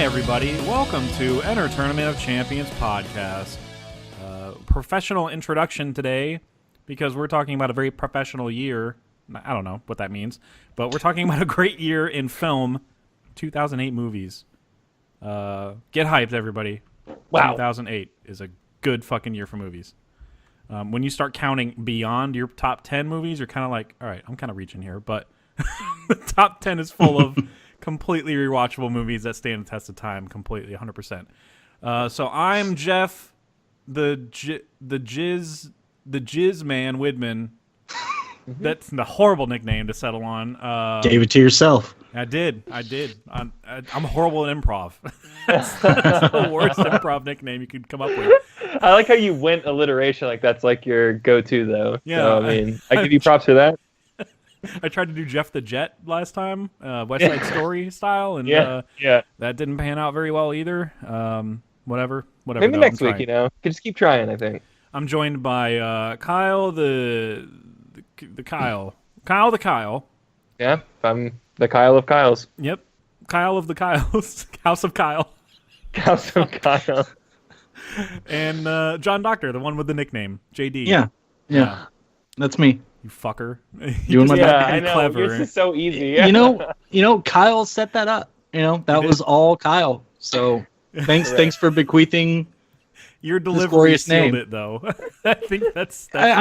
everybody. Welcome to Enter Tournament of Champions podcast. Professional introduction today because we're talking about a very professional year. I don't know what that means, but we're talking about a great year in film, 2008 movies. Get hyped, everybody. Wow. 2008 is a good fucking year for movies. When you start counting beyond your top 10 movies, you're kind of like, all right, I'm kind of reaching here, but the top 10 is full of completely rewatchable movies that stand the test of time completely, 100%. So I'm Jeff, the Jizz Man Widman. That's a horrible nickname to settle on. Gave it to yourself. I did. I'm horrible at improv. That's the worst improv nickname you could come up with. I like how you went alliteration, like that's like your go-to though. Yeah, so, I mean, I give you props for that. I tried to do Jeff the Jet last time, West Side Story style, and that didn't pan out very well either. Whatever. Maybe though, next week, could just keep trying. I think. I'm joined by Kyle the Kyle. Yeah, I'm the Kyle of Kyles. Yep, Kyle of the Kyles. House of Kyle. House of Kyle. And John Doctor, the one with the nickname JD. Yeah. That's me. You fucker. Doing my best. I know. Clever. Yours is so easy. You know, Kyle set that up. That was all Kyle. So thanks for bequeathing. Your delivery glorious sealed name. it, though. I think that's okay.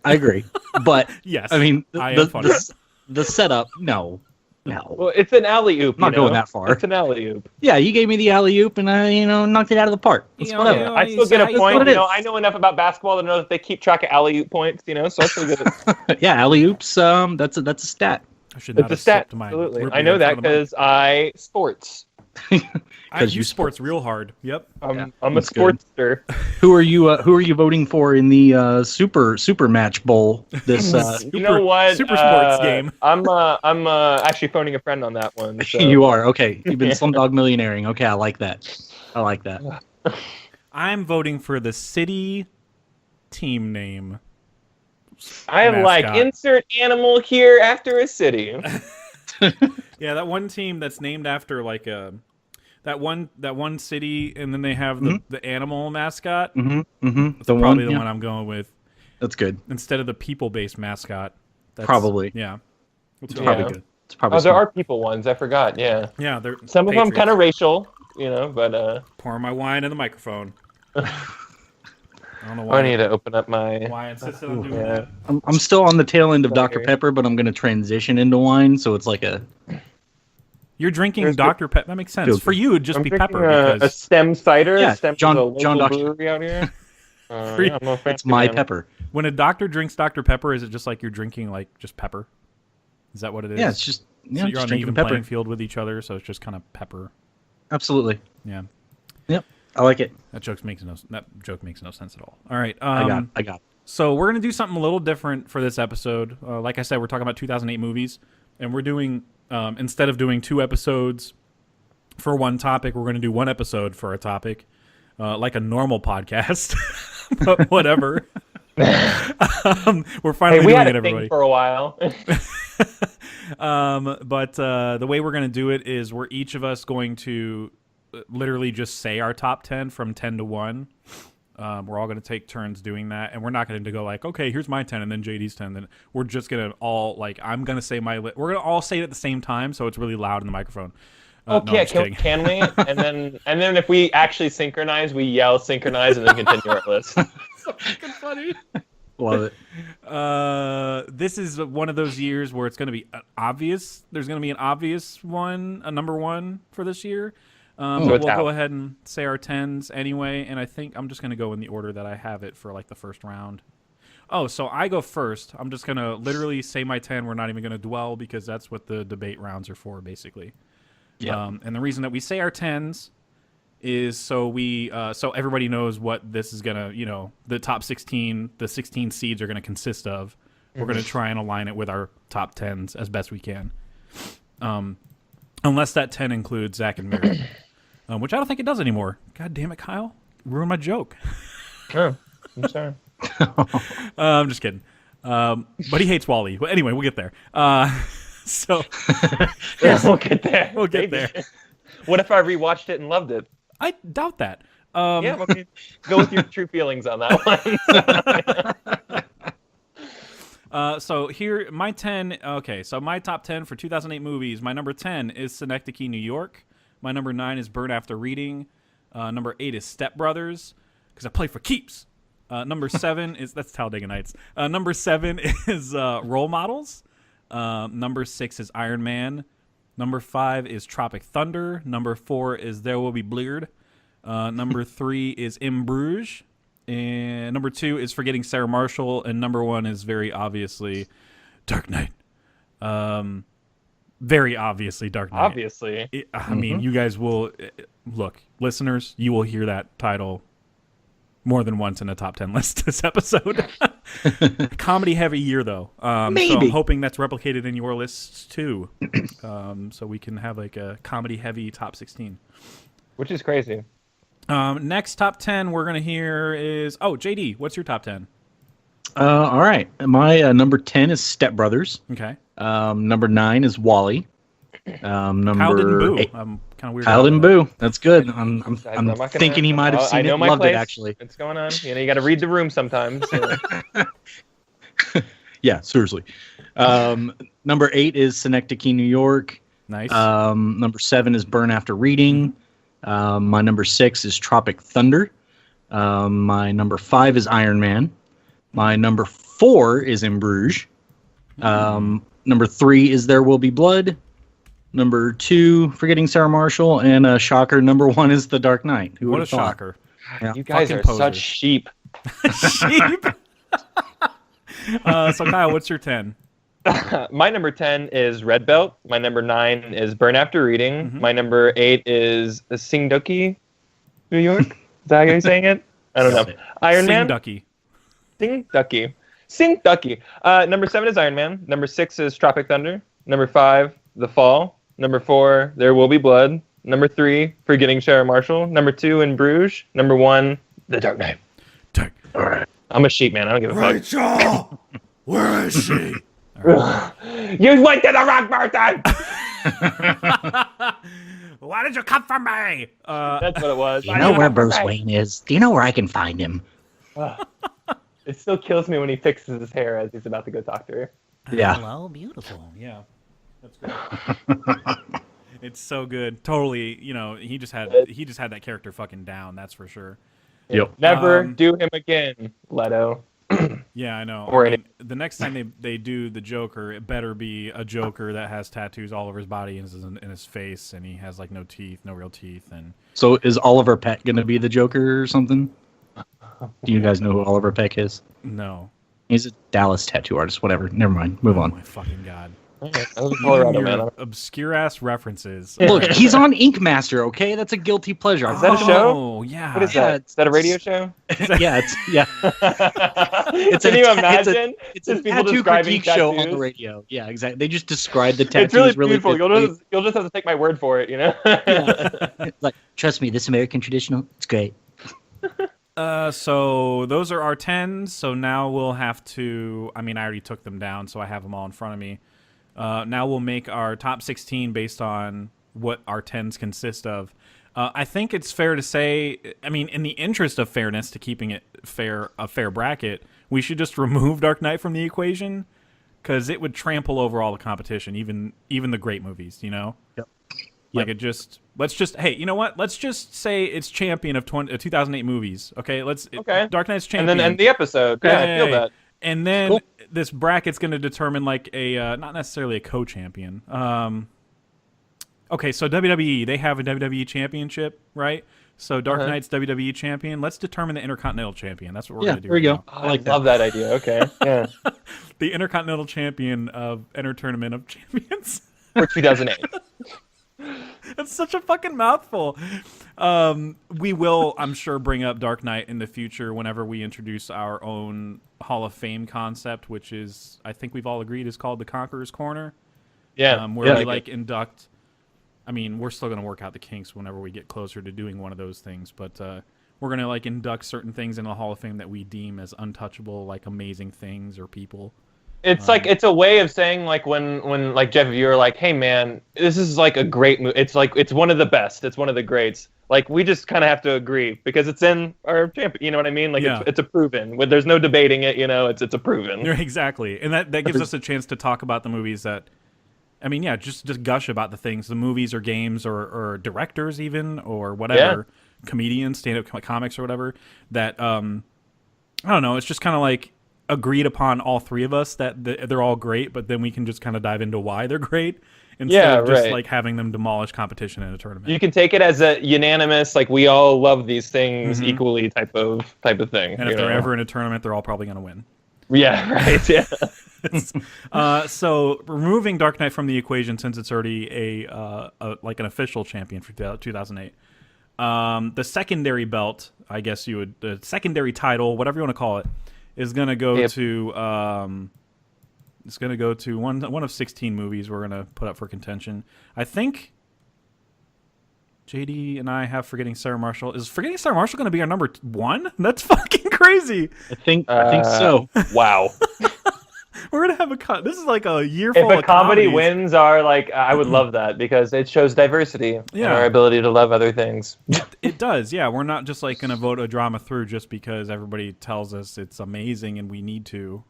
I agree. But yes, I mean, the setup, no. Well, it's an alley-oop. I'm not going that far. It's an alley-oop. Yeah, you gave me the alley-oop, and I, knocked it out of the park. It's whatever. I still get a point. I know enough about basketball to know that they keep track of alley-oop points. So I still get it. Yeah, alley-oops. That's a stat. I should not it's a stat. My Absolutely. I know that because I sports. Because you sports real hard. Yep. I'm a sportster. Who are you voting for in the super match bowl? This you know what? Super sports game. I'm actually phoning a friend on that one. So. You are okay. You've been Slumdog Millionairing. Okay, I like that. I'm voting for the city team name. I am like insert animal here after a city. Yeah, that one team that's named after like that one city, and then they have the animal mascot. That's probably the one I'm going with. That's good. Instead of the people-based mascot. Probably. Yeah. It's probably good. It's probably there are people ones. I forgot. Yeah. Yeah, they're some of them kind of racial, but. Pouring my wine in the microphone. I don't know why. I need to open up my. Why I insisted on doing that. I'm still on the tail end of Dr. Pepper, but I'm going to transition into wine, so it's like a. You're drinking Dr. Pepper. That makes sense. For you, it'd just be pepper. A stem cider. Yeah, Stem John Doctor brewery out here. It's my pepper. When a doctor drinks Dr. Pepper, is it just like you're drinking like just pepper? Is that what it is? Yeah, it's just so you're on an even pepper. playing field with each other, so it's just kind of pepper. Absolutely. Yeah. Yep. I like it. That joke makes no sense at all. All right. I got it. So we're gonna do something a little different for this episode. Like I said, we're talking about 2008 movies, and we're doing instead of doing 2 episodes for one topic, we're going to do 1 episode for a topic, like a normal podcast. But whatever. We're finally doing it, everybody. For a while. But the way we're going to do it is we're each of us going to literally just say our top 10 from 10 to 1. We're all going to take turns doing that, and we're not going to go like, okay, here's my 10, and then JD's 10. Then we're just going to all I'm going to say my we're going to all say it at the same time, so it's really loud in the microphone. Okay, can we? And then if we actually synchronize, we yell synchronize, and then continue our list. So fucking funny. Love it. This is one of those years where it's going to be obvious. There's going to be an obvious one, a number 1 for this year. But we'll go ahead and say our 10s anyway, and I think I'm just going to go in the order that I have it for like the first round. Oh, so I go first. I'm just going to literally say my 10. We're not even going to dwell because that's what the debate rounds are for, basically. Yeah. And the reason that we say our 10s is so everybody knows what this is going to, the top 16, the 16 seeds are going to consist of. We're going to try and align it with our top 10s as best we can. Unless that 10 includes Zach and Mary, which I don't think it does anymore. God damn it, Kyle. Ruined my joke. Oh, I'm sorry. I'm just kidding. But he hates Wally. Well, anyway, we'll get there. So We'll get there. we'll get there. What if I rewatched it and loved it? I doubt that. Yeah, okay. Go with your true feelings on that one. So here, my 10. Okay, so my top 10 for 2008 movies. My number 10 is Synecdoche, New York. My number 9 is Burn After Reading. Number 8 is Step Brothers, because I play for keeps. Number 7 is that's Talladega Nights. Number 7 is Role Models. Number 6 is Iron Man. Number 5 is Tropic Thunder. Number 4 is There Will Be Blood. Number 3 is In Bruges. And number 2 is Forgetting Sarah Marshall. And number 1 is very obviously Dark Knight. Very obviously Dark Knight. Obviously. I mean, you guys will... Look, listeners, you will hear that title more than once in a top 10 list this episode. Comedy heavy year, though. Maybe. So I'm hoping that's replicated in your lists, too. So we can have like a comedy heavy top 16. Which is crazy. Next top 10 we're going to hear is... Oh, JD, what's your top 10? All right. My number 10 is Step Brothers. Okay. Number 9 is Wall-E. Number Kyle didn't boo. 8. I'm kind of weird. Kyle didn't boo. That's good. I'm not gonna- thinking he might have seen I know it. my Loved place. it, actually. What's going on? You got to read the room sometimes. Yeah, seriously. Number 8 is Synecdoche, New York. Nice. Number 7 is Burn After Reading. My number 6 is Tropic Thunder. My number 5 is Iron Man. My number 4 is In Bruges. Number 3 is There Will Be Blood. Number 2, Forgetting Sarah Marshall. And shocker, number 1 is The Dark Knight. Who what a would've thought? shocker. Yeah. You guys Fucking are posers. such sheep. Sheep. So Kyle, what's your 10? My number 10 is Red Belt. My number 9 is Burn After Reading. My number 8 is Synecdoche, New York. Is that how you're saying it? I don't know. Iron Man. Ducky. Synecdoche. Number 7 is Iron Man. Number 6 is Tropic Thunder. Number 5, The Fall. Number 4, There Will Be Blood. Number 3, Forgetting Sarah Marshall. Number 2, In Bruges. Number 1, The Dark Knight. All right. I'm a sheep, man. I don't give a fuck. Rachel, where is she? You went to the wrong person! Why did you come for me? That's what it was. Do you know where Bruce Wayne is? Do you know where I can find him? It still kills me when he fixes his hair as he's about to go talk to her. Yeah. Hello, beautiful. Yeah, that's great. It's so good. Totally. You know, he just had that character fucking down. That's for sure. Yep. Never do him again, Leto. Yeah, I know. Or I mean, the next time they do the Joker, it better be a Joker that has tattoos all over his body and in his face, and he has like no teeth, no real teeth, and So is Oliver Peck going to be the Joker or something? Do you guys know who Oliver Peck is? no. He's a Dallas tattoo artist. Whatever. Never mind. Move Oh on. my fucking god. I was a Colorado Your man. obscure ass references. Look, he's on Ink Master, okay? That's a guilty pleasure. Is that a show? Oh yeah. What is Yeah, that? Is that a radio show? Yeah, it's yeah. Can you imagine? It's a Just people tattoo describing critique show on the tattoos? radio. Yeah, exactly. They just describe the tattoos It's really beautiful. good. You'll just have to take my word for it, you know? Yeah. Like, trust me, this American traditional, it's great. So those are our 10s. So now we'll have to. I mean, I already took them down, so I have them all in front of me. Now we'll make our top 16 based on what our 10s consist of. I think it's fair to say, I mean, in the interest of fairness, to keeping it a fair bracket, we should just remove Dark Knight from the equation, because it would trample over all the competition, even the great movies, you know? Yep. Like hey, you know what? Let's just say it's champion of 2008 movies. Okay, Okay. Dark Knight's And champion. then end the episode. Yeah, I feel that. And then Cool. this bracket's going to determine like a not necessarily a co-champion. Okay, so WWE, they have a WWE championship, right? So Dark Knight's WWE champion. Let's determine the Intercontinental champion. That's what we're going to do. There you right go. now. I like that. love that idea. Okay. Yeah. The Intercontinental champion of Enter Tournament of Champions. For 2008. That's such a fucking mouthful. We will, I'm sure, bring up Dark Knight in the future whenever we introduce our own Hall of Fame concept, which is, I think we've all agreed, is called the Conqueror's Corner. Yeah. Where we like induct. I mean, we're still going to work out the kinks whenever we get closer to doing one of those things, but we're going to like induct certain things in the Hall of Fame that we deem as untouchable, like amazing things or people. It's like it's a way of saying like when like Jeff, if you're like, hey man, this is like a great movie. It's like it's one of the best. It's one of the greats. Like we just kind of have to agree because it's in our champion. You know what I mean? Like it's a proven. There's no debating it. You know, it's a proven. Exactly, and that gives us a chance to talk about the movies that. I mean, yeah, just gush about the things, the movies or games or directors even or whatever, comedians, stand-up comics or whatever that I don't know. It's just kind of like. Agreed upon all three of us that they're all great, but then we can just kind of dive into why they're great instead of just like having them demolish competition in a tournament. You can take it as a unanimous, like we all love these things equally type of thing. And if they're ever in a tournament, they're all probably going to win. Yeah, right. Yeah. So removing Dark Knight from the equation since it's already a like an official champion for 2008. The secondary belt, I guess the secondary title, whatever you want to call it. Is gonna go to it's gonna go to one of 16 movies we're gonna put up for contention. I think JD and I have Forgetting Sarah Marshall. Is Forgetting Sarah Marshall gonna be our number 1? That's fucking crazy. I think so. Wow. We're gonna have this is like a year full of If a comedy comedies. wins are like, I would love that because it shows diversity and our ability to love other things. It does, yeah. We're not just like gonna vote a drama through just because everybody tells us it's amazing and we need to.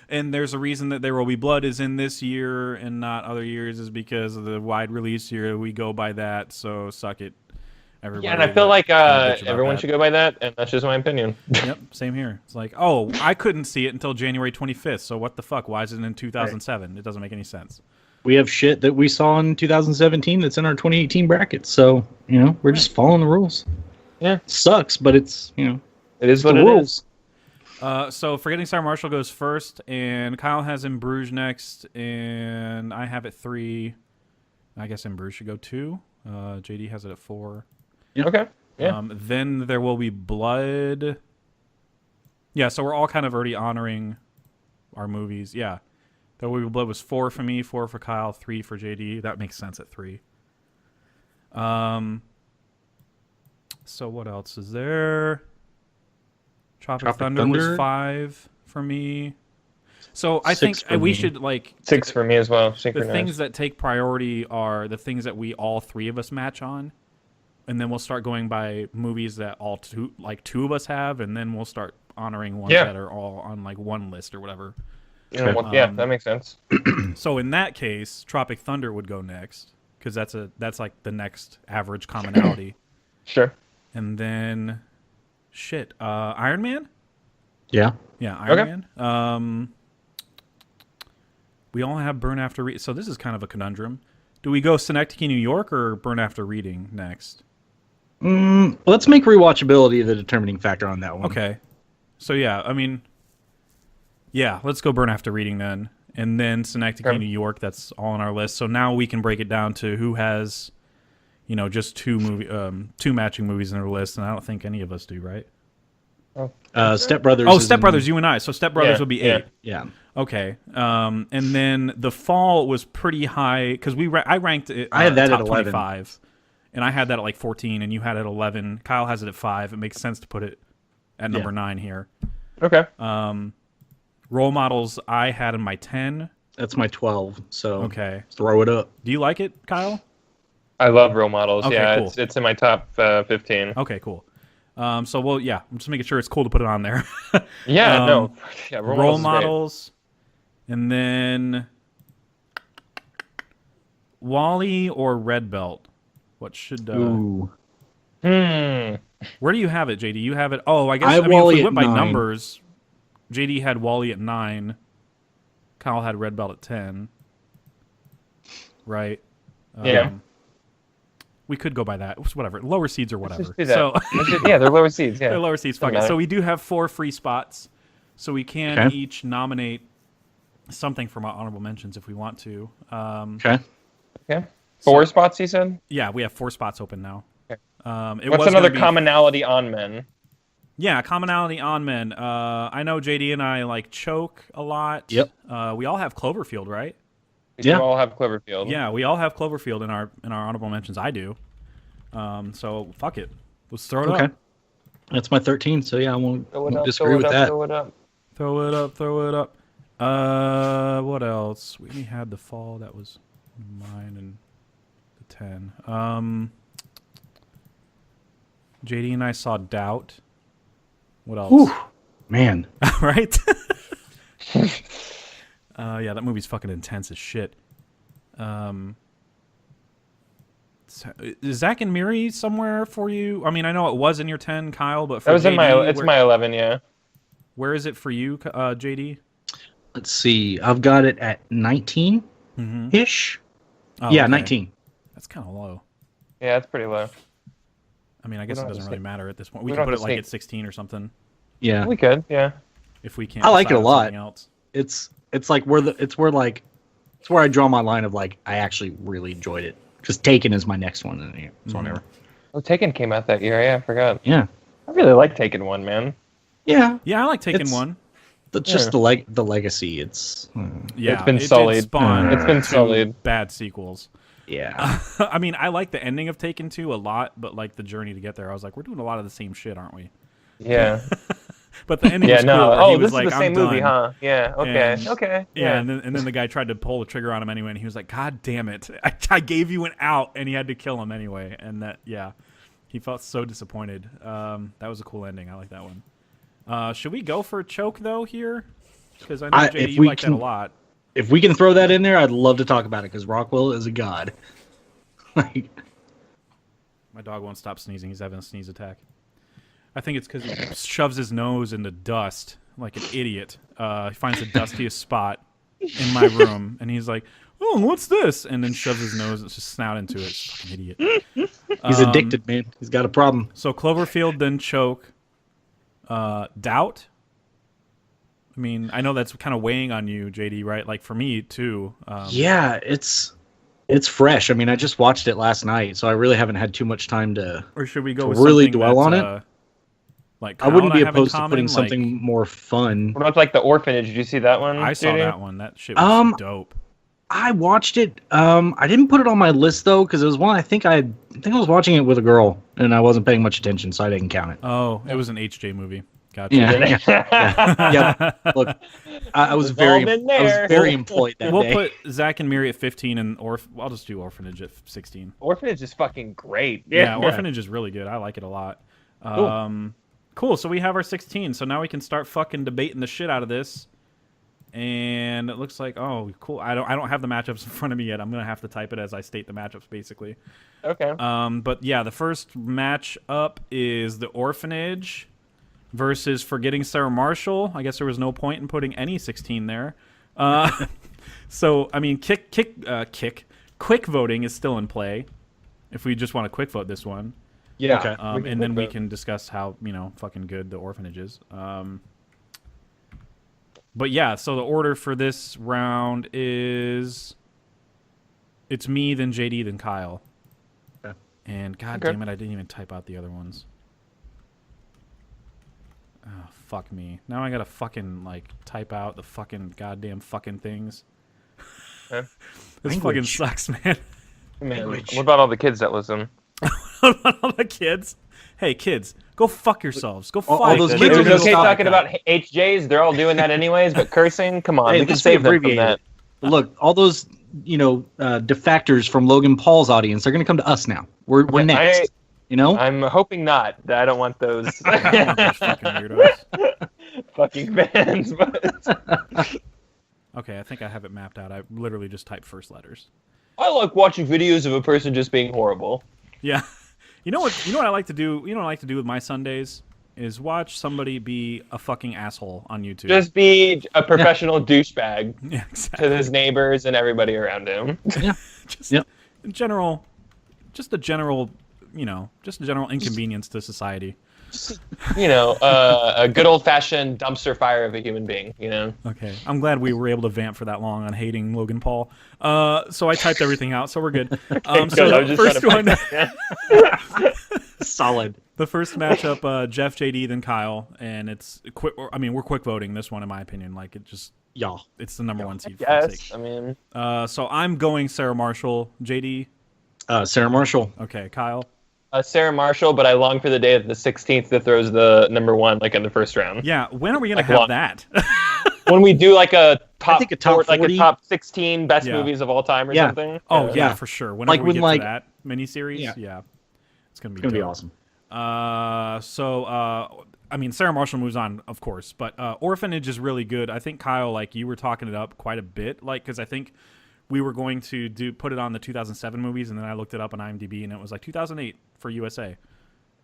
And there's a reason that There Will Be Blood is in this year and not other years is because of the wide release year. We go by that, so suck it. Everybody, yeah, and I feel like everyone should go by that, and that's just my opinion. Yep, same here. It's like, oh, I couldn't see it until January 25th, so what the fuck? Why is it in 2007? Right. It doesn't make any sense. We have shit that we saw in 2017 that's in our 2018 bracket, so, we're just following the rules. Yeah. It sucks, but it's, it is what it rules. is. So Forgetting Sarah Marshall goes first, and Kyle has In Bruges next, and I have it 3. I guess In Bruges should go 2. JD has it at 4. Yep. Okay. Yeah. Then There Will Be Blood. Yeah, so we're all kind of already honoring our movies. Yeah. There Will Be Blood was 4 for me, 4 for Kyle, 3 for JD. That makes sense at 3. So what else is there? Tropic Thunder was 5 for me. So I think we should 6 for me as well. The things that take priority are the things that we all 3 of us match on. And then we'll start going by movies that two of us have, and then we'll start honoring ones that are all on one list or whatever. Yeah, that makes sense. So in that case, Tropic Thunder would go next because that's like the next average commonality. Sure. And then, Iron Man. Yeah. Yeah, Iron Man. We all have Burn After Reading. So this is kind of a conundrum. Do we go Synecdoche, New York, or Burn After Reading next? Let's make rewatchability the determining factor on that one. Okay. So let's go Burn After Reading then. And then Synecdoche, New York, that's all on our list. So now we can break it down to who has, just two matching movies in their list, and I don't think any of us do, right? Step Brothers. Oh, Step Brothers, you and I. So Step Brothers would be 8. Yeah. Okay. And then The Fall was pretty high because I ranked it. I had that top at 11. 25, and I had that at 14, and you had it at 11. Kyle has it at 5. It makes sense to put it at number 9 here. Okay. Role Models I had in my 10. That's my 12. So okay, throw it up. Do you like it, Kyle? I love Role Models. Okay, cool. It's in my top 15. Okay, cool. I'm just making sure it's cool to put it on there. Role Models, and then Wall-E or Red Belt. What should? Ooh. Where do you have it, JD? You have it. Oh, I guess if we went by 9. numbers, JD had Wall-E at 9. Kyle had Red Belt at 10. Right. Yeah. We could go by that. Whatever. Lower seeds or whatever. They're lower seeds. Yeah. They're lower seeds. Fuck it. So we do have 4 free spots. So we can each nominate something from our honorable mentions if we want to. Okay. 4 spots, he said? Yeah, we have 4 spots open now. Okay. What's another commonality on men? Yeah, commonality on men. I know JD and I choke a lot. Yep. We all have Cloverfield, right? We all have Cloverfield. Yeah, we all have Cloverfield in our honorable mentions. I do. So fuck it. Let's throw it up. That's my 13. So yeah, I won't disagree with that. Throw it up. Throw it up. What else? We had the fall. That was mine and the 10. JD and I saw Doubt. What else? Whew, man. Right? Yeah, that movie's fucking intense as shit. Is Zack and Miri somewhere for you? I mean, I know it was in your 10, Kyle, but for that was JD, it's my 11, yeah. Where is it for you, JD? Let's see. I've got it at 19-ish. Oh, Yeah, okay. 19. That's kind of low. Yeah, it's pretty low. I mean, I guess it doesn't really matter at this point. We we can don't put it have to like say- at 16 or something Yeah, Yeah, we could, yeah. if we can't. I like it decide a on lot. something else. it's like it's where I draw my line of like I actually really enjoyed it. Because Taken is my next one in here. So whatever. Oh, Taken came out that year. Yeah, I forgot. Yeah. I really like Taken 1, man. Yeah. Yeah, I like Taken It's- 1. But just the legacy. It's Yeah, It's been it did sullied. spawn It's been two sullied. bad sequels. yeah. I mean, I like the ending of Taken 2 a lot, but like the journey to get there, I was like, we're doing a lot of the same shit, aren't we? Yeah. But the ending Yeah, was no. cool. Where Oh, he this was is like, the same I'm movie, done. huh? Yeah, okay. And- Okay. Yeah, and then the guy tried to pull the trigger on him anyway, and he was like, God damn it. I gave you an out, and he had to kill him anyway. And that, yeah, he felt so disappointed. That was a cool ending. I like that one. Should we go for a choke, though, here? Because I know, JD, if you we like that can- a lot. If we can throw that in there, I'd love to talk about it because Rockwell is a god. Like, My dog won't stop sneezing. He's having a sneeze attack. I think it's because he shoves his nose in the dust like an idiot. He finds the dustiest spot in my room, and he's like, "Oh, what's this?" And then shoves his nose and just snout into it. It's fucking idiot. he's addicted, man. He's got a problem. So Cloverfield, then choke. Doubt. I mean, I know that's kind of weighing on you, JD, right? Like for me too. Yeah, it's fresh. I mean, I just watched it last night, so I really haven't had too much time to Or should we go to with really something dwell that's, on it. Like I wouldn't Kyle be and have in opposed to common, putting like, something more fun. What about like The Orphanage? Did you see that one? I saw JD? that one. That shit was dope. I watched it. I didn't put it on my list though because it was one I think I was watching it with a girl and I wasn't paying much attention, so I didn't count it. Oh, it was an HJ movie. Gotcha. Yeah. Look, I was very employed that We'll day. put Zack and Miri at 15, and I'll just do Orphanage at 16. Orphanage is fucking great. Yeah, Orphanage is really good. I like it a lot. Cool. So we have our 16. So now we can start fucking debating the shit out of this. And it looks like, oh, cool. I don't have the matchups in front of me yet. I'm gonna have to type it as I state the matchups, basically. Okay. But yeah, the first match up is the Orphanage versus Forgetting Sarah Marshall. I guess there was no point in putting any 16 there. So I mean, quick voting is still in play. If we just want to quick vote this one, Yeah. Okay. and then we can discuss how fucking good the Orphanage is. But yeah, so the order for this round is it's me, then JD, then Kyle. Okay. And god damn it, I didn't even type out the other ones. Oh, fuck me. Now I gotta fucking type out the fucking goddamn fucking things. Okay. This fucking sucks, man. Man, what about all the kids that listen? All the kids. Hey kids, go fuck yourselves. Go fight. all those It kids are was gonna okay stop talking at about HJs. They're all doing that anyways, but cursing, come on, Hey, we can let's save them from abbreviate that. it. Look, all those defectors from Logan Paul's audience, they're going to come to us now. We're next. I'm hoping not. I don't want those Those fucking weirdos. fucking fans. But Okay, I think I have it mapped out. I literally just typed first letters. I like watching videos of a person just being horrible. Yeah. You know what I like to do? You know what I like to do with my Sundays is watch somebody be a fucking asshole on YouTube. Just be a professional douchebag yeah, exactly. to his neighbors and everybody around him. Yeah. Just Yep. a general inconvenience to society. A good old-fashioned dumpster fire of a human being, Okay, I'm glad we were able to vamp for that long on hating Logan Paul. So I typed everything out, so we're good. So the first one, Solid. the first matchup, Jeff, JD, then Kyle, and it's quick. I mean, we're quick voting this one, in my opinion. Like Y'all. it's the number one seed. For Yes, sake. I mean, So I'm going Sarah Marshall, JD. Sarah Marshall. Okay, Kyle. Sarah Marshall, but I long for the day of the 16th that throws the number one, like in the first round. Yeah, when are we gonna Like have long. that? when we do like a top, think a top 40? like a top 16 best movies of all time or something. Oh yeah, for sure. Whenever we get to that miniseries, it's gonna be awesome. I mean, Sarah Marshall moves on, of course, but Orphanage is really good. I think Kyle, like you were talking it up quite a bit, like because I think we were going to put it on the 2007 movies, and then I looked it up on IMDb, and it was like 2008 for USA.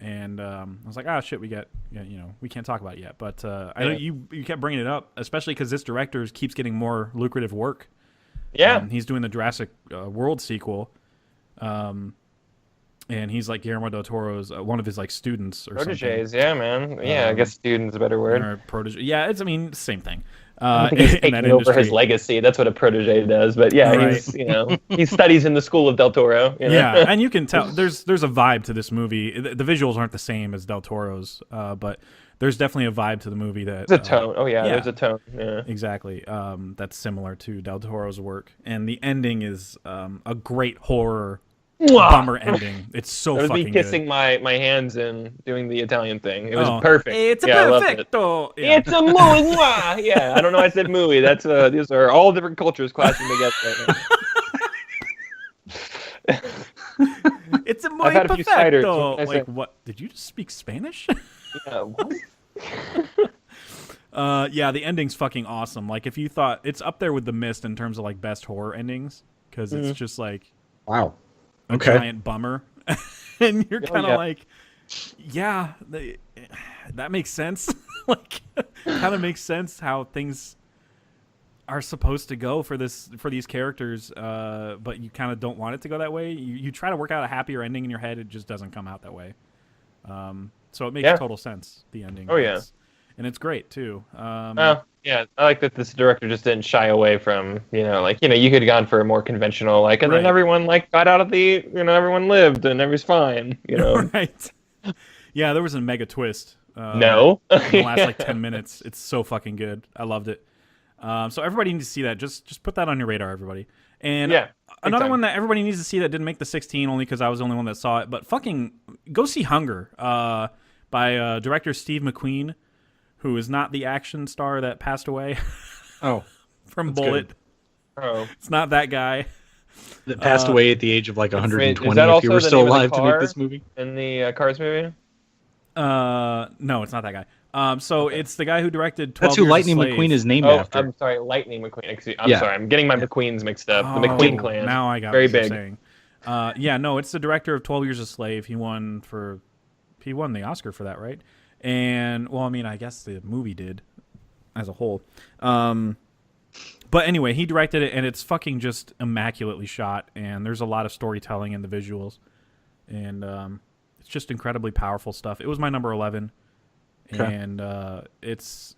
And I was like, shit, we can't talk about it yet. But I know you kept bringing it up, especially because this director keeps getting more lucrative work. Yeah. He's doing the Jurassic World sequel. And he's like Guillermo del Toro's one of his like students or proteges, something. Yeah, man. Yeah, I guess student's a better word. Or protege. Yeah, same thing. I think he's taking over his legacy. That's what a protege does. But yeah, he's he studies in the school of Del Toro. You know? Yeah, and you can tell there's a vibe to this movie. The visuals aren't the same as Del Toro's, but there's definitely a vibe to the movie that there's a tone. There's a tone. Yeah, exactly. That's similar to Del Toro's work, and the ending is a great horror. Bummer ending. It's so fucking good. It was me kissing my hands and doing the Italian thing. It was perfect. It's perfecto. Yeah. It's a muy. Yeah, I don't know. I said muy. That's these are all different cultures clashing together. It's a muy perfecto. Like what? Did you just speak Spanish? Yeah. What? The ending's fucking awesome. Like if you thought it's up there with The Mist in terms of like best horror endings, because it's just like wow. A giant bummer, and you're kind of like, that makes sense. Like, kind of makes sense how things are supposed to go for these characters, but you kind of don't want it to go that way. You try to work out a happier ending in your head, it just doesn't come out that way. So it makes total sense. The ending. Oh yeah, and it's great too. Yeah, I like that this director just didn't shy away from, you could have gone for a more conventional, and then everyone, got out of the, everyone lived and everything's fine, Right. Yeah, there was a mega twist. No. In the last, 10 minutes. It's so fucking good. I loved it. So everybody needs to see that. Just put that on your radar, everybody. And another one that everybody needs to see that didn't make the 16 only because I was the only one that saw it, but fucking go see Hunger by director Steve McQueen, who is not the action star that passed away. From Bullet. Good. Oh, it's not that guy that passed away at the age of 120. If you were still alive to make this movie, in the Cars movie. No, it's not that guy. So it's the guy who directed 12 That's who Years Lightning a Slave. McQueen is named after. I'm sorry, Lightning McQueen. I'm sorry, I'm getting my McQueens mixed up. The McQueen clan. Now I got very what you're big. Saying. It's the director of 12 Years a Slave. He won the Oscar for that, right? And I guess the movie did as a whole. But anyway, he directed it, and it's fucking just immaculately shot, and there's a lot of storytelling in the visuals, and it's just incredibly powerful stuff. It was my number 11, and it's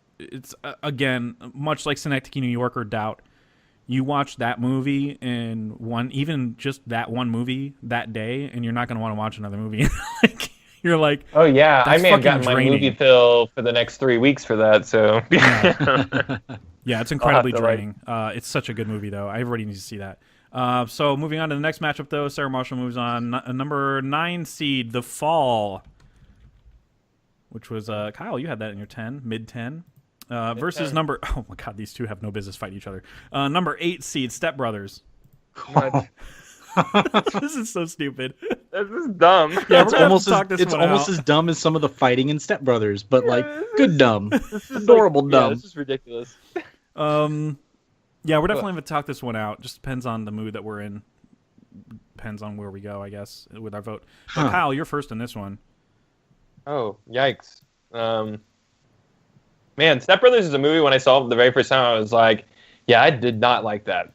again, much like Synecdoche, New York, or Doubt. You watch that movie even just that one movie that day, and you're not going to want to watch another movie. You're like, oh yeah, I may have gotten draining. my movie fill for the next 3 weeks for that. So yeah, it's incredibly draining. It's such a good movie, though. Everybody needs to see that. So moving on to the next matchup, though, Sarah Marshall moves on. Number 9 seed, The Fall, which was Kyle. You had that in your 10, mid 10, versus number. Oh my God, these two have no business fighting each other. Number 8 seed, Step Brothers. What? This is so stupid. This is dumb. Yeah, it's almost as dumb as some of the fighting in Step Brothers, but good dumb, adorable dumb. Yeah, this is ridiculous. Yeah, we're definitely gonna talk this one out. Just depends on the mood that we're in. Depends on where we go, I guess, with our vote. But Kyle, you're first in this one. Oh, yikes! Man, Step Brothers is a movie. When I saw it the very first time, I was like, yeah, I did not like that.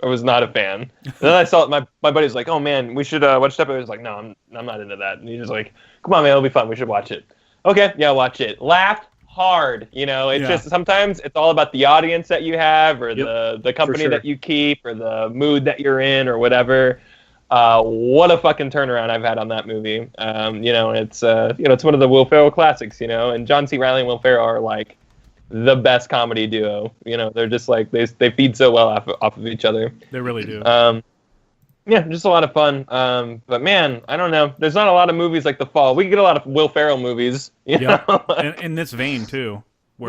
I was not a fan. And then I saw it. My buddy was like, "Oh man, we should watch Step Brothers." I was like, "No, I'm not into that." And he's just like, "Come on, man, it'll be fun. We should watch it." Okay, yeah, watch it. Laughed hard. It's just sometimes it's all about the audience that you have, or the company that you keep, or the mood that you're in, or whatever. What a fucking turnaround I've had on that movie. It's one of the Will Ferrell classics. And John C. Reilly and Will Ferrell are like the best comedy duo. They're just like they feed so well off of each other. They really do. Just a lot of fun. But man, I don't know. There's not a lot of movies like The Fall. We can get a lot of Will Ferrell movies. You know? In this vein too,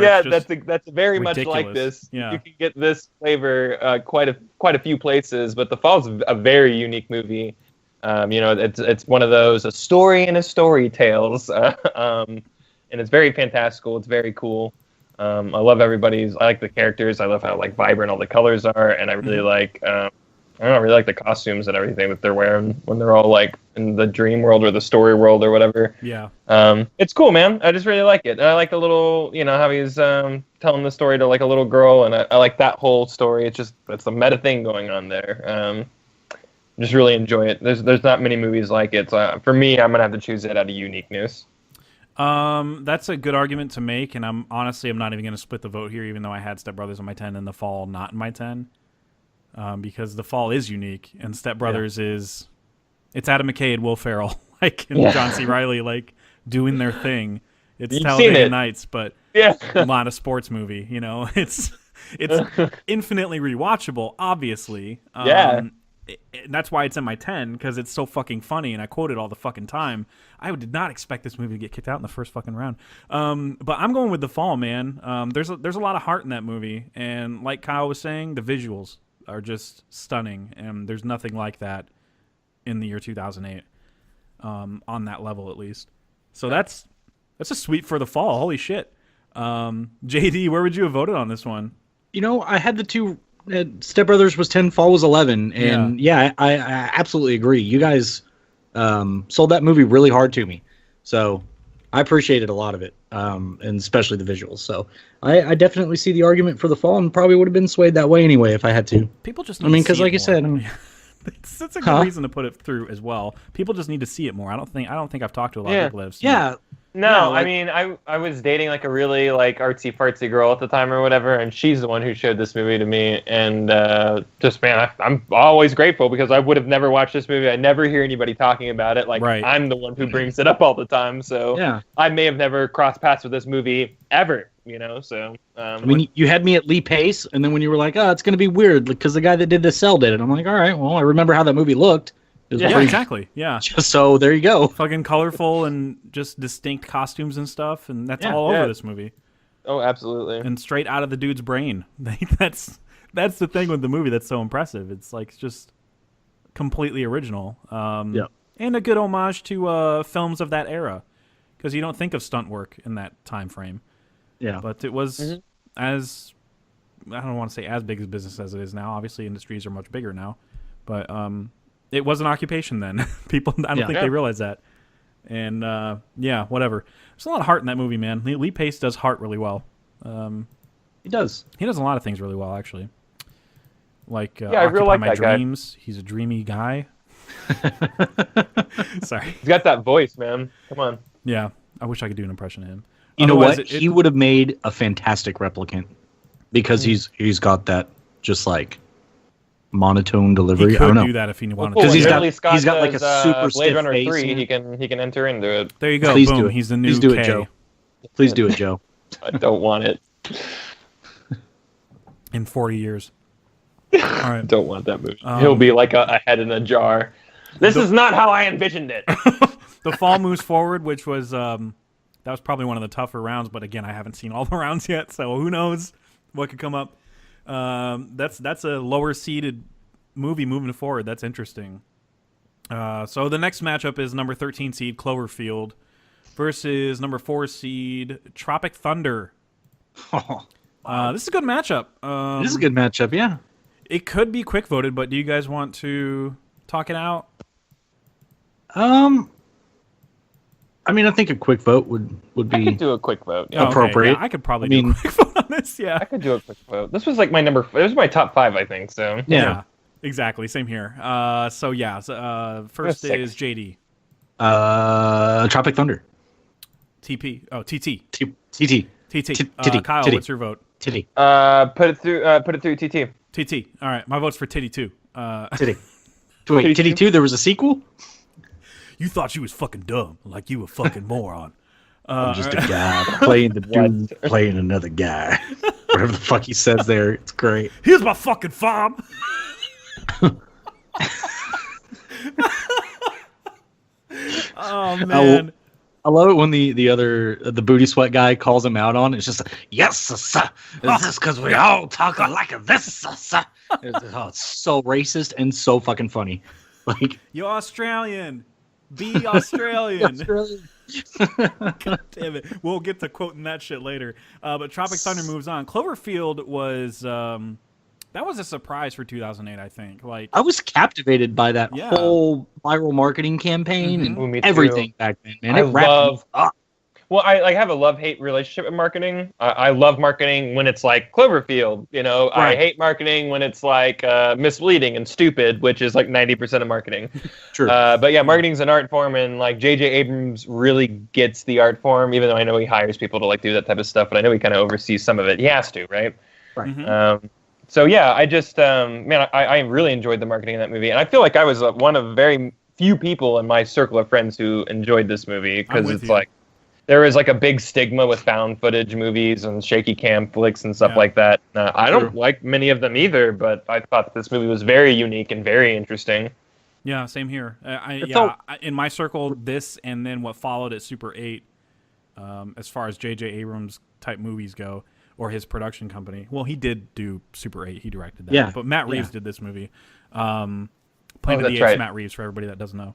Yeah, that's very much like ridiculous. this. Yeah. You can get this flavor quite a few places, but The Fall's a very unique movie. It's one of those a story in a story tales, and it's very fantastical. It's very cool. I love I like the characters. I love how like vibrant all the colors are, and I really like I really like the costumes and everything that they're wearing when they're all like in the dream world or the story world or whatever. Yeah. It's cool, man. I just really like it. And I like the little, how he's telling the story to like a little girl, and I like that whole story. It's a meta thing going on there. Just really enjoy it. There's not many movies like it. So for me, I'm gonna have to choose it out of uniqueness. That's a good argument to make, and I'm not even going to split the vote here, even though I had Step Brothers in my 10 and The Fall not in my 10. Because The Fall is unique, and Step Brothers it's Adam McKay and Will Ferrell, like, and John C. Reilly, like, doing their thing. It's Talladega Nights, but a lot of sports movie. It's infinitely rewatchable, obviously. That's why it's in my 10, because it's so fucking funny, and I quote it all the fucking time. I did not expect this movie to get kicked out in the first fucking round. But I'm going with The Fall, man. There's a lot of heart in that movie, and like Kyle was saying, the visuals are just stunning, and there's nothing like that in the year 2008, on that level at least. So that's a sweep for The Fall. Holy shit. JD, where would you have voted on this one? I had the two. Step Brothers was 10, Fall was 11, and I absolutely agree. You guys sold that movie really hard to me, so I appreciated a lot of it, and especially the visuals. So I definitely see the argument for The Fall, and probably would have been swayed that way anyway if I had to. People just because like you said, that's a good reason to put it through as well. People just need to see it more. I don't think I've talked to a lot of people that have seen it. No, I mean, I was dating like a really like artsy fartsy girl at the time or whatever, and she's the one who showed this movie to me. And I'm always grateful, because I would have never watched this movie. I never hear anybody talking about it. Like I'm the one who brings it up all the time. So I may have never crossed paths with this movie ever. So you had me at Lee Pace, and then when you were like, "Oh, it's gonna be weird," because the guy that did The Cell did it, I'm like, "All right, well, I remember how that movie looked." Exactly. Yeah. So there you go. Fucking colorful and just distinct costumes and stuff, and that's all over this movie. Oh, absolutely. And straight out of the dude's brain. That's the thing with the movie that's so impressive. It's like just completely original. And a good homage to films of that era, because you don't think of stunt work in that time frame. Yeah. But it was as I don't want to say as big a business as it is now. Obviously, industries are much bigger now, but it was an occupation then. People, I don't think they realize that. And whatever. There's a lot of heart in that movie, man. Lee Pace does heart really well. He does. He does a lot of things really well, actually. Like I really like My that Dreams. Guy. He's a dreamy guy. Sorry. He's got that voice, man. Come on. Yeah, I wish I could do an impression of him. You know what? He would have made a fantastic replicant, because he's got that just like monotone delivery. He could I don't know. do that if he wanted. Because to. he's got like a super Blade stiff Runner face. 3. He can enter into it. There you go. Please Boom. do it. He's the new Please do K. it, Joe. Please do it, Joe. I don't want it. In 40 years. All right. Don't want that movie. He'll be like a head in a jar. This is not how I envisioned it. The Fall moves forward, which was that was probably one of the tougher rounds, but again, I haven't seen all the rounds yet, so who knows what could come up. That's a lower seeded movie moving forward. That's interesting. So the next matchup is number 13 seed Cloverfield versus number 4 seed Tropic Thunder. This is a good matchup. This is a good matchup, yeah. It could be quick voted, but do you guys want to talk it out? I mean, I think a quick vote would be. I could do a quick vote. Yeah. Appropriate. Okay, yeah, I could probably do a quick vote on this. Yeah, I could do a quick vote. This was like my It was my top 5, I think. So yeah, exactly. Same here. First is JD. Tropic Thunder. TP. Oh, TT. TT. Kyle, what's your vote? Titty. Put it through TT. TT. All right, my vote's for Titty 2. Titty. Wait, Titty 2? There was a sequel? You thought you was fucking dumb, like you a fucking moron. I'm just a guy playing the dude playing another guy. Whatever the fuck he says there, it's great. Here's my fucking farm. Oh man. I love it when the booty sweat guy calls him out on it. It's just yes, sir. It's just because we all talk like this, sir. It's so racist and so fucking funny. Like, you're Australian. Be Australian. God damn it. We'll get to quoting that shit later. But Tropic Thunder moves on. Cloverfield was that was a surprise for 2008, I think. Like, I was captivated by that whole viral marketing campaign and everything back then, man. Well, I have a love-hate relationship with marketing. I love marketing when it's like Cloverfield, you know. Right. I hate marketing when it's like misleading and stupid, which is like 90% of marketing. True. But yeah, marketing's an art form, and like J.J. Abrams really gets the art form, even though I know he hires people to like do that type of stuff, but I know he kind of oversees some of it. He has to, right? Right. Mm-hmm. So yeah, I just, I really enjoyed the marketing in that movie, and I feel like I was one of very few people in my circle of friends who enjoyed this movie, because it's like, there is like a big stigma with found footage movies and shaky cam flicks and stuff like that. I don't like many of them either, but I thought this movie was very unique and very interesting. Yeah, same here. In my circle, this and then what followed at Super 8, as far as J.J. Abrams type movies go, or his production company. Well, he did do Super 8. He directed that. Yeah. But Matt Reeves did this movie. Planet of the Apes, Matt Reeves, for everybody that doesn't know.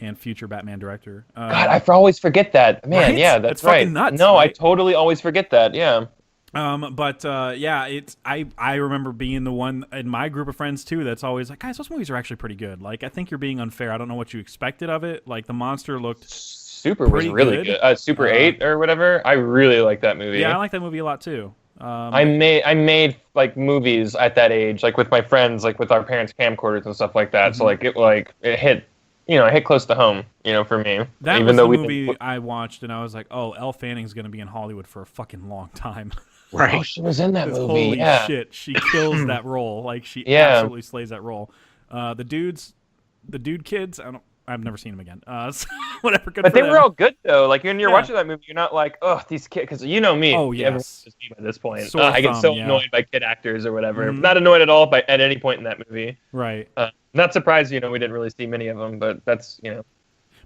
And future Batman director. God, I always forget that. Man, right? Yeah, that's right. Fucking nuts, no, right? I totally always forget that, yeah. It's I remember being the one in my group of friends too that's always like, guys, those movies are actually pretty good. Like, I think you're being unfair. I don't know what you expected of it. Like, the monster looked Super was really good. Super 8 or whatever. I really like that movie. Yeah, I like that movie a lot too. I made like movies at that age, like with my friends, like with our parents' camcorders and stuff like that. Mm-hmm. So like it hit. It hit close to home, for me. That was the movie I watched, and I was like, oh, Elle Fanning's going to be in Hollywood for a fucking long time. Right. Oh, she was in that movie. Holy shit, she kills that role. Like, she absolutely slays that role. The dude kids, I've never seen them again. So whatever. But they were all good, though. Like, when you're watching that movie, you're not like, oh, these kids, because you know me. Oh, yes. By this point. I get so annoyed by kid actors or whatever. Mm-hmm. Not annoyed at all at any point in that movie. Right. Not surprised, we didn't really see many of them, but that's,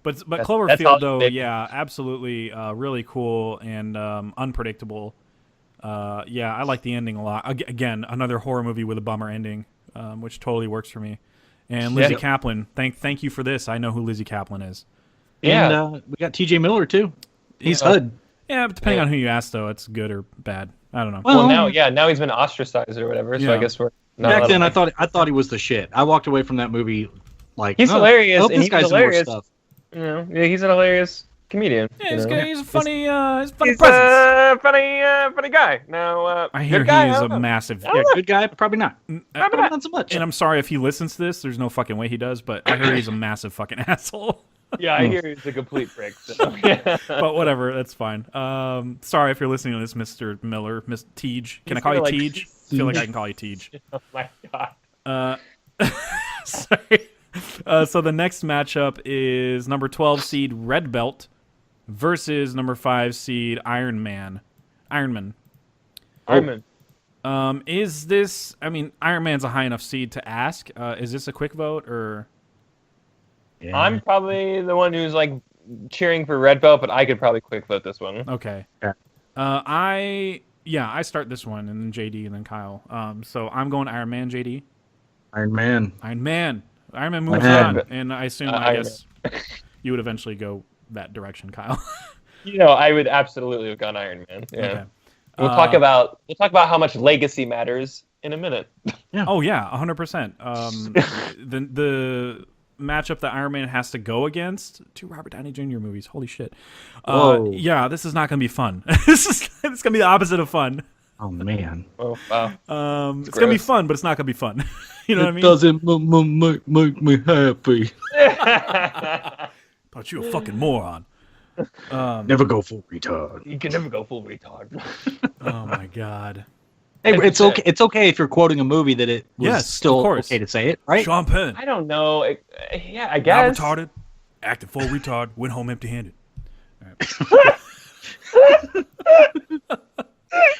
But Cloverfield, though, absolutely really cool and unpredictable. I like the ending a lot. Again, another horror movie with a bummer ending, which totally works for me. And Lizzie Kaplan, thank you for this. I know who Lizzie Kaplan is. Yeah. And we got T.J. Miller, too. He's HUD. Yeah, but depending on who you ask, though, it's good or bad. I don't know. Well, now he's been ostracized or whatever, so I guess we're... Back then, I thought he was the shit. I walked away from that movie like, he's hilarious, and this guy's hilarious. More stuff. He's an hilarious comedian. Yeah, he's a funny, he's presence. Funny guy. Now, I hear good guy, he is a massive. Yeah, good guy, probably not. Probably not so much. And I'm sorry if he listens to this. There's no fucking way he does, but I hear he's a massive fucking asshole. Yeah, I hear he's a complete prick. So. But whatever, that's fine. Sorry if you're listening to this, Mr. Miller, Miss Teej. Can I call you Teej? I feel like I can call you Teej. Oh my god. Sorry. So the next matchup is number 12 seed Red Belt versus number 5 seed Ironman. Is this? I mean, Iron Man's a high enough seed to ask. Is this a quick vote or? Yeah. I'm probably the one who's like cheering for Red Belt, but I could probably quick vote this one. Okay. I start this one, and then JD, and then Kyle. So I'm going Iron Man, JD. Iron Man moves on, and I assume, I guess, you would eventually go that direction, Kyle. I would absolutely have gone Iron Man. Yeah. Okay. We'll talk about how much legacy matters in a minute. Yeah. Oh yeah, 100%. The matchup that Iron Man has to go against, 2 Robert Downey Jr. movies. Holy shit. Yeah, this is not going to be fun. It's going to be the opposite of fun. Oh, man. Oh, wow. It's going to be fun, but it's not going to be fun. You know what I mean? It doesn't make me happy. Thought you a fucking moron. Never go full retard. You can never go full retard. Oh, my God. Hey, it's okay. It's okay if you're quoting a movie that it was still okay to say it, right? Sean Penn. I don't know. I guess. Not retarded, acted full retard, went home empty-handed.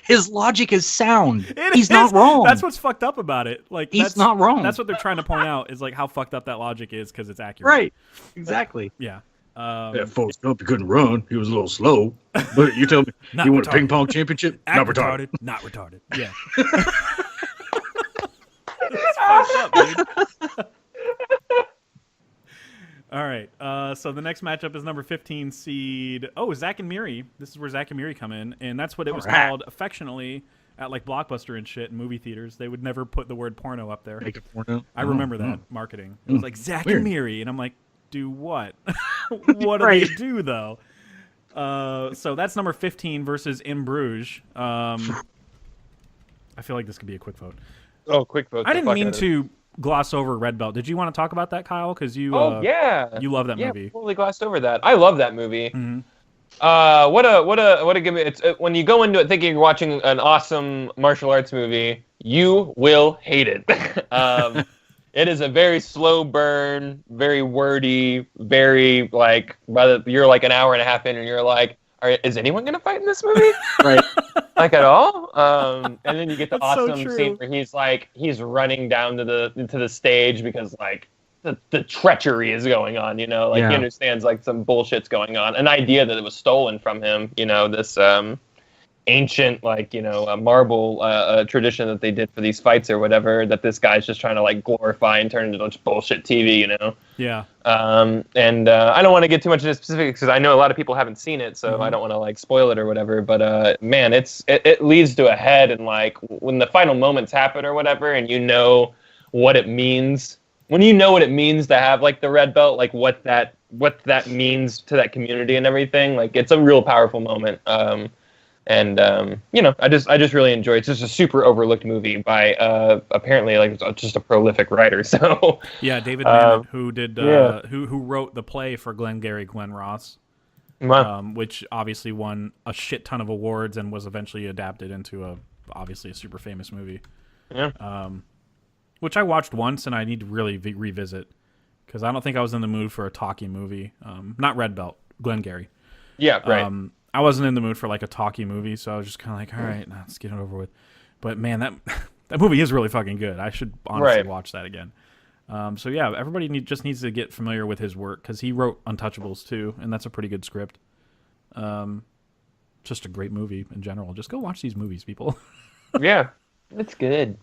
His logic is sound. He's not wrong. That's what's fucked up about it. Like, he's not wrong. That's what they're trying to point out is like how fucked up that logic is because it's accurate. Right. Exactly. Yeah. Yeah, Forrest Gump, he couldn't run. He was a little slow. But you tell me, you won a ping pong championship? Not retarded. Not retarded. Yeah. It's fucked up, dude. All right. So the next matchup is number 15 seed. Oh, Zach and Miri. This is where Zach and Miri come in, and that's what it was called affectionately at like Blockbuster and shit in movie theaters. They would never put the word porno up there. Make a porno? I remember that marketing. It was like Zach and Miri, and I'm like, do what? What do they do though? So that's number 15 versus In Bruges. I feel like this could be a quick vote. Oh, quick vote. I didn't mean to gloss over Red Belt. Did you want to talk about that, Kyle? Because you, you love that movie. Yeah, totally glossed over that. I love that movie. Mm-hmm. What a good movie! It's when you go into it thinking you're watching an awesome martial arts movie, you will hate it. It is a very slow burn, very wordy, very like. You're like an hour and a half in, and you're like, is anyone gonna fight in this movie? Right. Like at all? And then you get the That's so awesome true. scene where he's running down to the stage because like the treachery is going on, you know, like he understands like some bullshit's going on. An idea that it was stolen from him, you know, this ancient like, you know, marble tradition that they did for these fights or whatever, that this guy's just trying to like glorify and turn into bullshit TV, you know? Yeah. And I don't want to get too much into specifics because I know a lot of people haven't seen it, so I don't want to like spoil it or whatever. But man, it leads to a head, and like when the final moments happen or whatever, and you know what it means. When you know what it means to have like the red belt, like what that means to that community and everything, like it's a real powerful moment. And you know, I just really enjoy it. It's just a super overlooked movie by apparently like just a prolific writer. So yeah, David Mamet, who did who wrote the play for Glengarry Glen Ross, which obviously won a shit ton of awards and was eventually adapted into obviously a super famous movie. Yeah. Which I watched once and I need to really revisit because I don't think I was in the mood for a talkie movie. Not Red Belt, Glengarry. Yeah, right. I wasn't in the mood for like a talkie movie, so I was just kind of like, all right, let's get it over with. But man, that movie is really fucking good. I should honestly watch that again. So yeah, everybody just needs to get familiar with his work because he wrote Untouchables too, and that's a pretty good script. Just a great movie in general. Just go watch these movies, people. Yeah, it's good.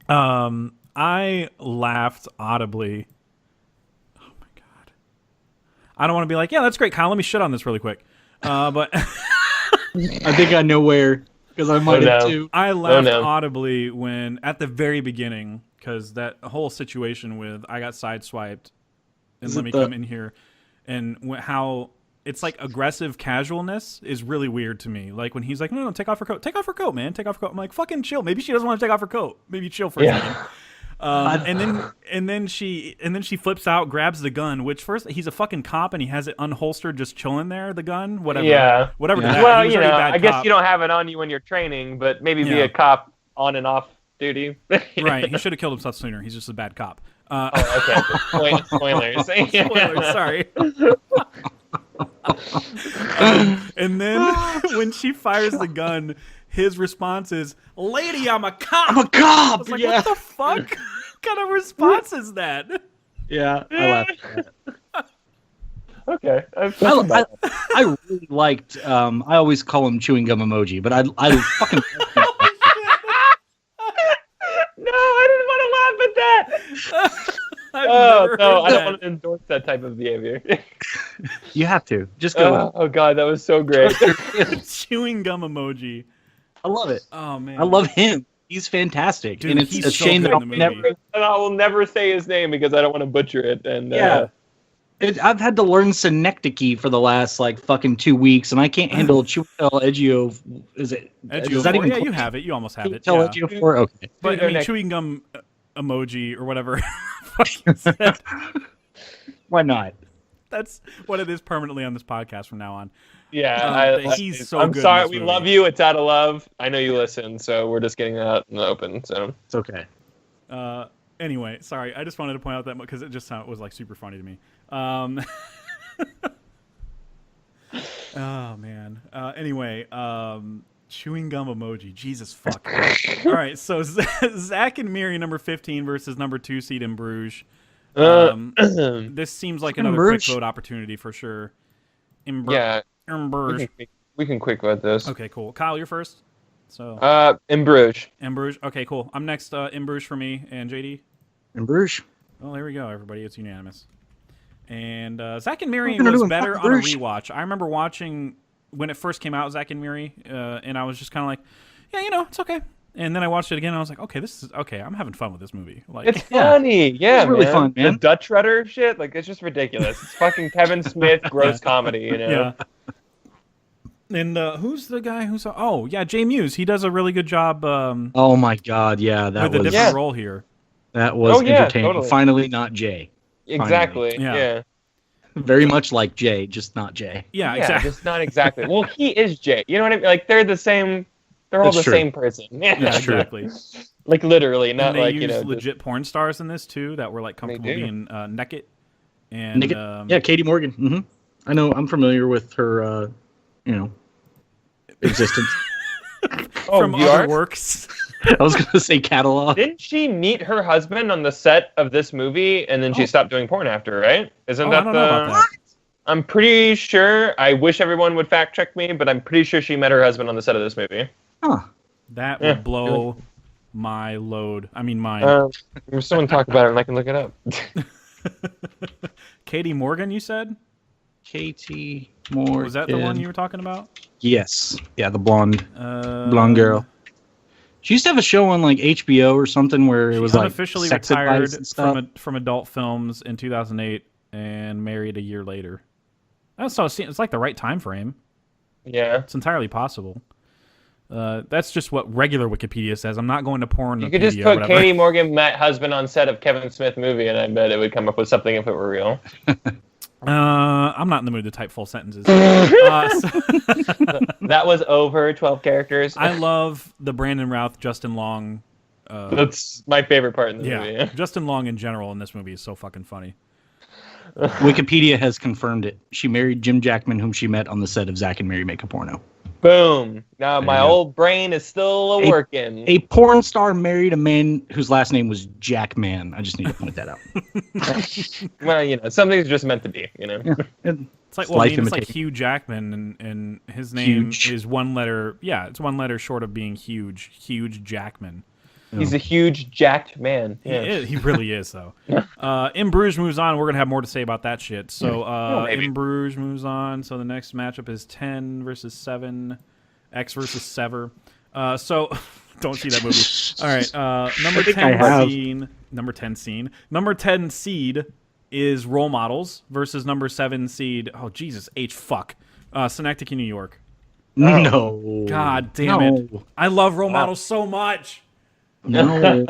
I laughed audibly. Oh my god! I don't want to be like, yeah, that's great, Kyle. Let me shit on this really quick. But I think I know where, because I might have too. I laughed audibly when at the very beginning, because that whole situation with I got sideswiped and let me come in here, and how it's like aggressive casualness is really weird to me. Like when he's like, no, take off her coat, man, take off her coat. I'm like, fucking chill. Maybe she doesn't want to take off her coat. Maybe chill for a second. And then she flips out, grabs the gun. Which first he's a fucking cop and he has it unholstered, just chilling there. The gun, whatever. Yeah, whatever. Yeah. Well, you know, I guess you don't have it on you when you're training, but maybe be a cop on and off duty. Right. He should have killed himself sooner. He's just a bad cop. Okay. Spoilers. Spoilers. Sorry. And then when she fires the gun, his response is, "Lady, I'm a cop." I'm a cop. I was like, what the fuck? What kind of response is that? Yeah, I laughed at that. Okay. I really liked. I always call him chewing gum emoji, but I fucking. No, I didn't want to laugh at that. No, I don't want to endorse that type of behavior. You have to. Just go. Oh god, that was so great. Chewing gum emoji. I love it. Oh man, I love him. He's fantastic, dude, and it's a shame that I will never say his name because I don't want to butcher it. And I've had to learn synecdoche for the last like fucking 2 weeks, and I can't handle Edgio. Is it? Is that even? Yeah, you have it. You almost have it. Tell Edgio okay. But I mean, chewing gum emoji or whatever. Why not? That's what it is permanently on this podcast from now on. Yeah, he's so I'm good. sorry, we love you. It's out of love. I know you listen, so we're just getting that out in the open. So it's okay. Anyway, sorry. I just wanted to point out that because it just was like super funny to me. Oh man. Anyway, chewing gum emoji. Jesus fuck. All right, so Zach and Miri, number 15 versus number 2 seed in Bruges. This seems like another quick vote opportunity for sure. Yeah. We can quick vote this. Okay, cool. Kyle, you're first. So. In Bruges. In Bruges. Okay, cool. I'm next. In Bruges for me and JD. In Bruges. Well, there we go, everybody. It's unanimous. And Zack and Miri was better on a rewatch. I remember watching when it first came out, Zack and Miri, and I was just kind of like, yeah, it's okay. And then I watched it again, and I was like, okay, this is okay. I'm having fun with this movie. Like, it's funny, yeah, it's really fun, man. The Dutch rudder shit, like, it's just ridiculous. It's fucking Kevin Smith gross comedy, you know. Yeah. And who's the guy who's? Oh, yeah, Jay Muse. He does a really good job. Oh my God, yeah, that with a different role here. That was entertaining. Totally. Finally, not Jay. Exactly. Finally. Yeah. Very much like Jay, just not Jay. Yeah, exactly. Just not exactly. Well, he is Jay. You know what I mean? Like, they're the same. They're all the same person. Yeah, exactly. Like, literally, not like, you know. Legit porn stars in this too that were like comfortable being naked. And Katie Morgan. Mm-hmm. I know. I'm familiar with her. Existence. From other works. I was gonna say catalog. Didn't she meet her husband on the set of this movie, and then she stopped doing porn after, right? Isn't that I don't know about that. I'm pretty sure. I wish everyone would fact check me, but I'm pretty sure she met her husband on the set of this movie. Huh. That would blow my load. I mean, mine. Someone talk about it, and I can look it up. Katie Morgan, you said? Katie Morgan. Was that the one you were talking about? Yes. Yeah, the blonde girl. She used to have a show on like HBO or something where it was like unofficially sex retired and stuff. from adult films in 2008 and married a year later. It's like the right time frame. Yeah, it's entirely possible. That's just what regular Wikipedia says. I'm not going to porn. You could just put Katie Morgan met husband on set of Kevin Smith movie, and I bet it would come up with something if it were real. I'm not in the mood to type full sentences. That was over 12 characters. I love the Brandon Routh, Justin Long. That's my favorite part in the movie. Yeah. Justin Long in general in this movie is so fucking funny. Wikipedia has confirmed it. She married Jim Jackman, whom she met on the set of Zack and Miri Make a Porno. Boom. Now my old brain is still working. A porn star married a man whose last name was Jack Man. I just need to point that out. Well, something's just meant to be, Yeah. It's like, it's like Hugh Jackman, and his name is one letter. Yeah, it's one letter short of being huge. Huge Jackman. He's a huge jacked man. Yeah. He really is, though. In Bruges moves on. We're going to have more to say about that shit. So In Bruges moves on. So the next matchup is 10 versus 7. X versus Sever. So don't see that movie. All right. Number 10 seed is Role Models versus number 7 seed. Oh, Jesus. Synecdoche, New York. No. God damn it. I love Role Models so much. No.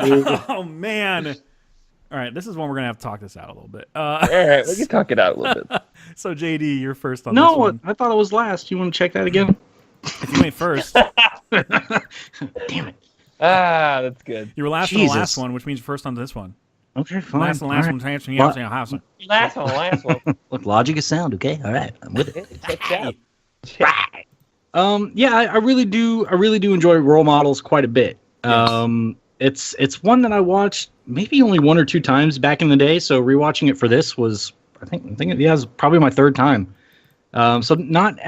Oh, man. All right, this is one we're going to have to talk this out a little bit. All right, we can talk it out a little bit. So, JD, you're first on this one. No, I thought it was last. You want to check that again? If you went first. Damn it. That's good. You were last on the last one, which means first on this one. Okay, fine. Last one. Last on the last one. Look, logic is sound, okay? All right, I'm with it. Right. Yeah, I really do enjoy Role Models quite a bit. Yes. It's one that I watched maybe only 1 or 2 times back in the day. So rewatching it for this was, I think it's probably my 3rd time. So not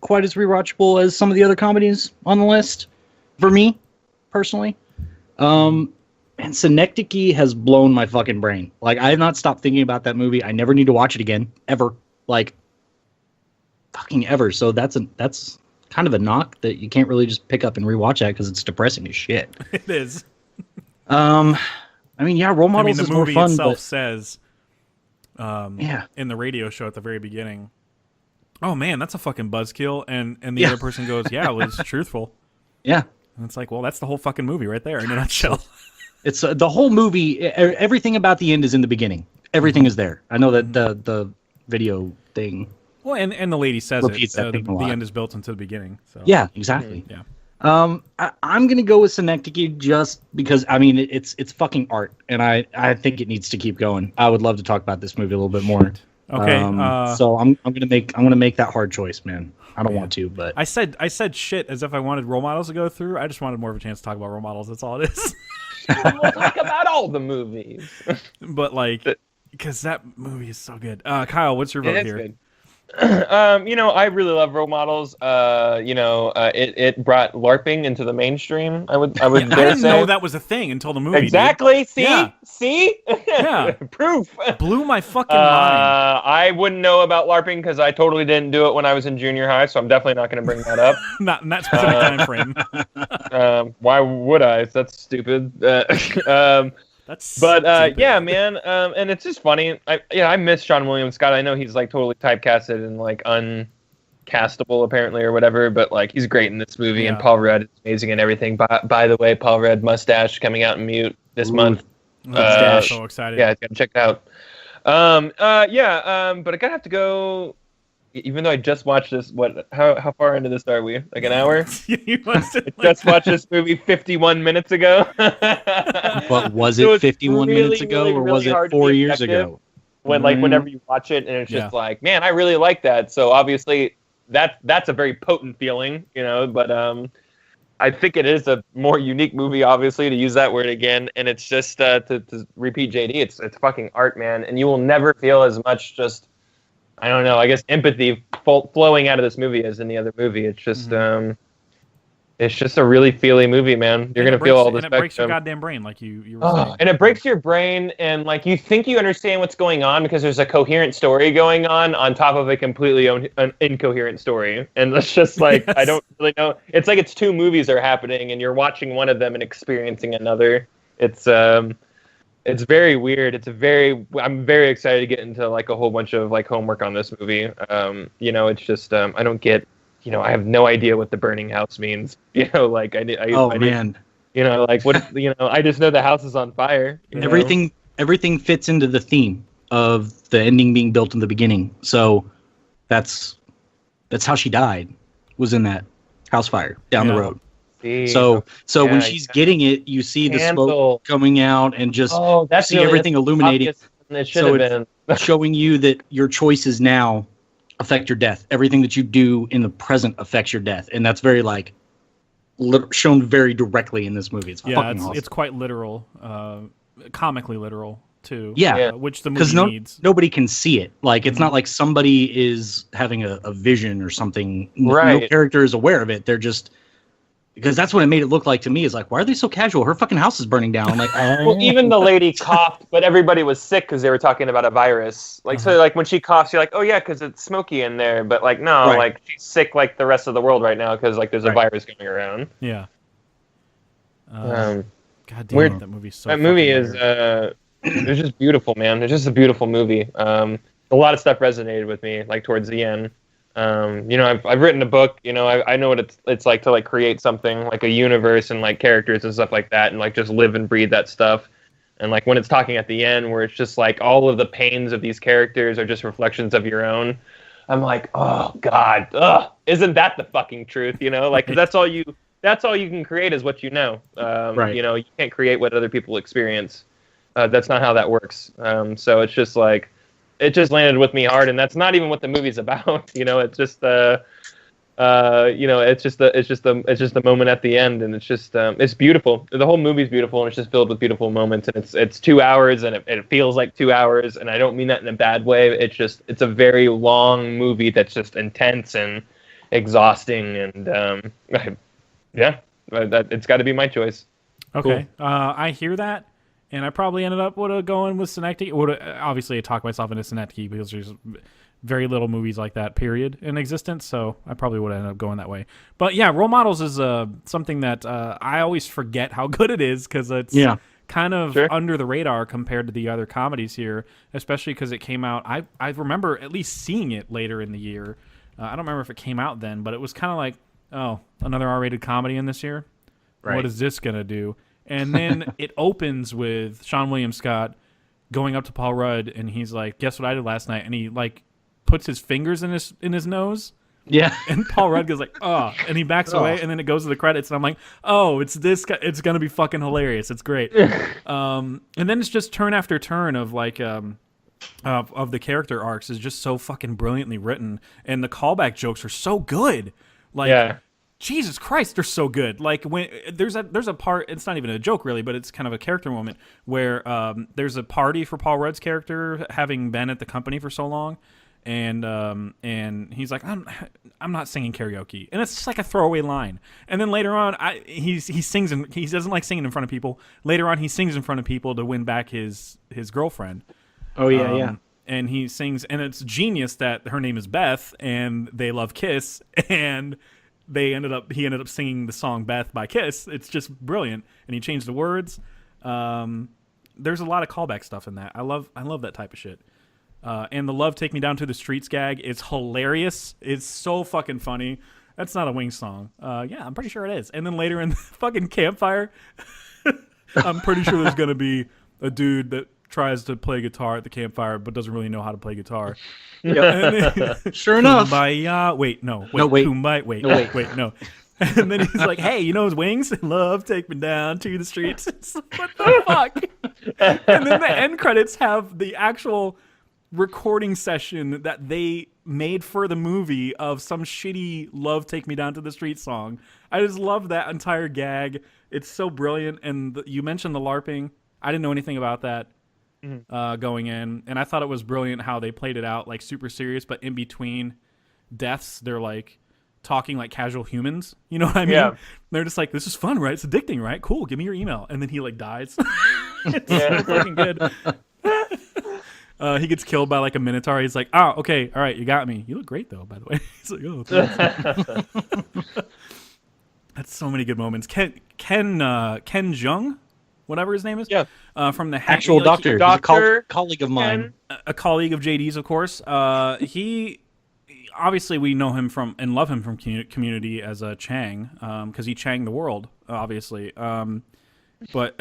quite as rewatchable as some of the other comedies on the list for me personally. And Synecdoche has blown my fucking brain. Like, I have not stopped thinking about that movie. I never need to watch it again, ever. Like, fucking ever. So that's kind of a knock that you can't really just pick up and rewatch that because it's depressing as shit. It is. Role Models is more fun. The movie itself says, in the radio show at the very beginning, "Oh man, that's a fucking buzzkill," and the other person goes, "Yeah, it was truthful." Yeah, and it's like, well, that's the whole fucking movie right there in a nutshell. It's the whole movie. Everything about the end is in the beginning. Everything is there. I know that the video thing. Well, and the lady says the end is built into the beginning. So. Yeah, exactly. Yeah. I'm gonna go with Synecdoche just because it's fucking art, and I think it needs to keep going. I would love to talk about this movie a little bit more. Okay. So I'm gonna make that hard choice, man. I don't want to, but I said shit as if I wanted Role Models to go through. I just wanted more of a chance to talk about Role Models. That's all it is. We'll talk about all the movies. But like, because that movie is so good. Kyle, what's your vote It is here? good. I really love role models. It brought LARPing into the mainstream. I would I dare didn't say. know that was a thing until the movie. Exactly. Dude. See, Yeah. see, Yeah. proof. Blew my fucking mind. I wouldn't know about LARPing because I totally didn't do it when I was in junior high, so I'm definitely not going to bring that up. Not in that specific time frame. Why would I? That's stupid. That's But yeah, stupid. man, and it's just funny. I miss Sean William Scott. I know he's like totally typecasted and like uncastable apparently or whatever, but like he's great in this movie, and Yeah. Paul Rudd is amazing and everything. By the way, Paul Rudd mustache coming out in Mute this month. I'm so excited. Yeah, gotta check it out. But I gotta have to go. Even though I just watched this, how far into this are we? Like an hour? You must have, I just watched this movie 51 minutes ago. But was So it it's 51 really, minutes ago, really, or was really it hard to 4 be years objective ago? whenever you watch it, and it's just Yeah. like, man, I really like that. So obviously, that's a very potent feeling, But I think it is a more unique movie, obviously, to use that word again. And it's just to repeat JD, it's fucking art, man. And you will never feel as much just, I don't know, I guess empathy flowing out of this movie as in the other movie. It's just it's just a really feely movie, man. You're gonna feel all the and it breaks your spectrum. goddamn brain, like you were saying. And it breaks your brain, and like you think you understand what's going on because there's a coherent story going on top of a completely incoherent story, and it's just like I don't really know. It's like it's two movies are happening, and you're watching one of them and experiencing another. It's very weird. I'm very excited to get into like a whole bunch of like homework on this movie. It's just I don't get. I have no idea what the burning house means. Like I Man. Like what? I just know the house is on fire. Everything fits into the theme of the ending being built in the beginning. So that's how she died, was in that house fire down the road. See, So when she's getting it, you see the smoke coming out and just that's see really everything illuminating. obvious, and it should have been. Showing you that your choices now affect your death. Everything that you do in the present affects your death, and that's very like shown very directly in this movie. It's fucking awesome. It's quite literal, comically literal too. Yeah. Which the movie needs. Nobody can see it. Like it's not like somebody is having a vision or something. Right. No character is aware of it. They're just because that's what it made it look like to me. Is like, why are they so casual? Her fucking house is burning down. I'm like, Well, even the lady coughed, but everybody was sick because they were talking about a virus. Like, so like when she coughs, you're like, oh yeah, because it's smoky in there. But like, no, Right. like she's sick like the rest of the world right now because like there's a virus going around. Yeah. Um, God damn weird- it, that movie's so. that movie fucking is weird. it's just beautiful, man. It's just a beautiful movie. A lot of stuff resonated with me like towards the end. I've written a book. I know what it's like to like create something like a universe and like characters and stuff like that, and like just live and breathe that stuff. And like when it's talking at the end, where it's just like all of the pains of these characters are just reflections of your own. I'm like, oh God, isn't that the fucking truth? Like 'cause that's all you can create is what you know. Right. You can't create what other people experience. That's not how that works. So it's just like. It just landed with me hard, and that's not even what the movie's about. It's just it's just the moment at the end, and it's just it's beautiful. The whole movie's beautiful, and it's just filled with beautiful moments. And it's 2 hours, and it feels like 2 hours, and I don't mean that in a bad way. It's a very long movie that's just intense and exhausting, and it's got to be my choice. Okay. I hear that. And I probably ended up going with Synecdoche. Obviously, I talk myself into Synecdoche because there's very little movies like that, period, in existence. So I probably would end up going that way. But yeah, Role Models is something that I always forget how good it is because it's kind of under the radar compared to the other comedies here, especially because it came out. I remember at least seeing it later in the year. I don't remember if it came out then, but it was kind of like, oh, another R-rated comedy in this year? Right. What is this going to do? And then it opens with Sean William Scott going up to Paul Rudd, and he's like, "Guess what I did last night?" And he like puts his fingers in his nose. Yeah. And Paul Rudd goes like, "Oh," and he backs away, and then it goes to the credits, and I'm like, "Oh, it's this guy. It's gonna be fucking hilarious. It's great." And then it's just turn after turn of like of the character arcs is just so fucking brilliantly written, and the callback jokes are so good. Like. Yeah. Jesus Christ, they're so good. Like when there's a part, it's not even a joke really, but it's kind of a character moment where there's a party for Paul Rudd's character, having been at the company for so long, and he's like, I'm not singing karaoke, and it's just like a throwaway line. And then later on, he sings, and he doesn't like singing in front of people. Later on, he sings in front of people to win back his girlfriend. Oh yeah, yeah. And he sings, and it's genius that her name is Beth, and they love Kiss, and he ended up singing the song Beth by Kiss. It's just brilliant, and he changed the words. There's a lot of callback stuff in that. I love that type of shit. And the Love Take Me Down to the Streets gag is hilarious. It's so fucking funny. That's not a Wings song. Yeah, I'm pretty sure it is. And then later in the fucking campfire, I'm pretty sure there's gonna be a dude that tries to play guitar at the campfire but doesn't really know how to play guitar. Sure enough. Kumbaya. Wait. No. And then he's like, hey, you know his Wings? Love, take me down to the streets. It's like, what the fuck? And then the end credits have the actual recording session that they made for the movie of some shitty Love, Take Me Down to the Street song. I just love that entire gag. It's so brilliant. And you mentioned the LARPing. I didn't know anything about that. Going in, and I thought it was brilliant how they played it out like super serious, but in between deaths they're like talking like casual humans, you know what I mean? Yeah. They're just like, this is fun, right? It's addicting, right? Cool, give me your email. And then he like dies. It's so fucking good. He gets killed by like a minotaur. He's like, oh, okay, all right, you got me. You look great though, by the way. He's like, oh, thanks. That's so many good moments. Ken Jeong, whatever his name is, from the actual doctor, colleague of mine, a colleague of JD's, of course. He obviously, we know him from and love him from Community as a Chang, because he Changed the world, obviously. But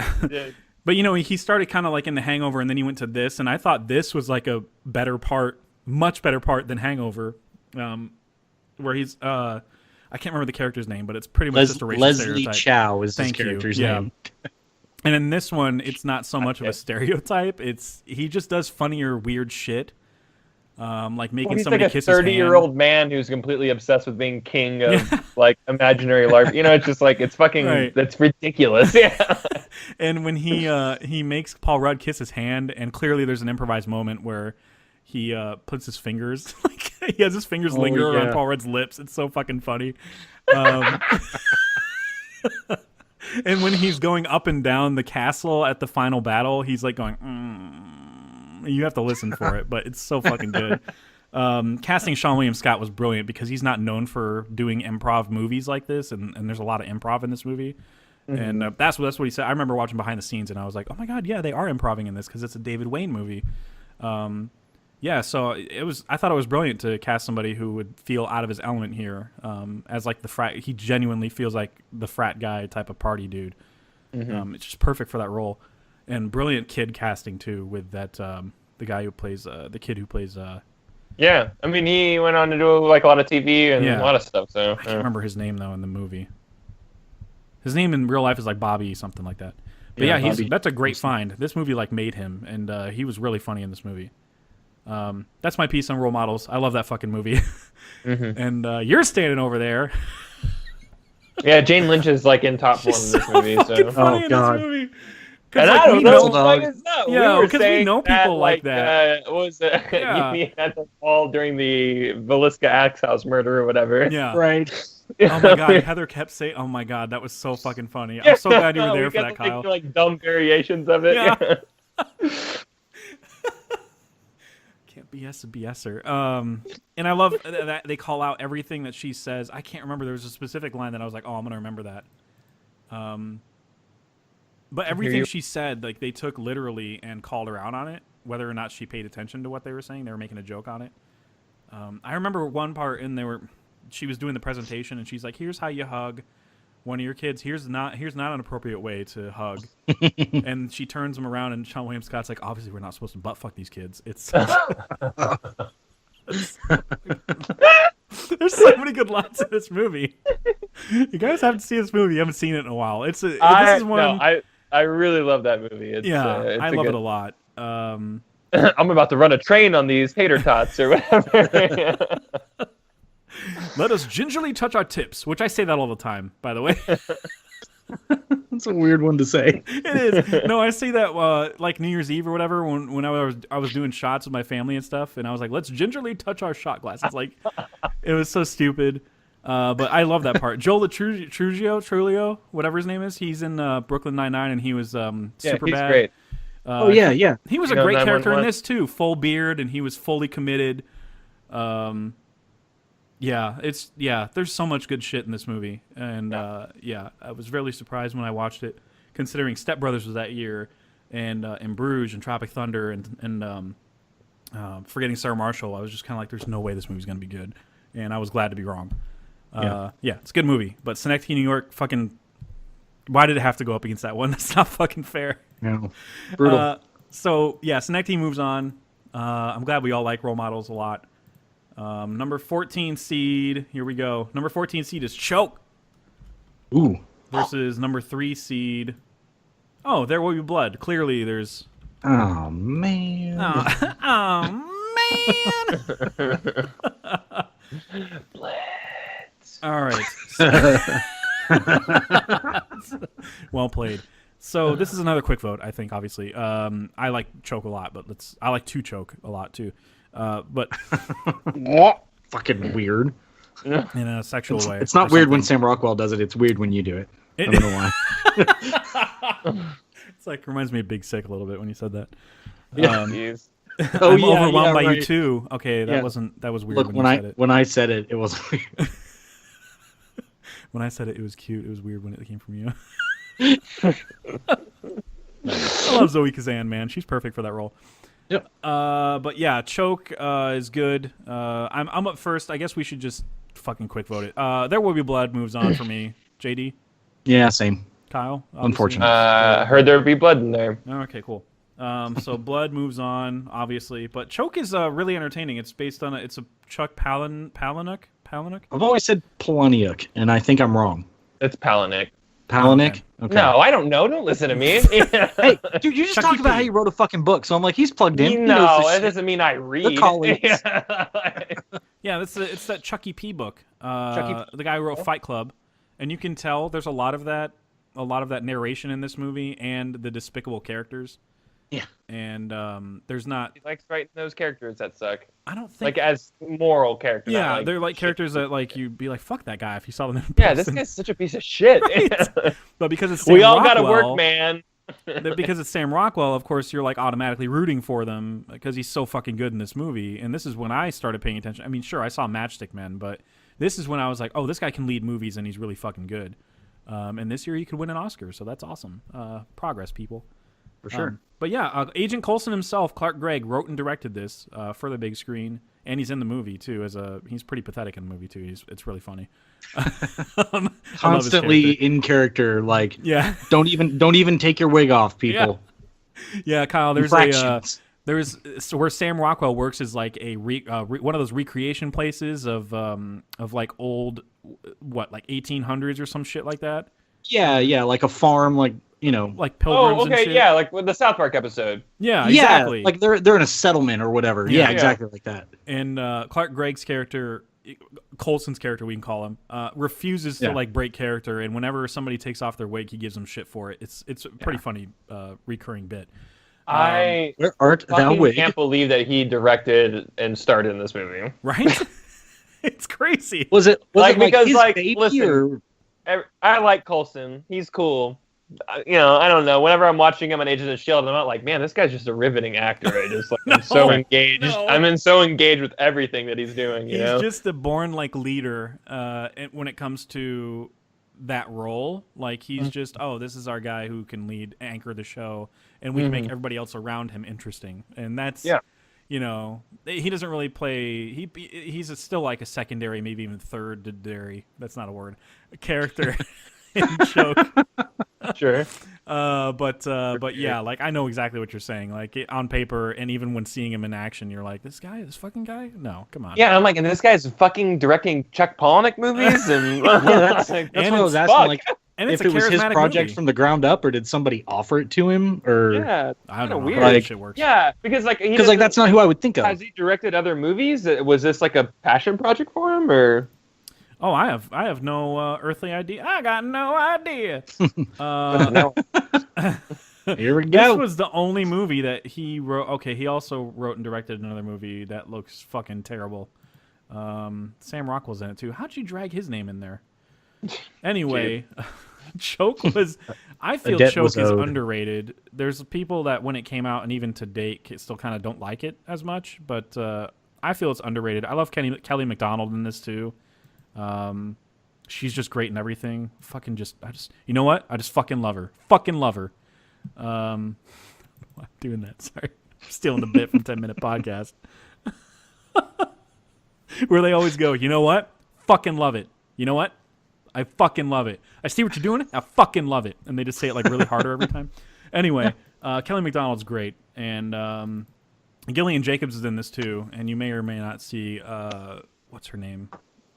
but you know, he started kind of like in The Hangover, and then he went to this, and I thought this was like a better part, much better part than Hangover, where he's I can't remember the character's name, but it's pretty much just a racist Leslie stereomatic. Chow is his character's name. And in this one, it's not so much of a stereotype. He just does funnier, weird shit, like making somebody kiss his hand. He's like a 30-year-old man who's completely obsessed with being king of like imaginary LARP. You know, it's just like it's fucking that's ridiculous. Yeah. And when he makes Paul Rudd kiss his hand, and clearly there's an improvised moment where he puts his fingers like he has his fingers linger around Paul Rudd's lips. It's so fucking funny. And when he's going up and down the castle at the final battle, he's like going, You have to listen for it, but it's so fucking good. Casting Sean William Scott was brilliant because he's not known for doing improv movies like this, and there's a lot of improv in this movie. Mm-hmm. And that's what he said. I remember watching behind the scenes, and I was like, oh my God, yeah, they are improving in this because it's a David Wayne movie. So I thought it was brilliant to cast somebody who would feel out of his element here, as like the frat. He genuinely feels like the frat guy type of party dude. Mm-hmm. It's just perfect for that role, and brilliant kid casting too with that the guy who plays the kid who plays. Yeah, I mean he went on to do like a lot of TV and a lot of stuff. So I can't remember his name though in the movie. His name in real life is like Bobby something like that. But that's a great find. This movie like made him, and he was really funny in this movie. That's my piece on role models. I love that fucking movie. Mm-hmm. And you're standing over there. Yeah, Jane Lynch is like in top one in this movie. So funny in this movie. And like, I don't know what is up. Yeah, because we know people like that. Was you had the fall during the Villisca Axe House murder or whatever? Yeah, right. Oh my God, Heather kept saying, "Oh my God, that was so fucking funny." I'm so glad you were there for that, Kyle. Like dumb variations of it. Yeah. Can't BS a BSer. And I love that they call out everything that she says. I can't remember. There was a specific line that I was like, "Oh, I'm gonna remember that." But everything she said, like they took literally and called her out on it, whether or not she paid attention to what they were saying. They were making a joke on it. I remember one part she was doing the presentation, and she's like, "Here's how you hug one of your kids. Here's not an appropriate way to hug." And she turns them around, and Sean William Scott's like, "Obviously, we're not supposed to butt fuck these kids." It's there's so many good lines in this movie. You guys have to see this movie. You haven't seen it in a while. I really love that movie. I love it a lot. I'm about to run a train on these tater tots or whatever. Let us gingerly touch our tips, which I say that all the time, by the way. That's a weird one to say. It is. No, I say that like New Year's Eve or whatever when I was doing shots with my family and stuff, and I was like, let's gingerly touch our shot glasses. Like, it was so stupid. But I love that part. Joel Trujillo, whatever his name is, he's in Brooklyn Nine-Nine, and he was super he's bad. Great. Yeah. He was a great character in this too. Full beard, and he was fully committed. There's so much good shit in this movie, and I was really surprised when I watched it, considering Step Brothers was that year, and in Bruges and Tropic Thunder and Forgetting Sarah Marshall. I was just kind of like, there's no way this movie's gonna be good, and I was glad to be wrong. It's a good movie, but Synecdoche, New York, fucking, why did it have to go up against that one? That's not fucking fair. No, brutal. Synecdoche moves on. I'm glad we all like role models a lot. Number 14 seed, here we go. Number 14 seed is Choke. Ooh. Versus number 3 seed. Oh, There Will Be Blood. Clearly there's... Oh, man. Man. All right. Well played. So this is another quick vote, I think, obviously. I like Choke a lot, but I like to Choke a lot, too. But fucking weird. In a sexual way. It's not weird when Sam Rockwell does it. It's weird when you do it. I don't know why. It's like, reminds me of Big Sick a little bit when you said that. Yeah. I'm overwhelmed by you too. Okay, that was weird. Look, when I said it, it wasn't weird. When I said it, it was cute. It was weird when it came from you. I love Zoe Kazan, man. She's perfect for that role. Yep. But yeah, Choke is good. I'm up first. I guess we should just fucking quick vote it. There Will Be Blood moves on for me. JD? Yeah, same. Kyle? Unfortunately. Heard there would be blood in there. Okay, cool. So Blood moves on, obviously, but Choke is really entertaining. It's based on it's a Chuck Palahniuk. I've always said Palahniuk, and I think I'm wrong. It's Palahniuk. Palahniuk? Okay. No, I don't know. Don't listen to me. Hey, dude, you just talked about how you wrote a fucking book, so I'm like, he's plugged in. No, that doesn't mean I read. Yeah, it's that Chucky P book. The guy who wrote Fight Club, and you can tell there's a lot of that narration in this movie and the despicable characters. Yeah, and there's not. He likes writing those characters that suck. I don't think like as moral characters. Yeah, they're like characters that like you'd be like, fuck that guy if you saw them in person. Yeah, this guy's such a piece of shit. Right? But because it's Sam we all Rockwell, gotta work, man. Because it's Sam Rockwell, of course, you're like automatically rooting for them because he's so fucking good in this movie. And this is when I started paying attention. I mean, sure, I saw Matchstick Men, but this is when I was like, oh, this guy can lead movies and he's really fucking good. And this year he could win an Oscar, so that's awesome. Progress, people. For sure. But yeah, Agent Coulson himself, Clark Gregg, wrote and directed this for the big screen, and he's in the movie too. He's pretty pathetic in the movie too. It's really funny. Constantly in character, like don't even take your wig off, people. Yeah, Kyle. There's where Sam Rockwell works is like a one of those recreation places of like old like 1800s or some shit like that. Yeah, like a farm, like. You know, like pilgrims. Oh, okay, and shit. Yeah, like with the South Park episode. Yeah, exactly. Yeah, like they're in a settlement or whatever. Yeah, exactly like that. And Clark Gregg's character, Coulson's character, we can call him, refuses to like break character. And whenever somebody takes off their wig, he gives them shit for it. It's a pretty funny recurring bit. I where art thou wig? Can't believe that he directed and starred in this movie. Right? It's crazy. Was it because his like baby listen, I like Coulson. He's cool. You know, I don't know. Whenever I'm watching him on Agents of S.H.I.E.L.D., I'm not like, man, this guy's just a riveting actor. I just like I'm so engaged. I'm so engaged with everything that he's doing. He's just a born like leader when it comes to that role. Like he's just, this is our guy who can anchor the show, and we can make everybody else around him interesting. And that's you know, he doesn't really play. He's still like a secondary, maybe even third-dary. That's not a word. Character in Choke. Sure. But yeah, like I know exactly what you're saying. Like on paper, and even when seeing him in action, you're like, this fucking guy? No, come on. Yeah, I'm like, and this guy's fucking directing Chuck Palahniuk movies, and that's what I was asking. Like, And it's if it was his project movie. from the ground up, or did somebody offer it to him, or Yeah, I don't know weird. how that Like- shit works. Yeah, because like that's not who I would think of. Has he directed other movies? Was this like a passion project for him, or? Oh, I have no earthly idea. I got no idea. No. Here we This go. was the only movie that he wrote. Okay, he also wrote and directed another movie that looks fucking terrible. Sam Rockwell's in it too. How'd you drag his name in there? Anyway, Choke was. I feel debt Choke was is owed. underrated. There's people that when it came out and even to date still kind of don't like it as much, but I feel it's underrated. I love Kelly MacDonald in this too. She's just great in everything. You know what? I just fucking love her. Fucking love her. I'm doing that. Sorry, I'm stealing the bit from 10-Minute Podcast, where they always go, you know what? Fucking love it. You know what? I fucking love it. I see what you're doing. I fucking love it. And they just say it like really harder every time. Anyway, Kelly MacDonald's great, and Gillian Jacobs is in this too. And you may or may not see what's her name,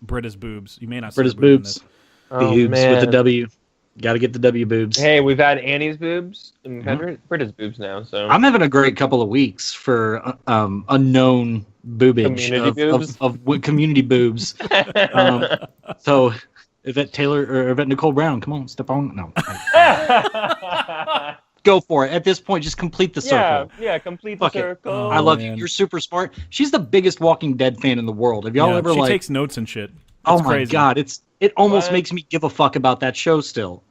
Britta's boobs. You may not see Britta's her boobs in boobs. this. Oh, Boobs man. with the W. Got to get the W boobs. Hey, we've had Annie's boobs and we've had Britta's boobs now. So I'm having a great couple of weeks for unknown boobage Community boobs? of community boobs. So Yvette Nicole Brown, come on, step on. No, go for it. At this point, just complete the circle. Yeah, complete the Fuck it. circle. I love man. you. You're super smart. She's the biggest Walking Dead fan in the world. Have y'all ever she like? takes notes and shit. Oh It's my crazy. god, it almost What? makes me give a fuck about that show still.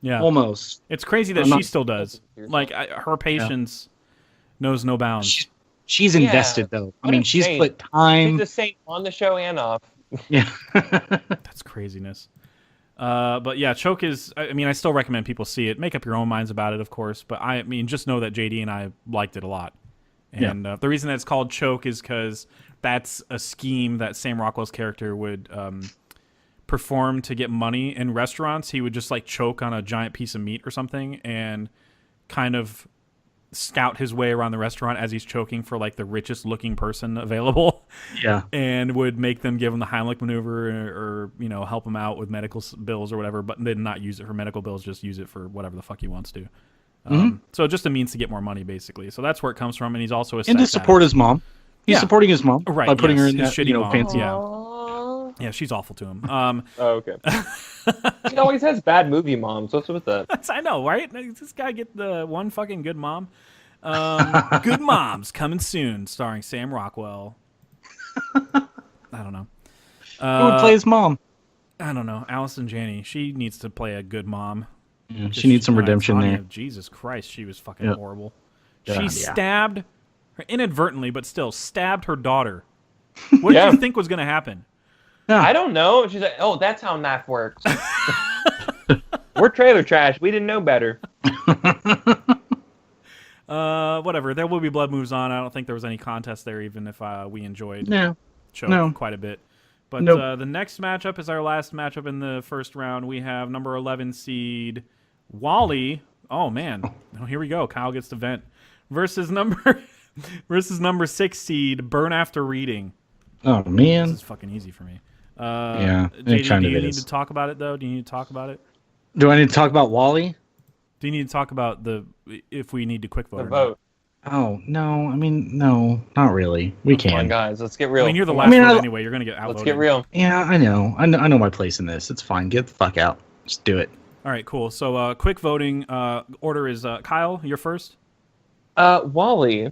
Yeah, Almost. it's crazy that I'm she not- still does. Like her patience knows no bounds. She's Yeah. invested though. I What mean, a she's saint. put She's time. the saint on the show and off. Yeah. That's craziness. But yeah, Choke is. I mean, I still recommend people see it. Make up your own minds about it, of course. But I mean, just know that JD and I liked it a lot. And the reason that it's called Choke is because that's a scheme that Sam Rockwell's character would perform to get money in restaurants. He would just like choke on a giant piece of meat or something and kind of scout his way around the restaurant as he's choking for like the richest looking person available. Yeah. And would make them give him the Heimlich maneuver or you know, help him out with medical bills or whatever, but then not use it for medical bills, just use it for whatever the fuck he wants to. So just a means to get more money, basically. So that's where it comes from, and he's also a And to sex support addict. his mom. He's Yeah. supporting his mom Right, by putting her yes, in his that, shitty know, mom. fancy. Yeah, she's awful to him. Oh, okay. He always has bad movie moms. What's with that? I know, right? Does this guy get the one fucking good mom? Good Moms coming soon, starring Sam Rockwell. I don't know. Who would play his mom? I don't know. Allison Janney. She needs to play a good mom. Yeah, she needs some redemption Tanya, there. Jesus Christ, she was fucking Yep. horrible. Yeah. She stabbed her inadvertently, but still stabbed her daughter. What did Yeah. you think was going to happen? I don't know. She's like, oh, that's how knife works. We're trailer trash. We didn't know better. Whatever. There Will Be Blood moves on. I don't think there was any contest there, even if we enjoyed No. Choke No. quite a bit. But Nope. the next matchup is our last matchup in the first round. We have number 11 seed Wally. Oh man, oh, here we go. Kyle gets to vent versus number 6 seed Burn After Reading. Oh This man. is fucking easy for me. Yeah, it JD, kind do of you need is. to talk about it though? Do you need to talk about it? Do I need to talk about Wally? Do you need to talk about if we need to quick vote? The or not? vote. Oh no. I mean, no, not really. We Come on, can. guys. Let's get I real. mean, you're the Come last on. mean, vote I- anyway. You're gonna get outvoted. Let's get real. Yeah, I know. I know my place in this. It's fine. Get the fuck out. Just do it. All right, cool. So quick voting order is Kyle. You're first. Wally.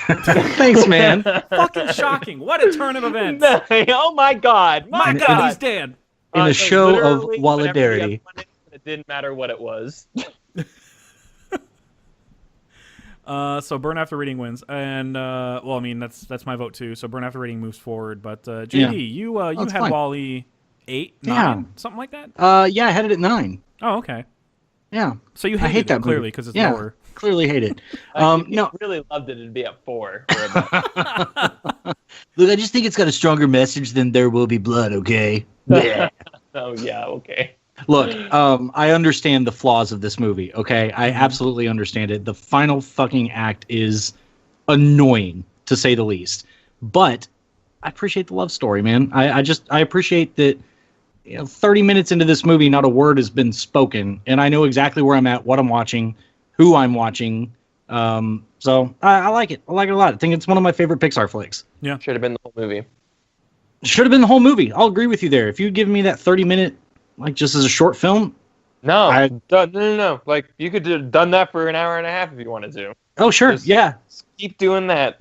Thanks, man. Fucking shocking! What a turn of events! Oh my God. My And- God, and- he's dead. In a show of literally whenever the Walidarity. other one is, it didn't matter what it was. So Burn After Reading wins, and well, I mean that's my vote too. So Burn After Reading moves forward, but JD, Yeah. you That's had fine. Wally 8, Yeah. 9, something like that. Yeah, I had it at 9. Oh, okay. Yeah. So you I hated hate it that clearly movie. because it's Yeah. lower. Clearly hate it. If No, you really loved it, it'd be at 4. For a bit. look, I just think it's got a stronger message than There Will Be Blood, okay? Yeah. Oh yeah, okay. Look, I understand the flaws of this movie, okay? I absolutely understand it. The final fucking act is annoying, to say the least. But I appreciate the love story, man. I appreciate that 30 minutes into this movie, not a word has been spoken, and I know exactly where I'm at, what I'm watching, who I'm watching. So I like it. I like it a lot. I think it's one of my favorite Pixar flicks. Yeah, should have been the whole movie. Should have been the whole movie. I'll agree with you there. If you give me that 30-minute, like just as a short film. No. Like you could have done that for an hour and a half if you wanted to. Oh sure, just keep doing that.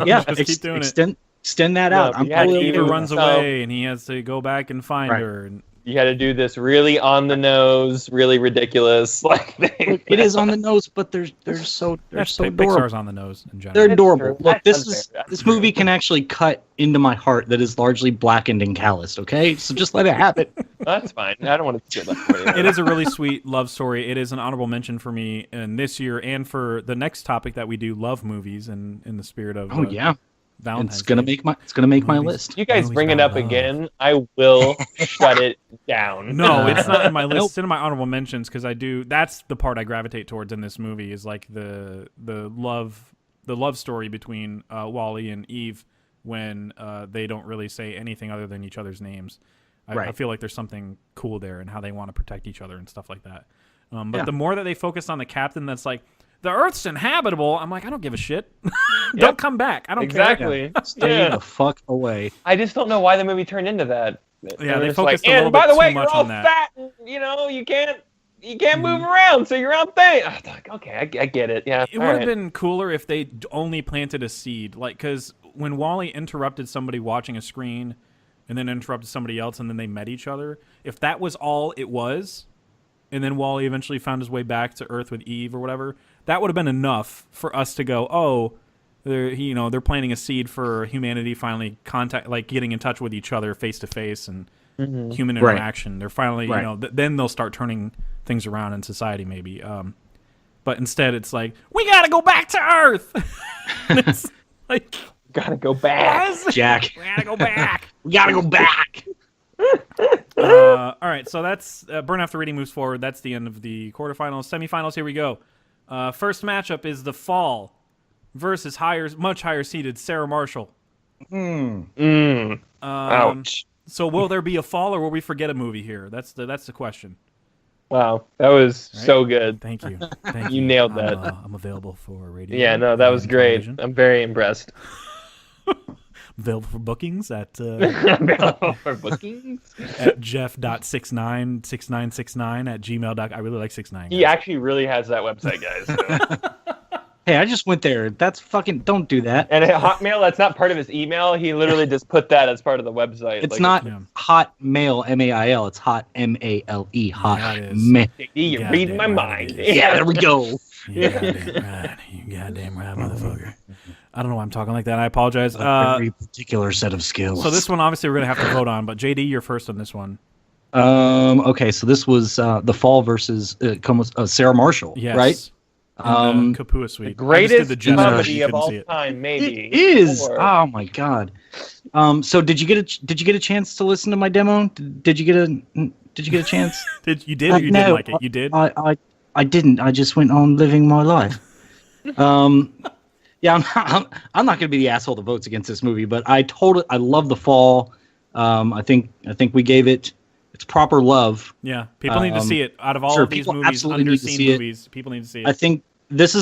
Yeah, just keep doing it. Extend that out. Eva runs away, and he has to go back and find her. And you got to do this really on the nose, really ridiculous thing. It is on the nose, but they're so adorable. Pixar's on the nose in general. They're adorable. Look, this movie can actually cut into my heart that is largely blackened and calloused. Okay, so just let it happen. That's fine. I don't want to steal that for you. It is a really sweet love story. It is an honorable mention for me in this year and for the next topic that we do, love movies, and in the spirit of Valentine's. It's gonna make my list. You guys bring it up again, I will shut it down. No, it's not in my list. It's in my honorable mentions because I do. That's the part I gravitate towards in this movie is like the love story between Wally and Eve when they don't really say anything other than each other's names. I feel like there's something cool there and how they want to protect each other and stuff like that. But the more that they focus on the captain, that's like, the Earth's inhabitable. I'm like, I don't give a shit. Don't come back. I don't care. Stay the fuck away. I just don't know why the movie turned into that. Yeah, they focused a little bit too much on that. Fat, and, you can't move around, so you're on thing. Okay, I get it. Yeah, it would have been cooler if they only planted a seed, like because when Wally interrupted somebody watching a screen, and then interrupted somebody else, and then they met each other. If that was all it was, and then Wally eventually found his way back to Earth with Eve or whatever, that would have been enough for us to go, oh, they're planting a seed for humanity finally getting in touch with each other face to face and human interaction. Right. They're finally, then they'll start turning things around in society maybe. But instead it's like, we gotta go back to Earth. It's like, gotta go back, Jack. We gotta go back. We gotta go back. All right, so that's Burn After Reading moves forward. That's the end of the quarterfinals. Semifinals, here we go. First matchup is The Fall versus much higher seeded Sarah Marshall. Ouch. So will there be a fall, or will we forget a movie here? That's the question. Wow, that was so good. Thank you. You nailed that. I'm available for radio. Yeah, no, that was great. Television. I'm very impressed. Available for bookings at available for bookings at jeff.696969 at gmail.com. I really like 69. He actually really has that website, guys. So. Hey, I just went there. That's fucking. Don't do that. And at Hotmail, that's not part of his email. He literally just put that as part of the website. It's not Hotmail, MAIL. It's Hot MALE. Hotmail. You're reading my mind. Yeah, there we go. You goddamn right, motherfucker. I don't know why I'm talking like that. I apologize. A very particular set of skills. So this one, obviously, we're going to have to vote on. But JD, you're first on this one. Okay, so this was The Fall versus Sarah Marshall, right? Kapua Suite. The greatest comedy of all time, maybe. It is. Oh my god. So did you get a chance to listen to my demo? Did you get a chance? You did or you didn't like it? You did? I didn't. I just went on living my life. Yeah, I'm not going to be the asshole that votes against this movie, but I love The Fall. I think we gave it its proper love. Yeah, people need to see it. Out of all of these movies, underseen movies, people need to see it. I think this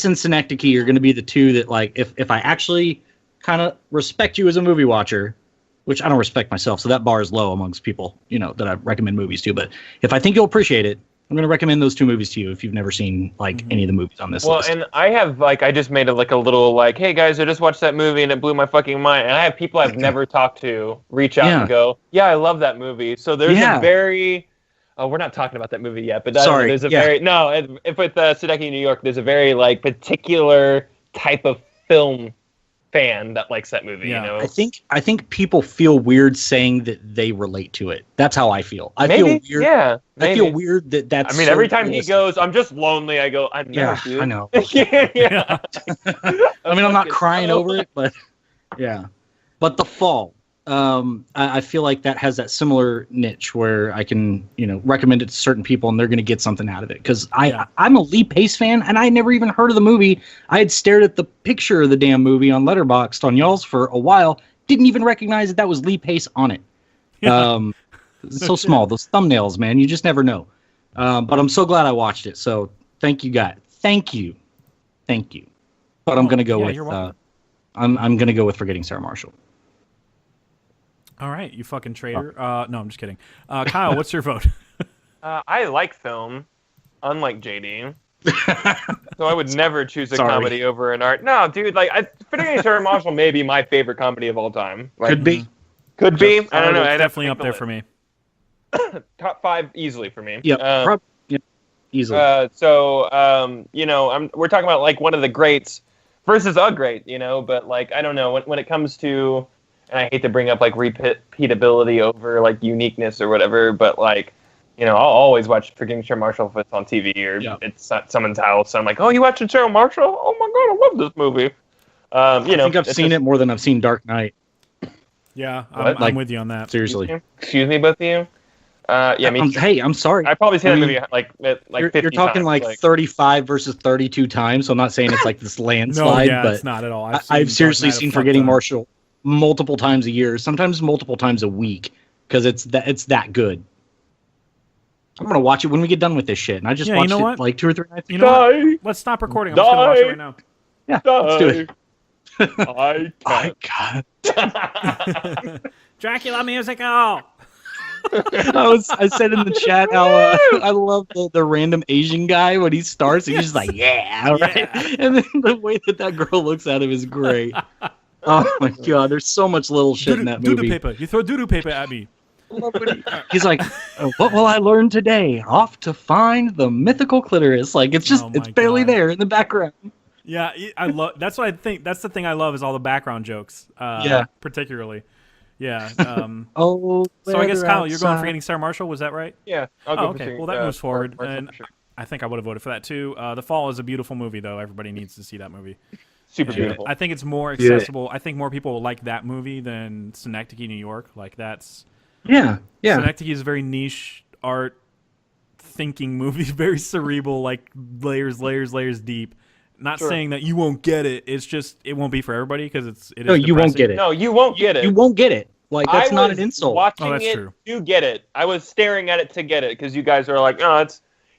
and Synecdoche are going to be the two that, like, if I actually kind of respect you as a movie watcher, which I don't respect myself, so that bar is low amongst people, that I recommend movies to. But if I think you'll appreciate it, I'm going to recommend those two movies to you if you've never seen any of the movies on this list. Well, and I have I just made a little hey guys, I just watched that movie and it blew my fucking mind. And I have people I've never talked to reach out and go, yeah, I love that movie. So there's a very, we're not talking about that movie yet, but there's a very if with Sadeki in New York, there's a very particular type of film fan that likes that movie. I think people feel weird saying that they relate to it. That's how I feel. I feel weird. Yeah, I feel weird that's. I mean, every time he goes, I'm just lonely. I go, I know. Yeah. I mean, I'm not crying over it, but But The Fall, I feel like that has that similar niche where I can, recommend it to certain people and they're going to get something out of it. Because I'm a Lee Pace fan and I never even heard of the movie. I had stared at the picture of the damn movie on Letterboxd on y'all's for a while. Didn't even recognize that was Lee Pace on it. It's so small. Those thumbnails, man. You just never know. But I'm so glad I watched it. So thank you, guys. Thank you. But I'm gonna go with. I'm gonna go with Forgetting Sarah Marshall. All right, you fucking traitor. No, I'm just kidding. Kyle, what's your vote? I like film, unlike JD. So I would never choose a comedy over an art. No, dude, like Forgetting Sarah Marshall may be my favorite comedy of all time. Like, Could be. I don't know. It's definitely up there for me. Top 5 easily for me. Yeah, easily. We're talking about like one of the greats versus a great, but like I don't know when it comes to, and I hate to bring up like repeatability over like uniqueness or whatever, but like I'll always watch Forgetting Sarah Marshall if it's on TV or it's at someone's house. I'm like, oh, you watching Sarah Marshall? Oh my god, I love this movie. I think I've seen it more than I've seen Dark Knight. Yeah, I'm with you on that. Seriously. Excuse me, both of you. Hey, I'm sorry. I probably seen that movie like 50 You're talking times, like 35 versus 32 times, so I'm not saying it's like this landslide, but it's not at all. I've seriously seen Forgetting Marshall multiple times a year, sometimes multiple times a week, because it's that good. I'm gonna watch it when we get done with this shit, and I just watched it like 2 or 3 nights ago. You know what? Let's stop recording. I'm just gonna watch it right now. Yeah, let's do it. I God. Dracula musical. I said in the chat how I love the random Asian guy when he starts. He's just like, yeah, right. And then the way that girl looks at him is great. Oh my god, there's so much little shit in that movie. Doo-doo paper. You throw doo-doo paper at me. He's like, what will I learn today? Off to find the mythical clitoris. Like it's just it's barely there in the background. Yeah, I love. That's what I think. That's the thing I love is all the background jokes. Particularly. Yeah. So I guess Kyle, you're going Forgetting Sarah Marshall. Was that right? Yeah. I'll go okay. Well, that moves forward, and I think I would have voted for that too. The Fall is a beautiful movie, though. Everybody needs to see that movie. Super beautiful. I think it's more accessible. I think more people will like that movie than Synecdoche, New York. Like that's. Yeah. Synecdoche is a very niche art thinking movie, very cerebral, like layers deep. Not saying that you won't get it. It's just it won't be for everybody because it is. No, you won't get it. No, you won't get it. You won't get it. Like that's not an insult. Watching it true. To get it. I was staring at it to get it because you guys are like, oh,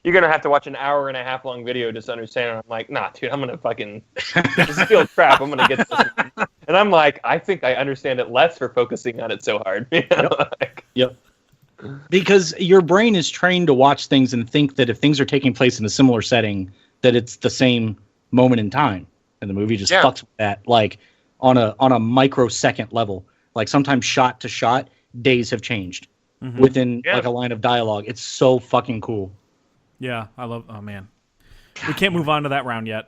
you're gonna have to watch an hour and a half long video just to understand it. I'm like, nah, dude, I'm gonna fucking this feels crap. I'm gonna get this. And I'm like, I think I understand it less for focusing on it so hard. Yep. Because your brain is trained to watch things and think that if things are taking place in a similar setting, that it's the same moment in time, and the movie just fucks with that, like on a microsecond level. Like sometimes shot to shot, days have changed within like a line of dialogue. It's so fucking cool. Yeah, I love. Oh man, we can't move on to that round yet.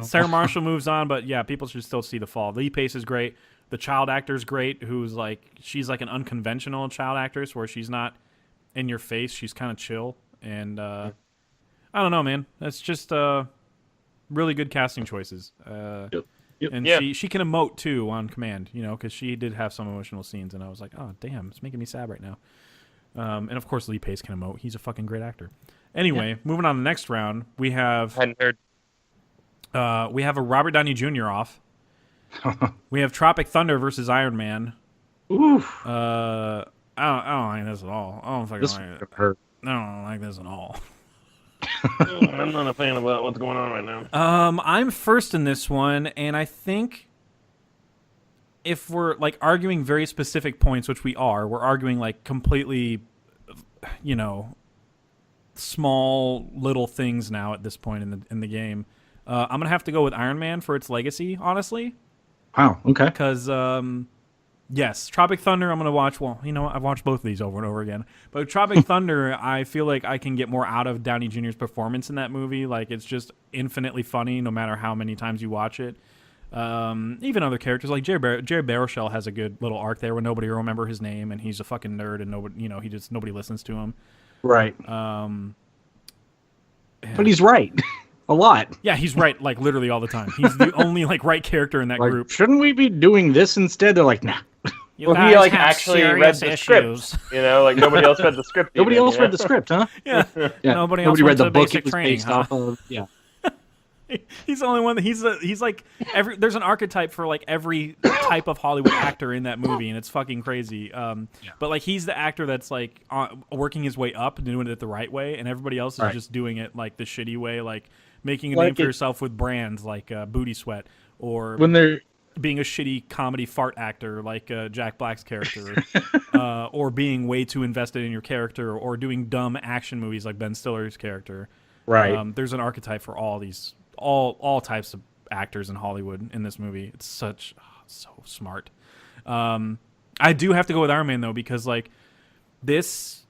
Sarah Marshall moves on, but yeah, people should still see The Fall. Lee Pace is great. The child actor's great. She's like an unconventional child actress where she's not in your face. She's kind of chill, and I don't know, man. That's just really good casting choices. And she can emote too on command, because she did have some emotional scenes, and I was like, oh damn, it's making me sad right now. And of course, Lee Pace can emote. He's a fucking great actor. Anyway, moving on to the next round, we have a Robert Downey Jr. off. We have Tropic Thunder versus Iron Man. Oof. I don't like this at all. I don't fucking like it. Hurt. I don't like this at all. I'm not a fan of what's going on right now. I'm first in this one, and I think if we're like arguing very specific points, which we're arguing like completely, small little things now at this point in the game. I'm gonna have to go with Iron Man for its legacy, honestly. Wow. Okay. Because yes, Tropic Thunder, I'm going to watch. Well, I've watched both of these over and over again. But Tropic Thunder, I feel like I can get more out of Downey Jr.'s performance in that movie. Like, it's just infinitely funny no matter how many times you watch it. Even other characters, like Jerry Baruchel has a good little arc there where nobody will remember his name, and he's a fucking nerd, and nobody listens to him. Right. But he's right. A lot. Yeah, he's right, like, literally all the time. He's the only, like, right character in that group. Shouldn't we be doing this instead? They're like, nah. Well, he, like, actually read the script. Like, nobody else read the script. Nobody else read the script, huh? Yeah. Nobody read the book it was based off of. Yeah. He's the only one. He's like there's an archetype for like every type of Hollywood actor in that movie, and it's fucking crazy. But like he's the actor that's like working his way up and doing it the right way, and everybody else is just doing it like the shitty way, like making a name for yourself with brands like Booty Sweat, or when they're being a shitty comedy fart actor like Jack Black's character, or being way too invested in your character, or doing dumb action movies like Ben Stiller's character. right. There's an archetype for all these, all types of actors in Hollywood in this movie. It's so smart. I do have to go with Iron Man though, because like this,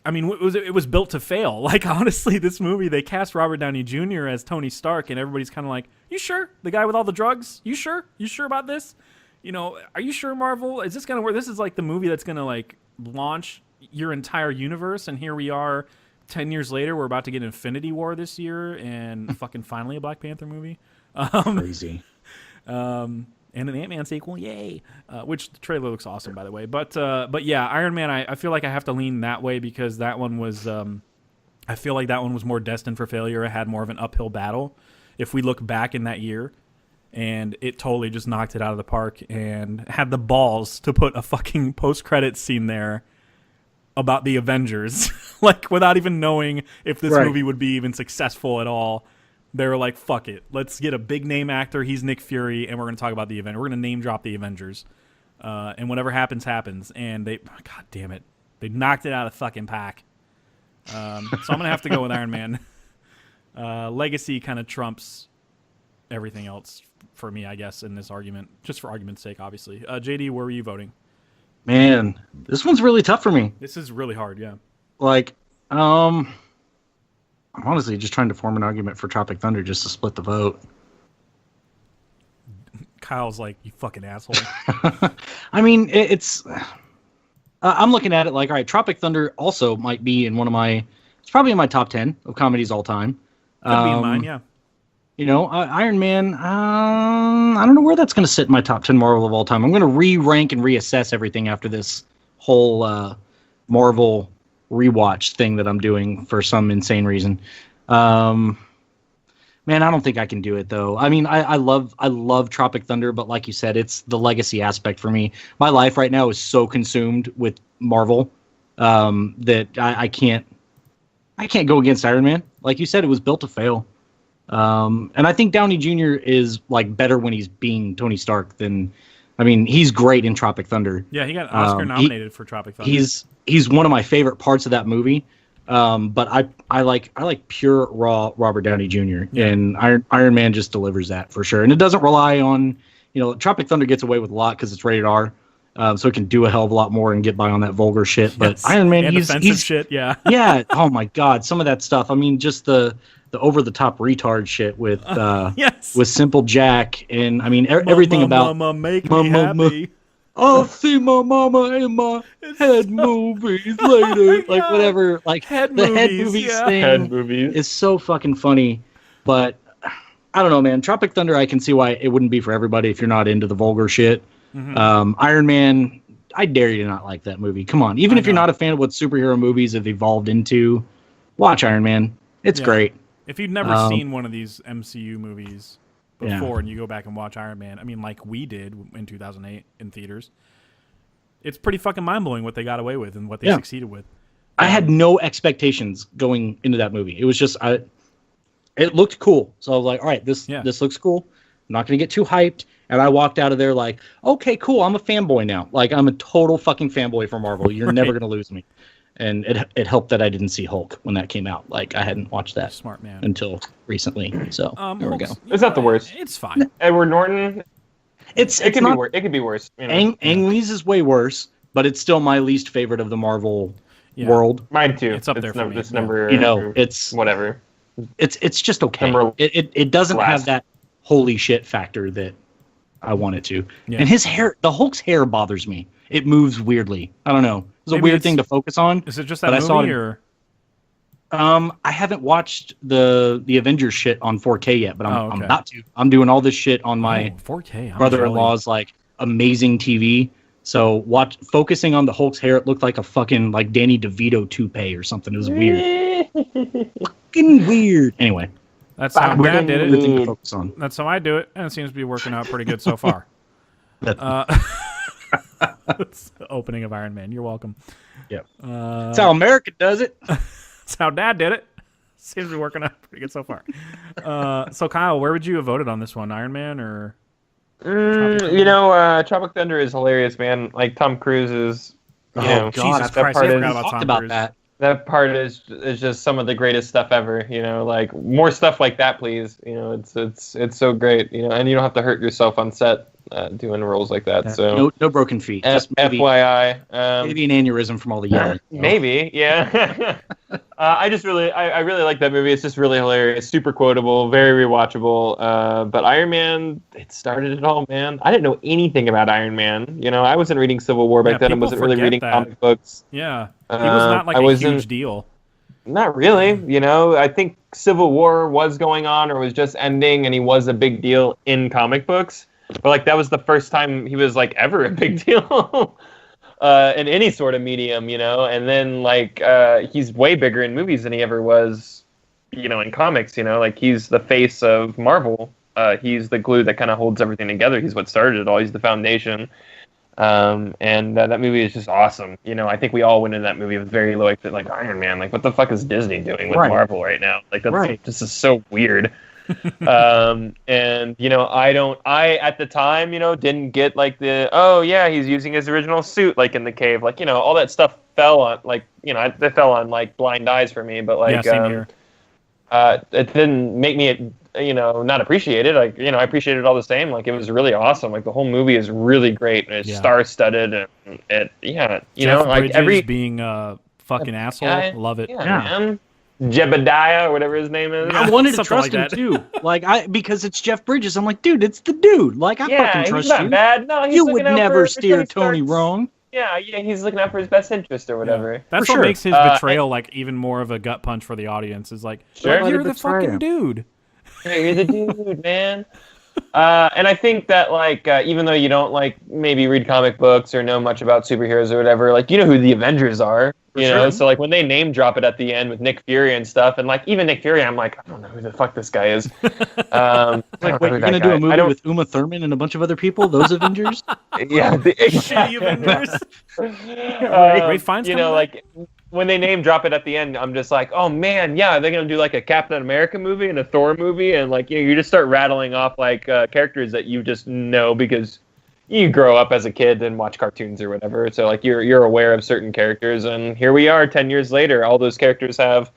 I mean, it was built to fail. Like honestly, this movie, they cast Robert Downey Jr. as Tony Stark, and everybody's kind of like, "You sure? The guy with all the drugs? You sure? You sure about this? You know, are you sure, Marvel? Is this gonna work? This is like the movie that's gonna like launch your entire universe." And here we are, 10 years later, we're about to get Infinity War this year, and fucking finally a Black Panther movie. Crazy. And an Ant-Man sequel, yay! Which the trailer looks awesome, by the way. But yeah, Iron Man, I feel like I have to lean that way because that one was, I feel like that one was more destined for failure. It had more of an uphill battle. If we look back in that year, and it totally just knocked it out of the park and had the balls to put a fucking post-credit scene there about the Avengers, like without even knowing if this movie would be even successful at all. They were like, fuck it. Let's get a big name actor. He's Nick Fury, and we're going to talk about the Avengers. We're going to name drop the Avengers. And whatever happens, happens. And God damn it. They knocked it out of the fucking pack. So I'm going to have to go with Iron Man. Legacy kind of trumps everything else for me, I guess, in this argument. Just for argument's sake, obviously. JD, where were you voting? Man, this one's really tough for me. This is really hard, yeah. Like, I'm honestly just trying to form an argument for Tropic Thunder just to split the vote. Kyle's like, you fucking asshole. I mean, it's... I'm looking at it like, all right, Tropic Thunder also might be in it's probably in my top 10 of comedies all time. Could be in mine, yeah. You know, Iron Man, I don't know where that's going to sit in my top 10 Marvel of all time. I'm going to re-rank and reassess everything after this whole Marvel rewatch thing that I'm doing for some insane reason. Man, I don't think I can do it though. I mean, I love Tropic Thunder, but like you said, it's the legacy aspect for me. My life right now is so consumed with Marvel that I can't go against Iron Man. Like you said, it was built to fail. And I think Downey Jr. is like better when he's being Tony Stark than, I mean, he's great in Tropic Thunder. Yeah, he got Oscar nominated for Tropic Thunder. He's one of my favorite parts of that movie. But I like pure raw Robert Downey Jr. Yeah. And Iron Man just delivers that for sure. And it doesn't rely on, Tropic Thunder gets away with a lot because it's rated R. So it can do a hell of a lot more and get by on that vulgar shit. But Yes. Iron Man, and he's offensive shit, yeah. yeah. Oh my God, some of that stuff. I mean, just the over the top retard shit with Yes. with Simple Jack, and I mean everything about Mama, make me happy. I'll see my mama in my head movies later, like whatever, like Head the head movies, movies yeah. thing Head movies. is so fucking funny. But I don't know, man. Tropic Thunder, I can see why it wouldn't be for everybody if you're not into the vulgar shit. Mm-hmm. Iron Man, I dare you to not like that movie. Come on, even if you're not a fan of what superhero movies have evolved into, watch Iron Man. It's great. If you've never seen one of these MCU movies before and you go back and watch Iron Man, I mean, like we did in 2008 in theaters, it's pretty fucking mind-blowing what they got away with and what they succeeded with. I had no expectations going into that movie. It was just, it looked cool. So I was like, all right, this looks cool. I'm not going to get too hyped. And I walked out of there like, okay, cool. I'm a fanboy now. Like, I'm a total fucking fanboy for Marvel. You're never going to lose me. And it helped that I didn't see Hulk when that came out. Like, I hadn't watched that Smart man. until recently. So there we go. It's not the worst. It's fine. Edward Norton. It It could be worse. Ang Lee's is way worse, but it's still my least favorite of the Marvel world. Mine too. It's up there for me. It's number. It's whatever. It's just okay. It doesn't have that holy shit factor that I want it to. Yeah. And his hair, the Hulk's hair bothers me. It moves weirdly. I don't know. It's a weird thing to focus on. Is it just that movie or? I haven't watched the Avengers shit on 4K yet, but I'm about to. I'm doing all this shit on my 4K. brother-in-law's like amazing TV. So focusing on the Hulk's hair, it looked like a fucking like Danny DeVito toupee or something. It was weird. Fucking weird. Anyway, That's how Dad did Good thing to it. focus on. That's how I do it, and it seems to be working out pretty good so far. It's the opening of Iron Man. You're welcome. Yep. That's how America does it. That's how Dad did it. Seems to be working out pretty good so far. So Kyle, where would you have voted on this one? Iron Man or? Tropic Thunder is hilarious, man. Like Tom Cruise is. Jesus Christ, I forgot about Tom Cruise. That. That part is just some of the greatest stuff ever. Like more stuff like that, please. It's so great. And you don't have to hurt yourself on set doing roles like that. So no broken feet. Just maybe, FYI, maybe an aneurysm from all the yelling. Maybe, yeah. I really like that movie. It's just really hilarious, super quotable, very rewatchable. But Iron Man, it started it all, man. I didn't know anything about Iron Man. I wasn't reading Civil War back then. I wasn't really reading comic books. Yeah, he was not like a huge deal. Not really. I think Civil War was going on or was just ending, and he was a big deal in comic books. But like that was the first time he was like ever a big deal. In any sort of medium, and then he's way bigger in movies than he ever was, in comics, like he's the face of Marvel. He's the glue that kind of holds everything together. He's what started it all. He's the foundation. And that movie is just awesome. I think we all went into that movie with very low expectations, like Iron Man. Like, what the fuck is Disney doing with Marvel right now? Like, that's this is so weird. And I at the time didn't get like he's using his original suit like in the cave, like all that stuff fell on they fell on like blind eyes for me, but like same here. It didn't make me not appreciate it. Like I appreciate it all the same. Like it was really awesome. Like the whole movie is really great and it's star-studded and Jeff like Bridges being a fucking asshole, love it. Man. Jebediah or whatever his name is. I wanted to trust him too, because it's Jeff Bridges. I'm like, dude, it's the dude. Like I fucking trust he's not you. Bad. No, he's you would never steer Tony wrong. Yeah, he's looking out for his best interest or whatever. Yeah. That's what makes his betrayal like even more of a gut punch for the audience. Is like, you're the fucking dude. Yeah, you're the dude, man. And I think that even though you don't maybe read comic books or know much about superheroes or whatever, who the Avengers are. So when they name drop it at the end with Nick Fury and stuff, and even Nick Fury, I'm like, I don't know who the fuck this guy is. Wait, you're gonna do a movie with Uma Thurman and a bunch of other people? Those Avengers? Yeah, the shitty Avengers. When they name drop it at the end, I'm just like, oh man, yeah, they're gonna do like a Captain America movie and a Thor movie, and you just start rattling off characters that you just know because you grow up as a kid and watch cartoons or whatever. So you're aware of certain characters, and here we are 10 years later. All those characters have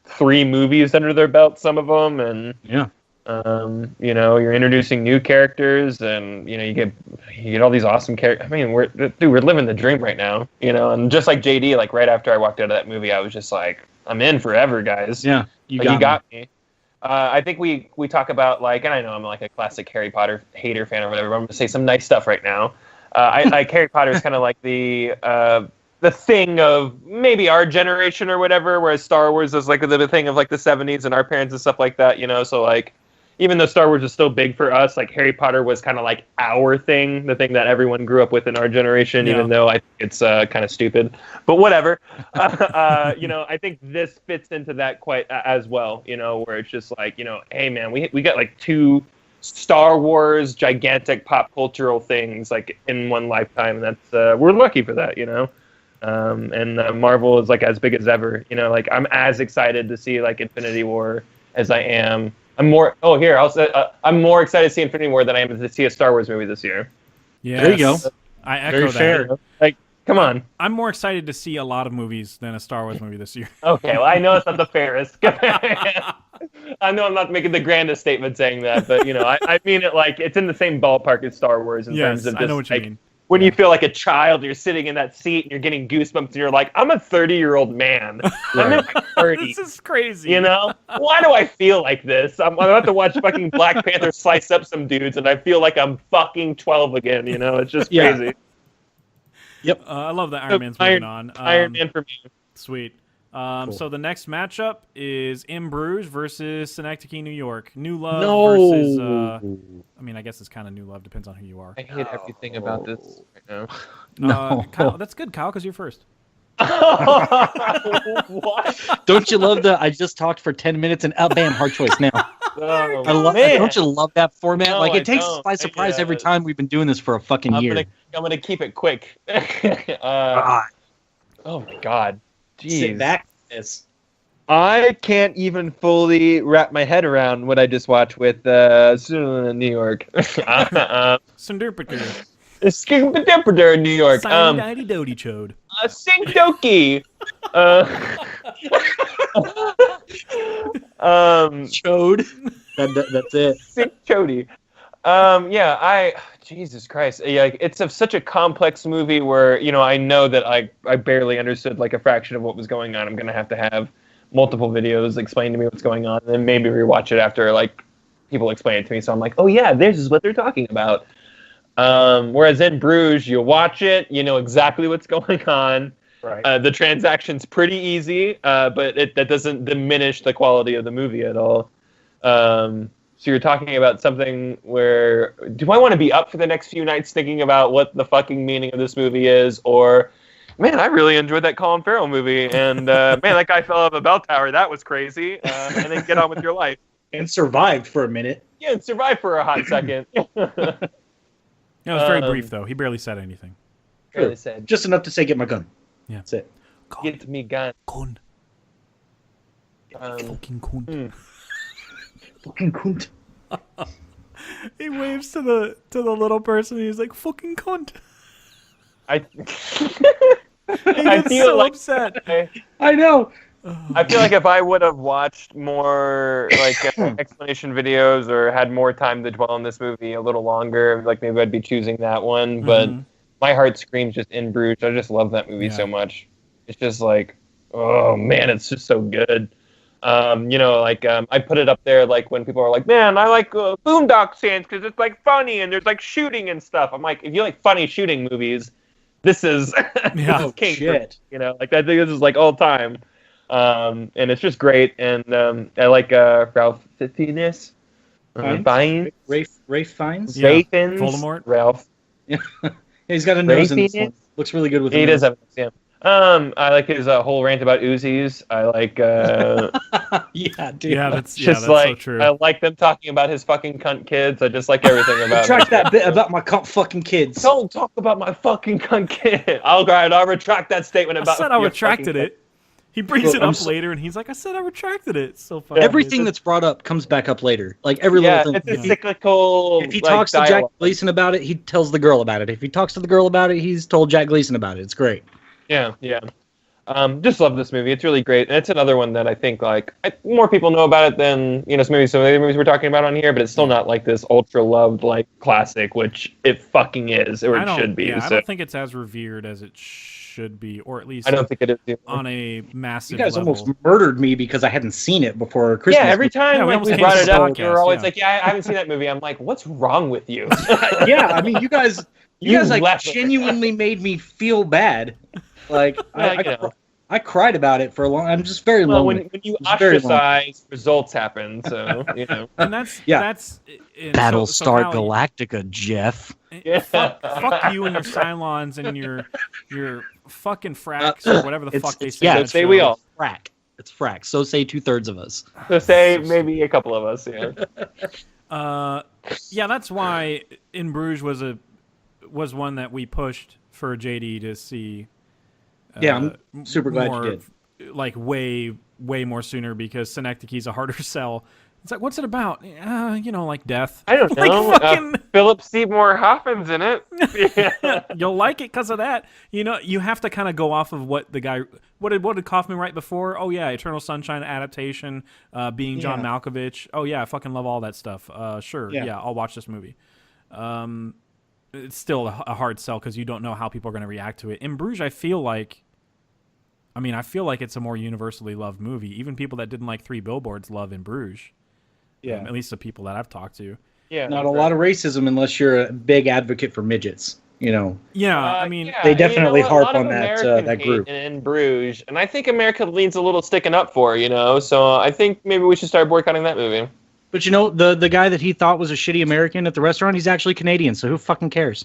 3 movies under their belt, some of them, and you're introducing new characters, and you get all these awesome characters. I mean, we're living the dream right now, and just like JD, right after I walked out of that movie, I was just like, I'm in forever, guys. Yeah, you got me. I think we talk about and I know I'm a classic Harry Potter hater fan or whatever, but I'm gonna say some nice stuff right now. Harry Potter is kind of like the thing of maybe our generation or whatever, whereas Star Wars is the thing of the 70s and our parents and stuff like that, So even though Star Wars is still big for us, Harry Potter was kind of our thing, the thing that everyone grew up with in our generation, even though I think it's kind of stupid. But whatever. I think this fits into that quite as well, where it's just hey, man, we got 2 Star Wars gigantic pop cultural things in one lifetime. And that's we're lucky for that, and Marvel is as big as ever. I'm as excited to see Infinity War as I am. I'm more excited to see Infinity War than I am to see a Star Wars movie this year. Yeah, there you go. I echo that. Fair. Come on. I'm more excited to see a lot of movies than a Star Wars movie this year. Okay, well, I know it's not the fairest. I know I'm not making the grandest statement saying that, but I mean it it's in the same ballpark as Star Wars in terms of just, I know what you mean. When you feel like a child, you're sitting in that seat and you're getting goosebumps, and you're like, I'm a 30-year-old man. I'm in my 30s. This is crazy. Why do I feel like this? I'm about to watch fucking Black Panther slice up some dudes, and I feel like I'm fucking 12 again. It's just crazy. Yep. I love that Iron Man's moving on. Iron Man for me. Sweet. Cool. So the next matchup is In Bruges versus Synecdoche, New York. New Love versus. I mean, I guess it's kind of New Love. Depends on who you are. I hate everything about this right now. Kyle, that's good, Kyle, because you're first. What? Don't you love I just talked for 10 minutes and bam, hard choice now. Oh, man. Don't you love that format? No, like, I it takes us don't. by surprise every time. We've been doing this for a fucking year. I'm gonna keep it quick. God. Oh my god. Jeez. Sit back. This. I can't even fully wrap my head around what I just watched with New York. Sundurpaker. Skimpadimpador in New York. Sidey Dody Chode. Sinkdoki. Chode. That's it. Sink Chody. Jesus Christ. Yeah, it's such a complex movie where, I know that I barely understood like a fraction of what was going on. I'm going to have multiple videos explain to me what's going on, and then maybe rewatch it after like people explain it to me. So I'm like, oh yeah, this is what they're talking about. Whereas in Bruges, you watch it, you know exactly what's going on. Right. The transaction's pretty easy, but that doesn't diminish the quality of the movie at all. So you're talking about something where, do I want to be up for the next few nights thinking about what the fucking meaning of this movie is? Or, man, I really enjoyed that Colin Farrell movie. And, man, that guy fell off a bell tower. That was crazy. And then get on with your life. And survived for a minute. Yeah, and survived for a hot second. Yeah, it was very brief, though. He barely said anything. Really said. Just enough to say, get my gun. Yeah. That's it. Get me gun. Cunt. Fucking cunt. Fucking cunt. He waves to the little person. And he's like, "Fucking cunt." I He gets so upset. I know. I feel like if I would have watched more like explanation videos or had more time to dwell on this movie a little longer, like maybe I'd be choosing that one. But my heart screams just In Bruges. I just love that movie so much. It's just like, oh man, it's just so good. I put it up there like when people are like, man, I like Boondock Saints because it's like funny and there's like shooting and stuff. I'm like, if you like funny shooting movies, this is this is king. Shit. Like I think this is like all time. And it's just great. And I like Ralph Fiennes. Fiennes. Rafe Fiennes? Yeah. Fiennes. Voldemort. Ralph. Yeah. He's got a nose in this Fiennes? one. Looks really good with He him. does have a nose, yeah. I like his whole rant about Uzis. I like Yeah, dude. Yeah, that's just so true. I like them talking about his fucking cunt kids. I just like everything about Retract that bit about my cunt fucking kids. Don't talk about my fucking cunt kid. I'll retract that statement about. I said I your retracted fucking it. He brings Look, it up later, and he's like, "I said I retracted it." It's so funny. Everything that's brought up comes back up later. Like every little thing. It's a cyclical. If he like, talks to Jack dialogue. Gleason about it, he tells the girl about it. If he talks to the girl about it, he's told Jack Gleason about it. It's great. Yeah. Just love this movie. It's really great, and it's another one that I think more people know about it than some of the other movies we're talking about on here. But it's still not like this ultra loved like classic, which it fucking is, or it should be. Yeah, so. I don't think it's as revered as it should be, or at least I don't think it is either. on a massive You guys level. almost murdered me because I hadn't seen it before Christmas. Yeah, every time Yeah, we we almost brought canceled it up, the you're podcast, always yeah. like, "Yeah, I haven't seen that movie." I'm like, "What's wrong with you?" Yeah, I mean, you guys like left it. genuinely made me feel bad. Like I cried about it for a long. I'm just very Well, lonely. when you It's very ostracize, results happen. So and that's Yeah. that's and Battlestar Cal, Galactica, Jeff. Yeah. fuck you and your Cylons and your fucking fracks or whatever the fuck they say. yeah, on that say show. we all. Frack. It's frack. So say 2/3 of us. So say maybe a couple of us. Yeah. Yeah, that's why In Bruges was one that we pushed for JD to see. Yeah, I'm super glad more, you did. Like way more sooner because Synecdoche's a harder sell. It's like, what's it about? Like death. I don't Like know. fucking- Philip Seymour Hoffman's in it. Yeah. You'll like it because of that. You have to kind of go off of what the guy. What did Kaufman write before? Oh yeah, Eternal Sunshine adaptation, being John Malkovich. Oh yeah, I fucking love all that stuff. Sure, yeah, I'll watch this movie. It's still a hard sell because you don't know how people are going to react to it. In Bruges, I feel like it's a more universally loved movie. Even people that didn't like Three Billboards love In Bruges. Yeah, at least the people that I've talked to. Yeah. Not a lot of racism unless you're a big advocate for midgets. Yeah, I mean, They definitely a harp lot on of that American that hate group. in Bruges, and I think America leans a little sticking up for, So I think maybe we should start boycotting that movie. But the guy that he thought was a shitty American at the restaurant, he's actually Canadian, so who fucking cares?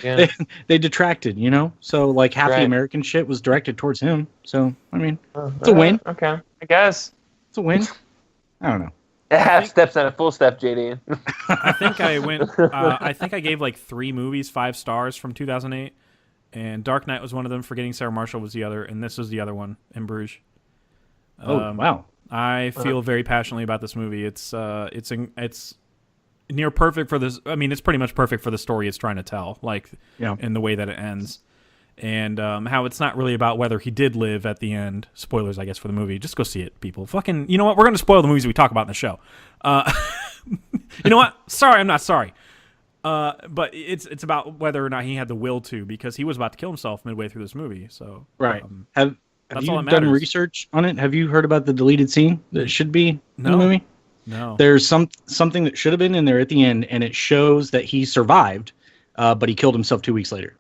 Yeah. They detracted, So like half the Right. American shit was directed towards him. So I mean, it's a win. Okay, I guess. It's a win. I don't know. Half steps and a full step, JD. I think I went. I think I gave like 3 movies 5 stars from 2008, and Dark Knight was one of them. Forgetting Sarah Marshall was the other, and this was the other one, In Bruges. Wow. I feel very passionately about this movie. It's near perfect for this. I mean, it's pretty much perfect for the story it's trying to tell, like in the way that it ends, and how it's not really about whether he did live at the end. Spoilers, I guess, for the movie. Just go see it, people. Fucking, you know what? We're gonna spoil the movies we talk about in the show. You know what? Sorry, I'm not sorry. But it's about whether or not he had the will to, because he was about to kill himself midway through this movie. So right. Have all you that done matters. research on it? Have you heard about the deleted scene that should be in the movie? No. There's something that should have been in there at the end, and it shows that he survived, but he killed himself 2 weeks later.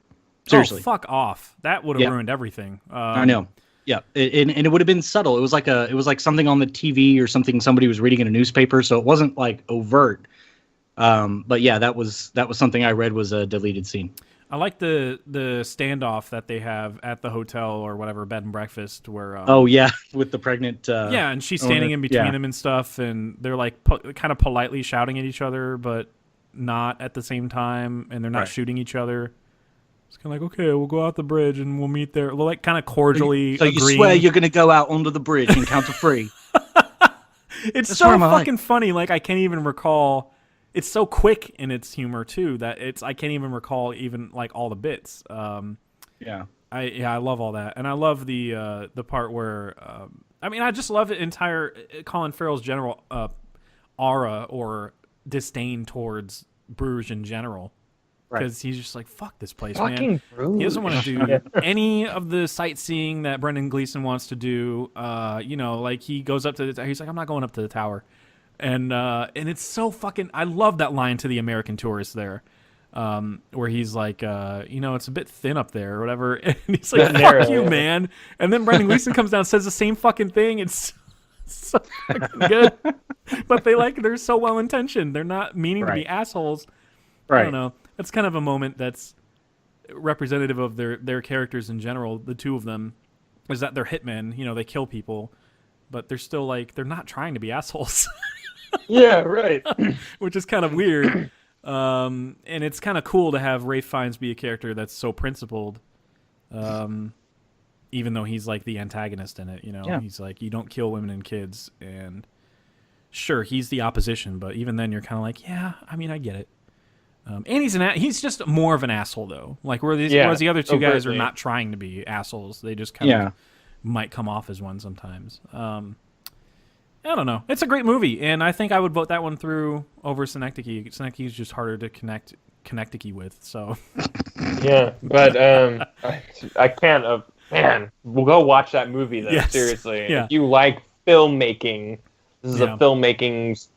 Seriously. Oh, fuck off. That would have ruined everything. I know. Yeah, and it would have been subtle. It was like something on the TV or something somebody was reading in a newspaper, so it wasn't like overt. But yeah, that was something I read was a deleted scene. I like the standoff that they have at the hotel or whatever, bed and breakfast, where with the pregnant and she's standing in between them and stuff, and they're like kind of politely shouting at each other, but not at the same time, and they're not shooting each other. It's kind of like, okay, we'll go out the bridge and we'll meet there. Well, like kind of cordially. So you swear you're going to go out under the bridge and count to 3? It's so fucking funny. Like I can't even recall. It's so quick in its humor too that I can't even recall even like all the bits. I love all that, and I love the part where I just love the entire Colin Farrell's general aura or disdain towards Bruges in general, because he's just like, fuck this place, man. Bruges. He doesn't want to do any of the sightseeing that Brendan Gleeson wants to do. Like he goes up to he's like, I'm not going up to the tower. And it's so fucking. I love that line to the American tourist there, where he's like, it's a bit thin up there or whatever. And he's like, "Fuck you, man." And then Brendan Gleeson comes down and says the same fucking thing. It's so fucking good. But they're so well intentioned. They're not meaning to be assholes. Right. I don't know. That's kind of a moment that's representative of their characters in general. The two of them is that they're hitmen. They kill people, but they're still they're not trying to be assholes. Yeah, right. Which is kind of weird. And it's kind of cool to have Ralph Fiennes be a character that's so principled, even though he's like the antagonist in it. He's like, you don't kill women and kids, and sure, he's the opposition, but even then you're kind of like, yeah, I mean, I get it. And he's just more of an asshole though. Like whereas the other two guys are not trying to be assholes. They just kind of might come off as one sometimes. I don't know. It's a great movie, and I think I would vote that one through over Synecdoche. Synecdoche is just harder to connect with. So yeah, but I can't. Man, we'll go watch that movie though. Yes. Seriously, Yeah. if you like filmmaking, this is a filmmaking,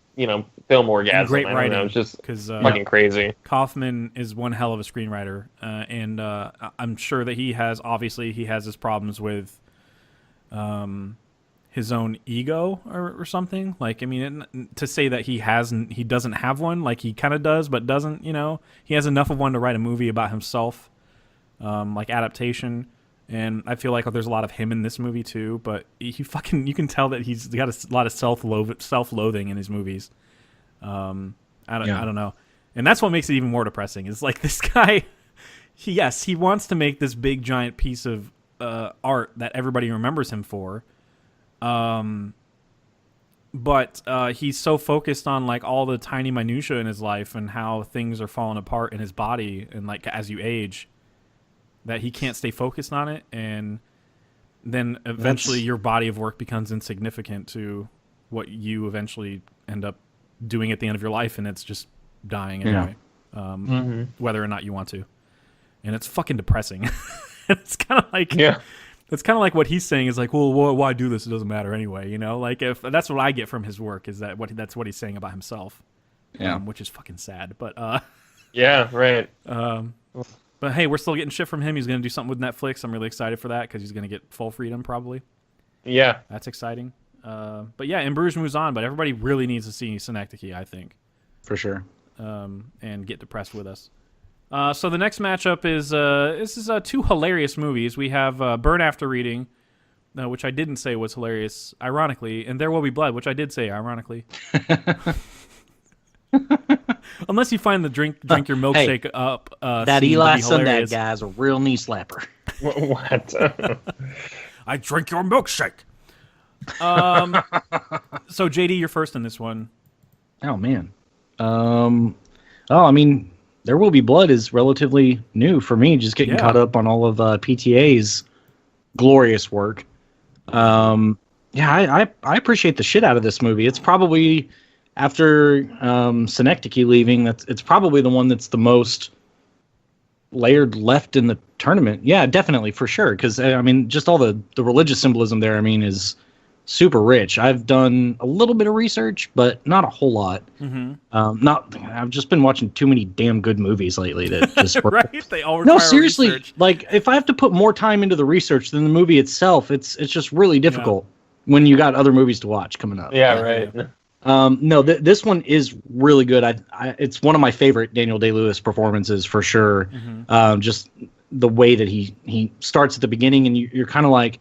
film orgasm. And great writing. It's just fucking crazy. Kaufman is one hell of a screenwriter, and I'm sure that he has his problems with his own ego or something. Like, I mean, to say that he doesn't have one, like he kind of does, but doesn't, he has enough of one to write a movie about himself, like adaptation. And I feel like there's a lot of him in this movie too, but you can tell that he's got a lot of self-loathing in his movies. I don't know. And that's what makes it even more depressing. Is like this guy, he wants to make this big giant piece of art that everybody remembers him for. But he's so focused on like all the tiny minutia in his life and how things are falling apart in his body and like as you age, that he can't stay focused on it, and then eventually your body of work becomes insignificant to what you eventually end up doing at the end of your life, and it's just dying anyway, whether or not you want to, and it's fucking depressing. It's kind of like It's kind of like what he's saying is like, well, why do this? It doesn't matter anyway, Like if that's what I get from his work is that that's what he's saying about himself, which is fucking sad. But yeah, right. But hey, we're still getting shit from him. He's gonna do something with Netflix. I'm really excited for that because he's gonna get full freedom probably. Yeah, that's exciting. But yeah, In Bruges moves on. But everybody really needs to see Synecdoche, I think, for sure, and get depressed with us. So the next matchup is this is two hilarious movies. We have Burn After Reading, which I didn't say was hilarious, ironically, and There Will Be Blood, which I did say ironically. Unless you find the drink your milkshake up. That scene Eli to be hilarious. Sundad guy is a real knee slapper. What? I drink your milkshake. So JD, you're first in this one. Oh man. I mean, There Will Be Blood is relatively new for me. Just getting caught up on all of PTA's glorious work. I appreciate the shit out of this movie. It's probably after Synecdoche leaving, it's probably the one that's the most layered left in the tournament. Yeah, definitely, for sure. Because I mean, just all the religious symbolism there, I mean, is super rich. I've done a little bit of research, but not a whole lot. Mm-hmm. I've just been watching too many damn good movies lately that just right. They all require no, seriously. research. Like, if I have to put more time into the research than the movie itself, it's just really difficult when you got other movies to watch coming up. Yeah, right. No, this one is really good. It's one of my favorite Daniel Day-Lewis performances for sure. Mm-hmm. Just the way that he starts at the beginning, and you're kind of like,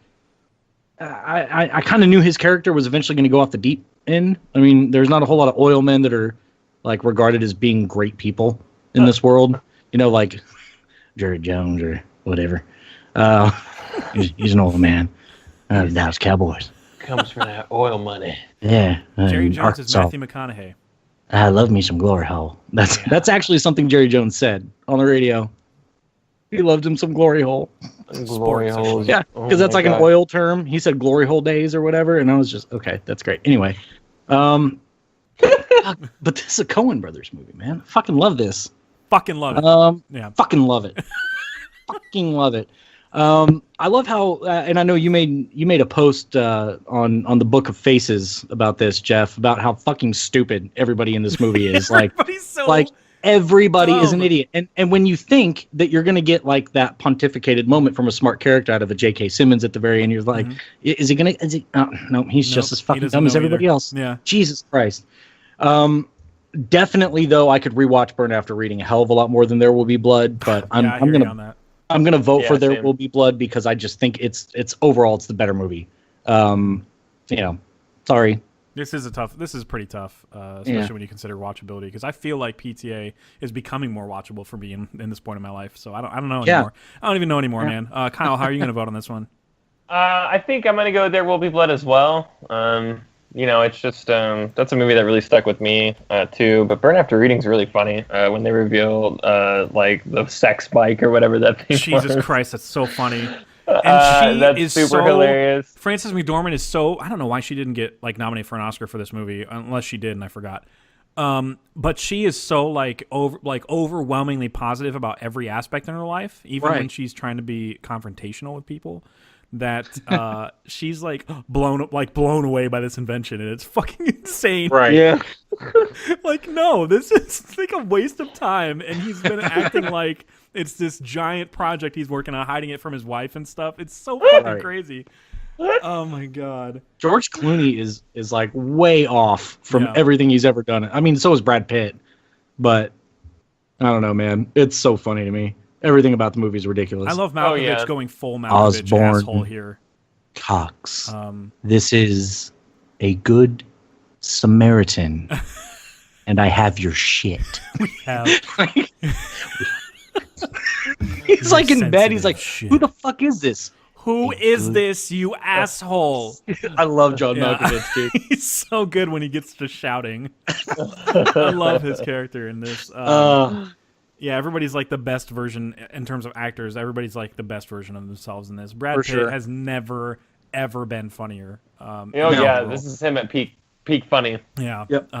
I kind of knew his character was eventually going to go off the deep end. I mean, there's not a whole lot of oil men that are like regarded as being great people in this world. You know, like Jerry Jones or whatever. He's an old man. The Dallas Cowboys. Comes from that oil money. Yeah. Jerry Jones Arkansas. is Matthew McConaughey. I love me some glory hole. That's actually something Jerry Jones said on the radio. He loved him some glory hole. Glory holes. Yeah, because that's like an oil term. He said glory hole days or whatever, and I was just, okay, that's great. Anyway, but this is a Coen Brothers movie, man. I fucking love this. Fucking love it. Yeah. Fucking love it. Fucking love it. I love how, and I know you made a post on the Book of Faces about this, Jeff, about how fucking stupid everybody in this movie is. Everybody's so like everybody is an dumb. idiot, and when you think that you're gonna get like that pontificated moment from a smart character out of a J.K. Simmons at the very end, you're like, is he gonna? Is he? Oh, no, he's just as fucking dumb as everybody else. Yeah. Jesus Christ. Definitely, though, I could rewatch Burn After Reading a hell of a lot more than There Will Be Blood, but I'm gonna vote for There Will Be Blood because I just think it's overall it's the better movie. Sorry. This is pretty tough, especially when you consider watchability. Because I feel like PTA is becoming more watchable for me in this point in my life. So I don't know anymore. I don't even know anymore, man. Kyle, how are you going to vote on this one? I think I'm going to go There Will Be Blood as well. It's just that's a movie that really stuck with me too. But Burn After Reading is really funny when they reveal like the sex bike or whatever that thing. Jesus Christ, that's so funny. And that's is super hilarious. Frances McDormand is so, I don't know why she didn't get like nominated for an Oscar for this movie, unless she did and I forgot. But she is so overwhelmingly positive about every aspect in her life, even when she's trying to be confrontational with people. That she's blown away by this invention, and it's fucking insane. Right. Yeah. No, this is like a waste of time, and he's been acting like it's this giant project he's working on, hiding it from his wife and stuff. It's so fucking crazy. Oh my god. George Clooney is like way off from everything he's ever done. I mean, so is Brad Pitt, but I don't know, man. It's so funny to me. Everything about the movie is ridiculous. I love Malkovich going full Malkovich asshole here. Cox. This is a good Samaritan, and I have your shit. We have. He's like in bed. He's like, who the fuck is this? Who is this, you asshole? I love John Malkovich, dude. He's so good when he gets to shouting. I love his character in this. Yeah, everybody's like the best version in terms of actors. Everybody's like the best version of themselves in this. Brad Pitt has never, ever been funnier. This is him at peak funny. Yeah. Yep.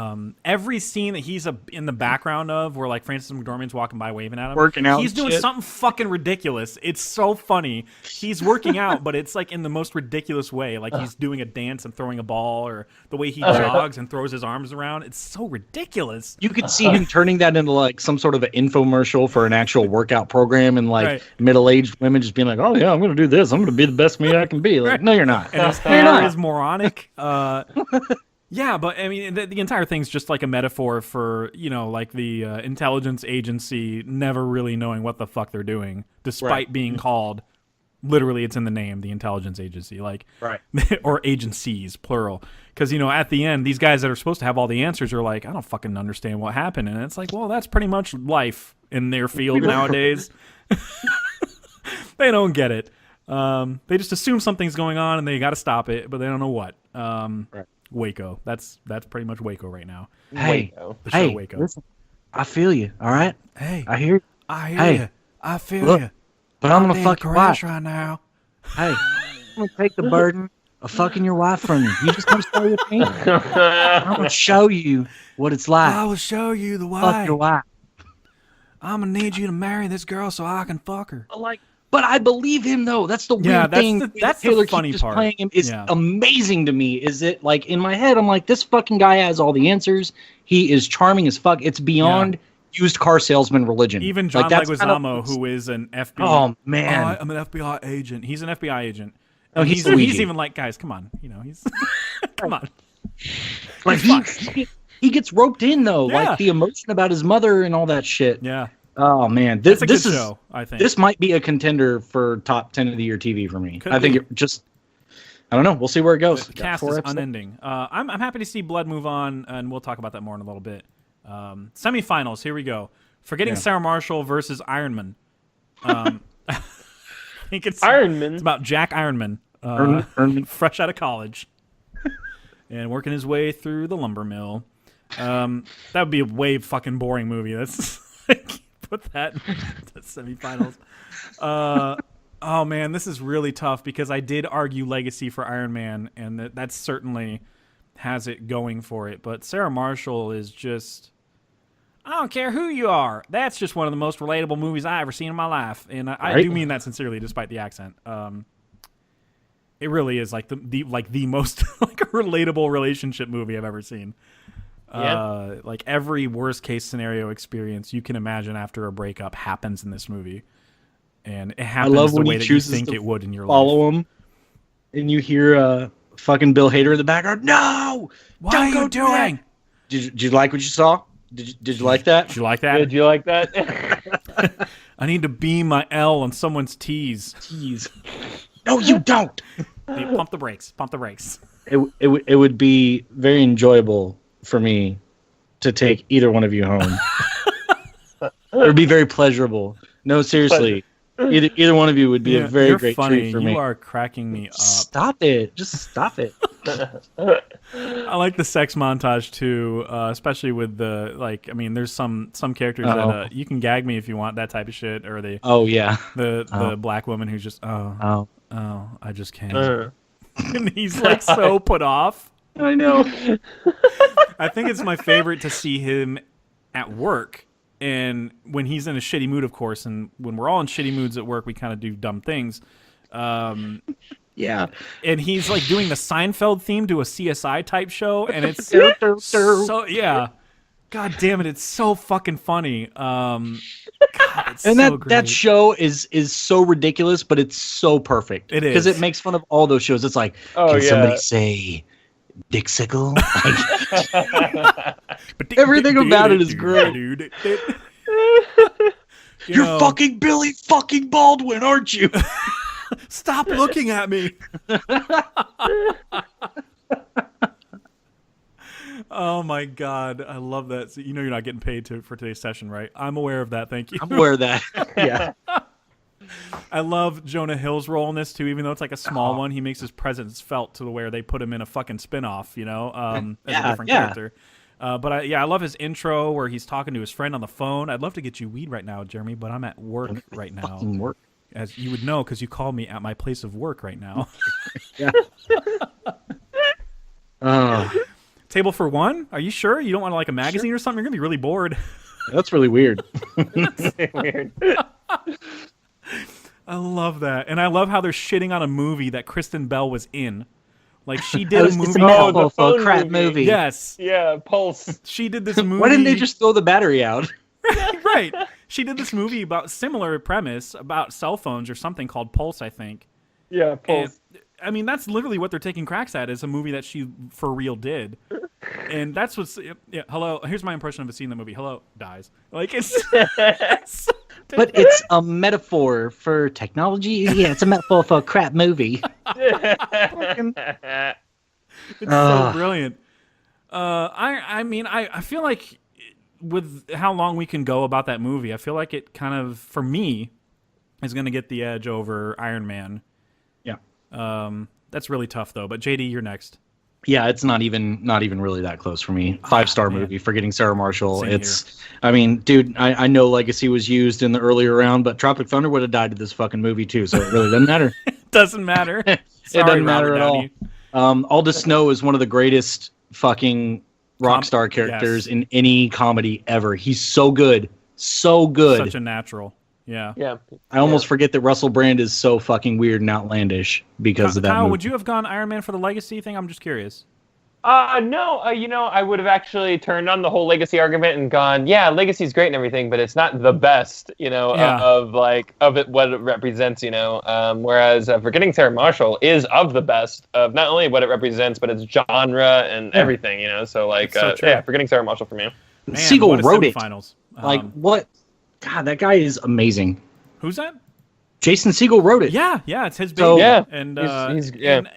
Every scene that he's in the background of, where like Frances McDormand's walking by waving at him, working out, he's doing something fucking ridiculous. It's so funny. He's working out, but it's like in the most ridiculous way. Like he's doing a dance and throwing a ball, or the way he jogs and throws his arms around. It's so ridiculous. You could see him turning that into like some sort of an infomercial for an actual workout program, and like middle-aged women just being like, "Oh yeah, I'm going to do this. I'm going to be the best me I can be." Like, no, you're not. And his hair is moronic. Yeah, but I mean, the entire thing's just like a metaphor for, like the intelligence agency never really knowing what the fuck they're doing, despite being called literally it's in the name, the intelligence agency, like, Right. or agencies, plural. Because, at the end, these guys that are supposed to have all the answers are like, I don't fucking understand what happened. And it's like, well, that's pretty much life in their field nowadays. They don't get it. They just assume something's going on and they got to stop it, but they don't know what. Right. Waco. That's pretty much Waco right now. Hey, The show hey, Waco. listen, I feel you. All right, Hey, I hear you. I hear Hey, you. I feel look, you. but I'm gonna being fuck your crashed wife. right now. Hey, I'm gonna take the burden of fucking your wife from you. You just come stay with me. I'm gonna show you what it's like. I will show you the Fuck way. your wife. I'm gonna need you to marry this girl so I can fuck her. But I believe him though. That's the weird Yeah, that's thing. the- that's the Taylor funny keeps part. playing him is Yeah. amazing to me. Is it like in my head? I'm like, this fucking guy has all the answers. He is charming as fuck. It's beyond used car salesman religion. Even John like, that's Leguizamo, kind of- who is an FBI. Oh man. I'm an FBI agent. He's an FBI agent. Oh, And he's he's Luigi. even like, guys, come on. He's come on. Like he gets roped in though. Yeah. Like the emotion about his mother and all that shit. Yeah, Oh man, it's a this good is show. I think this might be a contender for top 10 of the year TV for me. Could I think be. it just. I don't know. We'll see where it goes. the Got cast 4 is episodes. unending. I'm happy to see Blood move on, and we'll talk about that more in a little bit. Semifinals. Here we go. Forgetting Yeah. Sarah Marshall versus Ironman. I think it's Ironman. It's about Jack Ironman, Ironman. fresh out of college, and working his way through the lumber mill. That would be a way fucking boring movie. That's like, put that in the semifinals. Oh man, this is really tough because I did argue legacy for Iron Man, and that certainly has it going for it. But Sarah Marshall is just. I don't care who you are. That's just one of the most relatable movies I ever seen in my life, and I Right. do mean that sincerely, despite the accent. It really is like the most like a relatable relationship movie I've ever seen. Yeah. Like every worst case scenario experience you can imagine after a breakup happens in this movie, and it happens love the when way he that you chooses think to it would in your life. Follow him, and you hear fucking Bill Hader in the background. No, What don't are go you do that." doing? Did you like what you saw? Did you like that? Did you like that? Did you like that? I need to beam my L on someone's T's. Jeez. No, you don't. Hey, pump the brakes. Pump the brakes. It would be very enjoyable for me to take either one of you home. It would be very pleasurable. No, seriously. Either one of you would be a very you're great funny. treat for You me. are cracking me up. Stop it. Just stop it. I like the sex montage too, especially with the like. I mean, there's some characters Uh-oh. that you can gag me if you want that type of shit, or the Oh, yeah. the black woman who's just Oh. I just can't, Uh, and he's like so put off. I know. I think it's my favorite to see him at work, and when he's in a shitty mood, of course, and when we're all in shitty moods at work, we kind of do dumb things. Yeah. And he's like doing the Seinfeld theme to a CSI type show, and it's so yeah. God damn it, it's so fucking funny. God, it's And so that great. show is so ridiculous, but it's so perfect. It because is. it makes fun of all those shows. It's like, Oh, can yeah. somebody say Dixicle? Like, But everything about it is great. dude. You're fucking Billy fucking Baldwin, aren't you? Stop looking at me. Oh my god, I love that. So, you're not getting paid for today's session, right? I'm aware of that. Thank you. I'm aware of that. Yeah. I love Jonah Hill's role in this too, even though it's like a small one. He makes his presence felt to the where they put him in a fucking spinoff, as a different character. But I love his intro where he's talking to his friend on the phone. I'd love to get you weed right now, Jeremy, but I'm at work right now, Fucking work. as you would know because you called me at my place of work right now. Yeah. Oh, Table for one? Are you sure you don't want like a magazine or something? You're gonna be really bored. that's really weird. weird. I love that, and I love how they're shitting on a movie that Kristen Bell was in. Like she did a It's movie. an Oh, the awful phone crap movie. movie. Yes, Yeah, Pulse. she did this movie. Why didn't they just throw the battery out? Right. She did this movie about similar premise about cell phones or something called Pulse, I think. Yeah, And, Pulse. I mean, that's literally what they're taking cracks at is a movie that she for real did. And that's what's hello. Here's my impression of a scene in the movie. Hello dies. Like it's But it's a metaphor for technology. Yeah, it's a metaphor for a crap movie. It's so brilliant. I mean, I feel like with how long we can go about that movie, I feel like it kind of, for me, is going to get the edge over Iron Man. Yeah. That's really tough though. But JD, you're next. Yeah, it's not even really that close for me. 5-star movie. Forgetting Sarah Marshall. Same It's here. I mean, dude, I know Legacy was used in the earlier round, but Tropic Thunder would have died to this fucking movie too, so it really doesn't matter. Doesn't matter. It Sorry, doesn't matter Robert at Downey. all. Aldous Snow is one of the greatest fucking rock star characters in any comedy ever. He's so good. So good. Such a natural. Yeah. Yeah. I almost forget that Russell Brand is so fucking weird and outlandish because of that Kyle, movie. would you have gone Iron Man for the legacy thing? I'm just curious. No, I would have actually turned on the whole Legacy argument and gone, yeah, Legacy's great and everything, but it's not the best, of it, what it represents, whereas Forgetting Sarah Marshall is of the best of not only what it represents, but its genre and everything, so Forgetting Sarah Marshall for me. Man, Siegel what a wrote it. semifinals. What? God, that guy is amazing. Who's that? Jason Siegel wrote it. Yeah, it's his baby. So- Yeah, and he's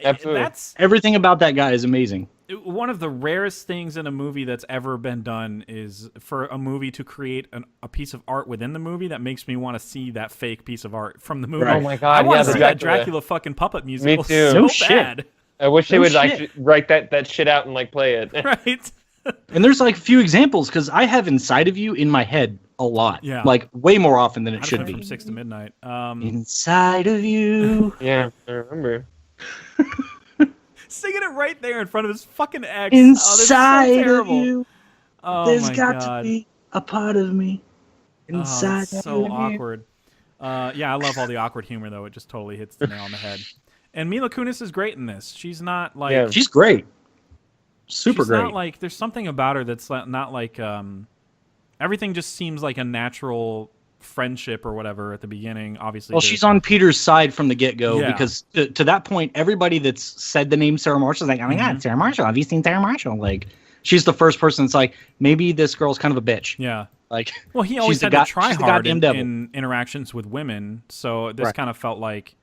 absolutely. That's Everything about that guy is amazing. one of the rarest things in a movie that's ever been done is for a movie to create a piece of art within the movie that makes me want to see that fake piece of art from the movie. Right. Oh my I god, want yeah, to the see that Dracula fucking puppet musical too. so No shit. bad. I wish they No would shit. write that shit out and play it. Right? And there's a few examples because I have Inside of You in my head a lot. Yeah. Way more often than it I'd should play be. From 6 to midnight. Inside of You. Yeah, I remember. Singing it right there in front of his fucking ex. Inside oh, that's so of terrible. you. Oh There's my got God. to be a part of me. Inside That's so of you. awkward. Yeah, I love all the awkward humor though. It just totally hits the nail on the head. And Mila Kunis is great in this. She's not like Yeah. She's great. Super she's great. not like there's something about her that's not like everything just seems like a natural friendship or whatever at the beginning. Obviously, Well, she's on Peter's side from the get-go Yeah. because to that point, everybody that's said the name Sarah Marshall is like, oh my Mm-hmm. God, Sarah Marshall. Have you seen Sarah Marshall? Like, she's the first person that's like, maybe this girl's kind of a bitch. Yeah. Like, Well, he always she's the had go- to try she's the hard goddamn in, devil. in interactions with women, so this Right. kind of felt like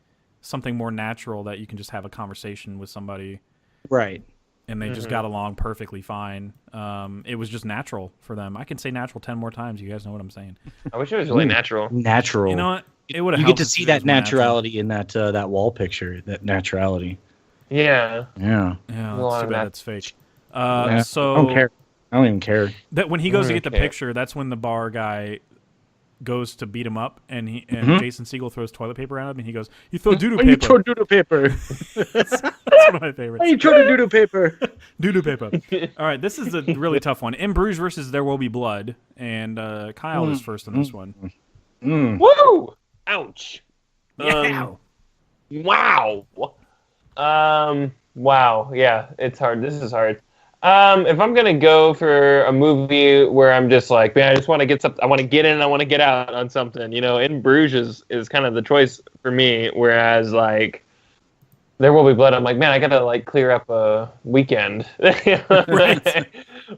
something more natural that you can just have a conversation with somebody right. and they just got along perfectly fine. It was just natural for them. I can say natural 10 more times. You guys know what I'm saying. I wish it was really natural. Natural. You know what? It would have You get to see that natural. naturality in that wall picture. That naturality. Yeah. Yeah. Yeah, A lot that's too of bad that. it's fake. Yeah. So I don't care. I don't even care. that when he goes to get the Okay. picture, that's when the bar guy goes to beat him up, and Jason Segel throws toilet paper at him, and he goes, "You throw doo-doo You paper." throw doodle paper. That's one of my favorites. You throw the doodle paper. Doo-doo paper. All right, this is a really tough one. In Bruges versus There Will Be Blood, and Kyle is first in this one. Woo! Ouch. Yeah. Wow. Wow. Yeah, it's hard. This is hard. If I'm gonna go for a movie where I'm just like, man, I just want to get something. I want to get in. I want to get out on something. In Bruges is kind of the choice for me. Whereas There Will Be Blood, I'm like, man, I gotta clear up a weekend, Right.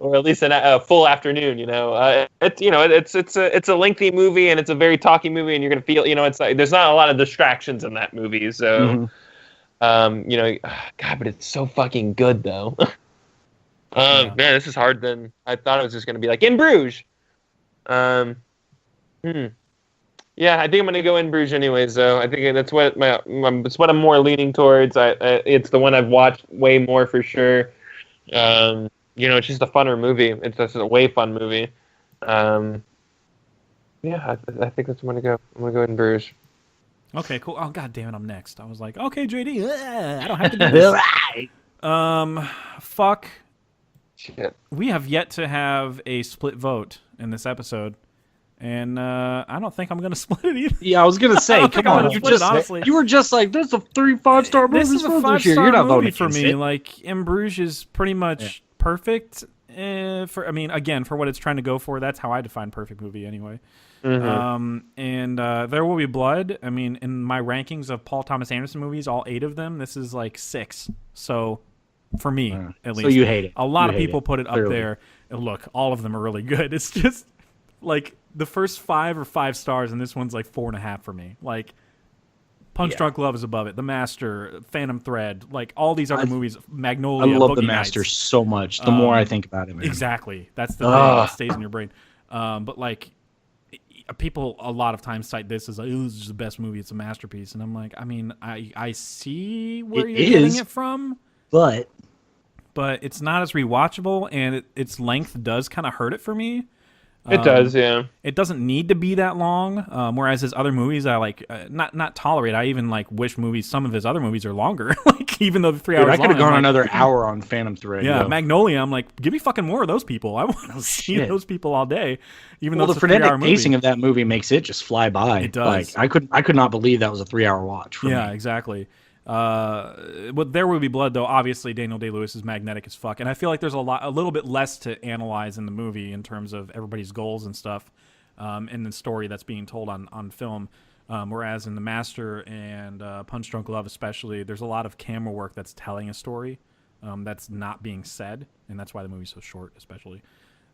or at least a full afternoon. It's a lengthy movie and it's a very talky movie, and you're gonna feel, it's like there's not a lot of distractions in that movie. So, God, but it's so fucking good though. Man, this is hard. Then I thought it was just gonna be In Bruges. Yeah, I think I'm gonna go In Bruges anyways. Though I think that's what it's what I'm more leaning towards. It's the one I've watched way more for sure. It's just a funner movie. It's just a way fun movie. Yeah, I think that's what I'm gonna go. I'm gonna go In Bruges. Okay, cool. Oh, god damn it, I'm next. I was like, okay, JD, I don't have to do this. Fuck. Shit. We have yet to have a split vote in this episode, and I don't think I'm going to split it either. Yeah, I was gonna say, think come I'm on. gonna split it, honestly. You were just like, there's a 5-star movies This is a for this 5-star year. You're not movie voting for against me. it. In Bruges is pretty much perfect. For what it's trying to go for, that's how I define perfect movie anyway. And There Will Be Blood. I mean, in my rankings of Paul Thomas Anderson movies, all 8 of them, this is 6. So, for me, at least. So you hate it. A lot You of hate people it, put it up clearly. there. And look, all of them are really good. It's just like the first 5 are 5 stars, and this one's like 4.5 for me. Like Punch Drunk Love is above it. The Master, Phantom Thread, like all these other movies, Magnolia. I love Boogie The Master Nights. so much. The more I think about it, man. Exactly. That's the thing that stays in your brain. But like, people a lot of times cite this as like, "Ooh, this is the best movie. It's a masterpiece," and I'm like, I mean, I see where you're getting it from, but it's not as rewatchable, and its length does kind of hurt it for me. It does, yeah. It doesn't need to be that long. Whereas his other movies, I like not tolerate. I even like wish some of his other movies are longer. Like even though the 3 hours long, I could have gone another hour on Phantom Thread. Yeah, though. Magnolia. I'm like, give me fucking more of those people. I want to see those people all day. Even though the it's a 3-hour frenetic pacing of that movie makes it just fly by. It does. Like I could not believe that was a 3-hour watch. For me. Exactly. With There Will Be Blood, though, obviously Daniel Day-Lewis is magnetic as fuck, and I feel like there's a little bit less to analyze in the movie in terms of everybody's goals and stuff, and the story that's being told on film. Whereas in The Master and Punch Drunk Love, especially, there's a lot of camera work that's telling a story that's not being said, and that's why the movie's so short, especially.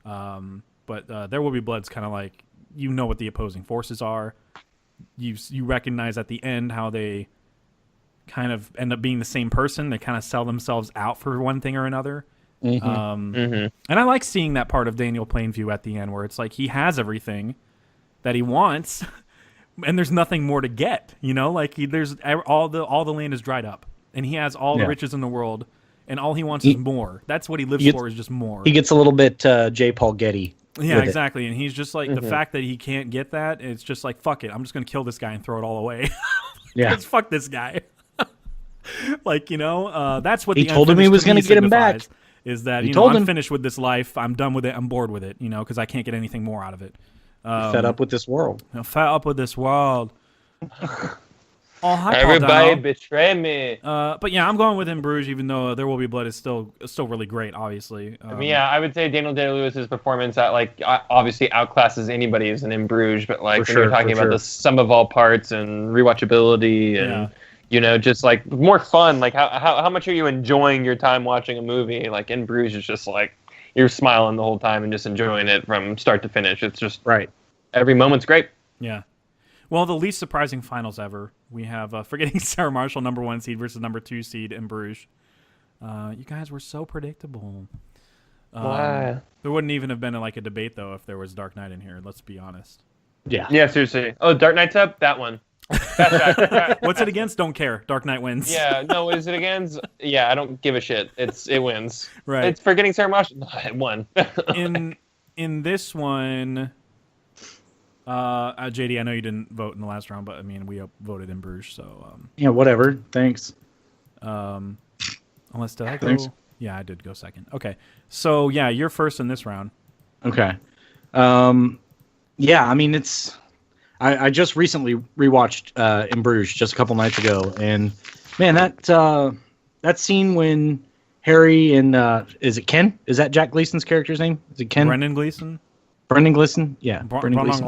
But There Will Be Blood's kind of like, you know what the opposing forces are. You recognize at the end how they kind of end up being the same person. They kind of sell themselves out for one thing or another. And I like seeing that part of Daniel Plainview at the end, where it's like he has everything that he wants, and there's nothing more to get. You know, like there's all the land is dried up, and he has all the riches in the world, and all he wants is more. That's what he lives for, is just more. He gets a little bit J. Paul Getty. Yeah, exactly. And he's just like the fact that he can't get that. It's just like, fuck it, I'm just gonna kill this guy and throw it all away. Just fuck this guy. Like, you know, that's what he told him he was going to get him back. Is that, I'm finished with this life. I'm done with it. I'm bored with it, because I can't get anything more out of it. Fed up with this world. Fed up with this world. Oh, hi, everybody betray me. But yeah, I'm going with In Bruges, even though There Will Be Blood is still really great, obviously. I mean, I would say Daniel Day-Lewis's performance obviously outclasses anybody's in Bruges, but like when you're talking about the sum of all parts and rewatchability and just like more fun, like how much are you enjoying your time watching a movie? Like In Bruges is just like you're smiling the whole time and just enjoying it from start to finish. It's just every moment's great. Yeah. Well, the least surprising finals ever. We have Forgetting Sarah Marshall, number 1 seed versus number 2 seed in Bruges. You guys were so predictable. Why? There wouldn't even have been a debate though if there was Dark Knight in here. Let's be honest. Yeah, seriously. Oh, Dark Knight's up. That one. What's it against? Don't care. Dark Knight wins. Yeah, no, what is it against? Yeah, I don't give a shit. It wins. Right. It's Forgetting Sarah Marshall. No, it won. in this one, JD, I know you didn't vote in the last round, but I mean we voted in Bruges, so yeah, whatever. Thanks. Unless did I go? Thanks. Yeah, I did go second. Okay, so yeah, you're first in this round. Okay. Yeah, I mean it's. I just recently rewatched In Bruges just a couple nights ago, and man, that scene when Harry and is it Ken? Is that Jack Gleason's character's name? Is it Ken? Brendan Gleeson. Brendan Gleeson? Yeah. Brendan Gleeson.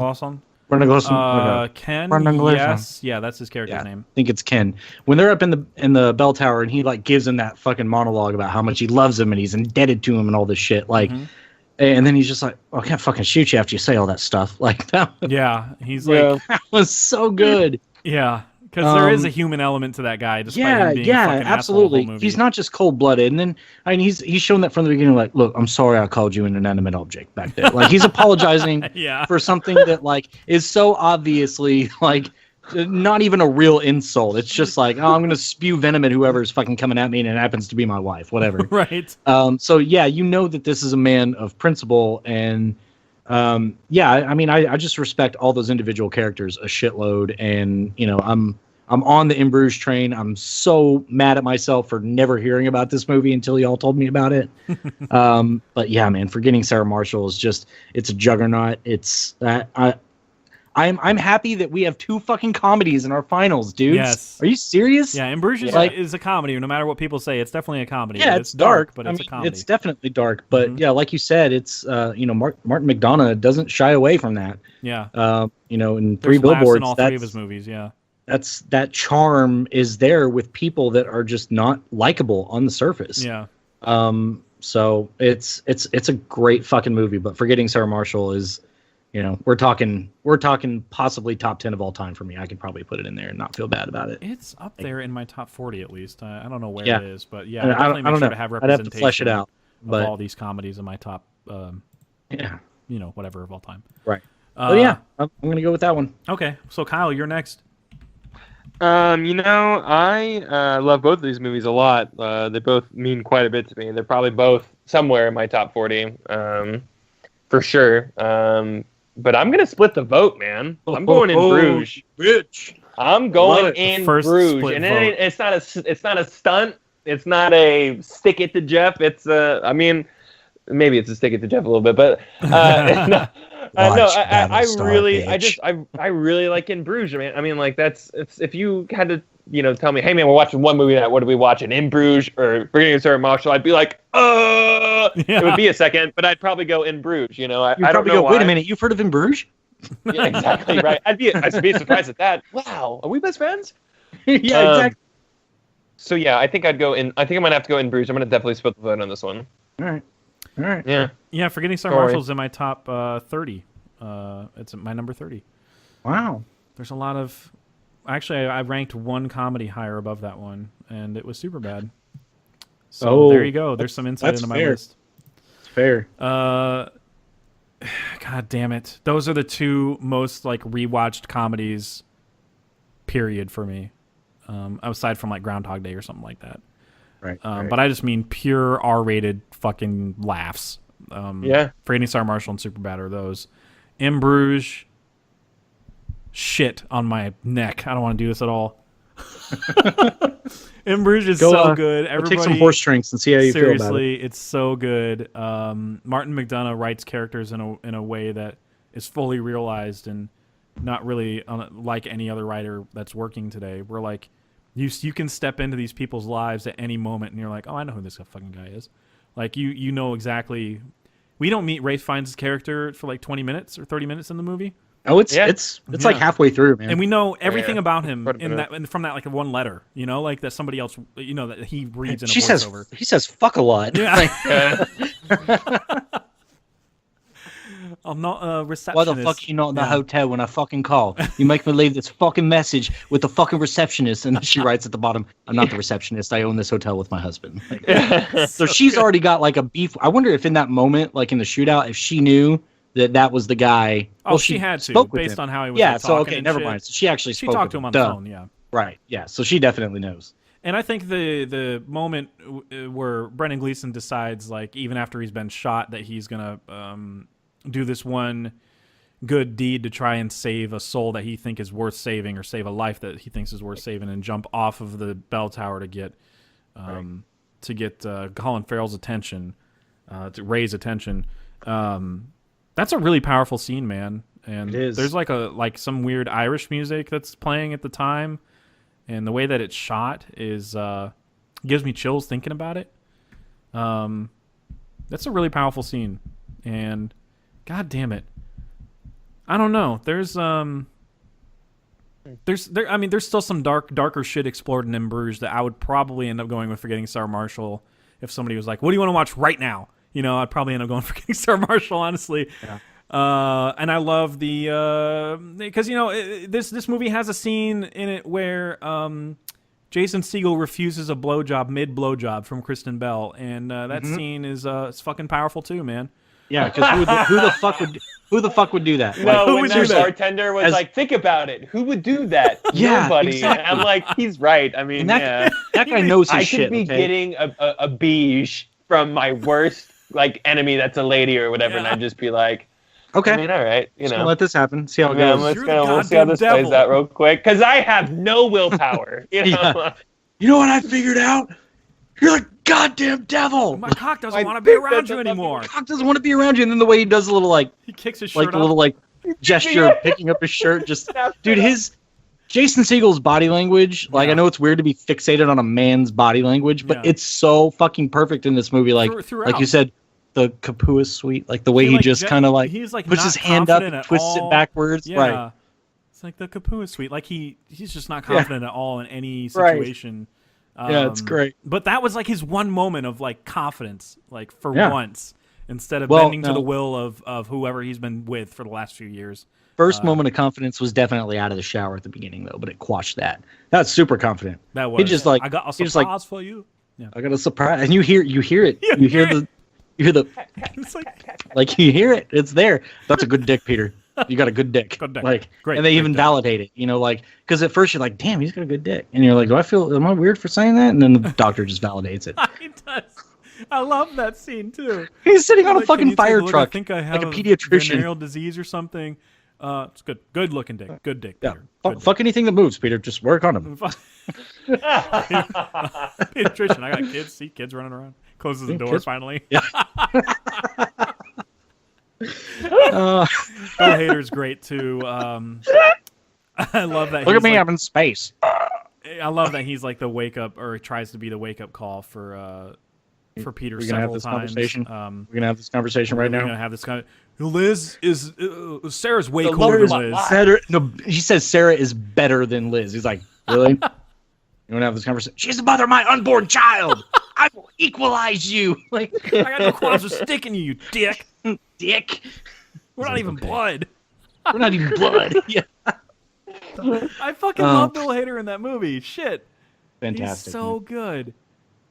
Brendan Gleeson. Ken. Brendan Gleeson. Yes. Yeah, that's his character's name. I think it's Ken. When they're up in the bell tower and he gives him that fucking monologue about how much he loves him and he's indebted to him and all this shit, and then he's just like, I can't fucking shoot you after you say all that stuff. Like that. Yeah, he's like, that was so good. Yeah, because there is a human element to that guy. Despite him being absolutely. The whole movie. He's not just cold blooded. And then he's shown that from the beginning. Like, look, I'm sorry I called you an inanimate object back there. Like he's apologizing for something that is so obviously not even a real insult. It's just like, I'm going to spew venom at whoever's fucking coming at me, and it happens to be my wife, whatever. Right. So yeah, that this is a man of principle, and I mean, I just respect all those individual characters a shitload, and I'm on the In Bruges train. I'm so mad at myself for never hearing about this movie until y'all told me about it. But yeah, man, Forgetting Sarah Marshall is it's a juggernaut. I'm happy that we have 2 fucking comedies in our finals, dudes. Yes. Are you serious? Yeah, In Bruges is a comedy. No matter what people say, it's definitely a comedy. Yeah, it's dark, but it's a comedy. It's definitely dark, but yeah, like you said, it's Martin McDonagh doesn't shy away from that. Yeah. In Three Billboards, in all 3 of his movies. Yeah. That charm is there with people that are just not likable on the surface. Yeah. So it's a great fucking movie, but Forgetting Sarah Marshall is. we're talking possibly top 10 of all time for me. I could probably put it in there and not feel bad about it. It's up there in my top 40 at least. I don't know where Yeah. it is, but yeah, I definitely make sure to have I'd have representation to flesh it out, but of all these comedies in my top, yeah, whatever of all time. right. But yeah, I'm gonna go with that one. Okay, so Kyle, you're next. I love both of these movies a lot. They both mean quite a bit to me. They're probably both somewhere in my top 40, for sure. But I'm gonna split the vote, man. I'm going in Bruges. Bitch. I'm going in Bruges, and it's not a stunt. It's not a stick it to Jeff. It's I mean, maybe it's a stick it to Jeff a little bit, but I really like In Bruges, man. I mean, like it's if you had to, tell me, hey man, we're watching one movie night. What are we watching? In Bruges or Forgetting Sarah Marshall? I'd be like, It would be a second, but I'd probably go In Bruges. I don't know why. Wait a minute, you've heard of In Bruges? Yeah, exactly right. I'd be surprised at that. Wow, are we best friends? Yeah, exactly. So yeah, I think I'm gonna have to go In Bruges. I'm gonna definitely split the vote on this one. All right. Yeah. Yeah, Forgetting Sarah Marshall's in my top 30. It's my number 30. Wow. There's a lot of... Actually, I ranked one comedy higher above that one, and it was Superbad. So there you go. There's some insight into my list. It's fair. God damn it. Those are the two most rewatched comedies, period, for me. Aside from Groundhog Day or something like that. Right, But I just mean pure R-rated fucking laughs. Forgetting Sarah Marshall and Superbad are those. In Bruges, shit on my neck. I don't want to do this at all. In Bruges is so good. Everybody take some horse drinks and see how you feel about it. Seriously, it's so good. Martin McDonagh writes characters in a way that is fully realized and not really like any other writer that's working today. We're you can step into these people's lives at any moment, and you're like, oh, I know who this fucking guy is. You know exactly. We don't meet Ralph Fiennes' character for 20 minutes or 30 minutes in the movie. Oh, it's halfway through, man. And we know everything about him from that one letter, that somebody else, that he reads in a voiceover. He says fuck a lot. Yeah. I'm not a receptionist. Why the fuck are you not in the hotel when I fucking call? You make me leave this fucking message with the fucking receptionist, and she writes at the bottom, I'm not the receptionist. I own this hotel with my husband. So she's already got a beef. I wonder if in that moment, in the shootout, if she knew that was the guy. Oh, she had to, based on how he was talking. So okay, never mind. So she actually spoke talked to him on the phone, yeah. Right, yeah. So she definitely knows. And I think the moment where Brendan Gleeson decides, even after he's been shot, that he's going to do this one good deed to try and save a soul that he thinks is worth saving, or save a life that he thinks is worth saving, and jump off of the bell tower to get Colin Farrell's attention, to raise attention. That's a really powerful scene, man. And it is. There's some weird Irish music that's playing at the time, and the way that it's shot is gives me chills thinking about it. That's a really powerful scene, and God damn it, I don't know. There's still some darker shit explored in Bruges that I would probably end up going with Forgetting Sarah Marshall if somebody was like, "What do you want to watch right now?" I'd probably end up going Forgetting Sarah Marshall, honestly. Yeah. And I love because this movie has a scene in it where Jason Segel refuses a mid blowjob from Kristen Bell, and that scene is it's fucking powerful too, man. Yeah, because who the fuck would do that? No, when the bartender was think about it. Who would do that? Yeah, nobody. Exactly. And I'm like, he's right. I mean, that guy knows his shit. I could be getting a beige from my worst enemy that's a lady or whatever, and I'd just be like, okay, I mean, all right, just gonna let this happen. See how it goes. We'll see how this plays out real quick, because I have no willpower. You know what I figured out? You're the goddamn devil. My cock doesn't want to be around you anymore. My cock doesn't want to be around you. And then the way he does a little he kicks his shirt a little gesture of picking up his shirt. Just dude, Jason Segel's body language. I know it's weird to be fixated on a man's body language, but it's so fucking perfect in this movie. Like you said, the Kapua suite, the way he just kind of he's puts his hand up and twists it backwards. Yeah. Right. It's like the Kapua suite. He's just not confident at all in any situation. Right. Yeah, it's great. But that was his one moment of confidence, for once. instead of bending to the will of whoever he's been with for the last few years. First moment of confidence was definitely out of the shower at the beginning, though, but it quashed that. That's super confident. That was. He just like I got a surprise for you. Yeah. I got a surprise, and you hear it. You hear the. It's like you hear it. It's there. That's a good dick, Peter. You got a good dick. Good dick. Like, great. And they even validate it. Like because at first you're like, damn, he's got a good dick, and you're like, am I weird for saying that? And then the doctor just validates it. He does. I love that scene too. He's sitting on a fucking fire truck. I think I have like a pediatrician. Venereal disease or something. It's good. Good looking dick. Good dick, Peter. Yeah. Fuck anything that moves, Peter. Just work on him. Pediatrician. I got kids. See kids running around. Closes the door finally. Yeah. Bill Hader's great too. I love that. Look at me, I'm in space. I love that he's like the wake up, or tries to be the wake up call for Peter several times. We're gonna have this conversation right now. We're gonna have this kind of. Liz is Sarah's way cooler than Liz. No, he says Sarah is better than Liz. He's like, really? You want to have this conversation? She's the mother of my unborn child. I will equalize you. Like, I got no qualms with sticking you, you dick. Dick. We're not even blood. We're not even blood. Yeah. I fucking love Bill Hader in that movie. Shit. Fantastic. He's so good.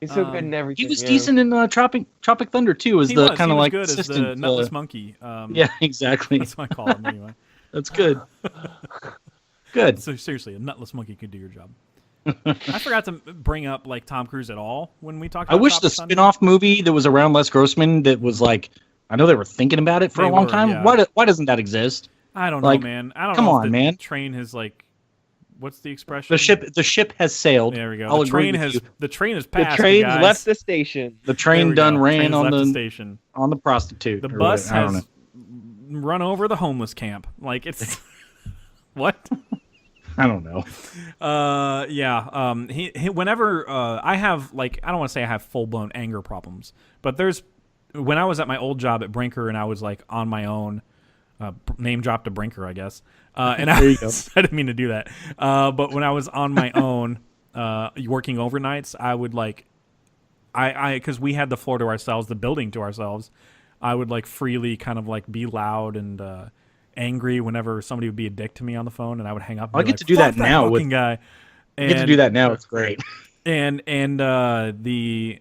He's so good in everything. He was decent in Tropic Thunder too, as the kind of like good as the nutless monkey. Yeah, exactly. That's what I call him anyway. That's good. Good. So seriously, a nutless monkey could do your job. I forgot to bring up like Tom Cruise at all when we talked about I wish the spin-off movie that was around Les Grossman that was like, I know they were thinking about it for a long time. Yeah. Why doesn't that exist? I don't know, man. I don't know if the train has like, what's the expression? The ship has sailed. There we go. I'll the train agree with you. the train has passed. The train guys. left the station. The train done ran on the station. On the prostitute. The bus has run over the homeless camp. Like it's what? I don't know. Yeah. He whenever I have like, I don't want to say I have full blown anger problems, but when I was at my old job at Brinker and I was like on my own, name drop to Brinker, I guess. And I didn't mean to do that. But when I was on my own, working overnights, I would like, because we had the floor to ourselves, the building to ourselves, I would like freely kind of like be loud and angry whenever somebody would be a dick to me on the phone, and I would hang up. And I get to do that now with guy. I get to do that now. It's great. And the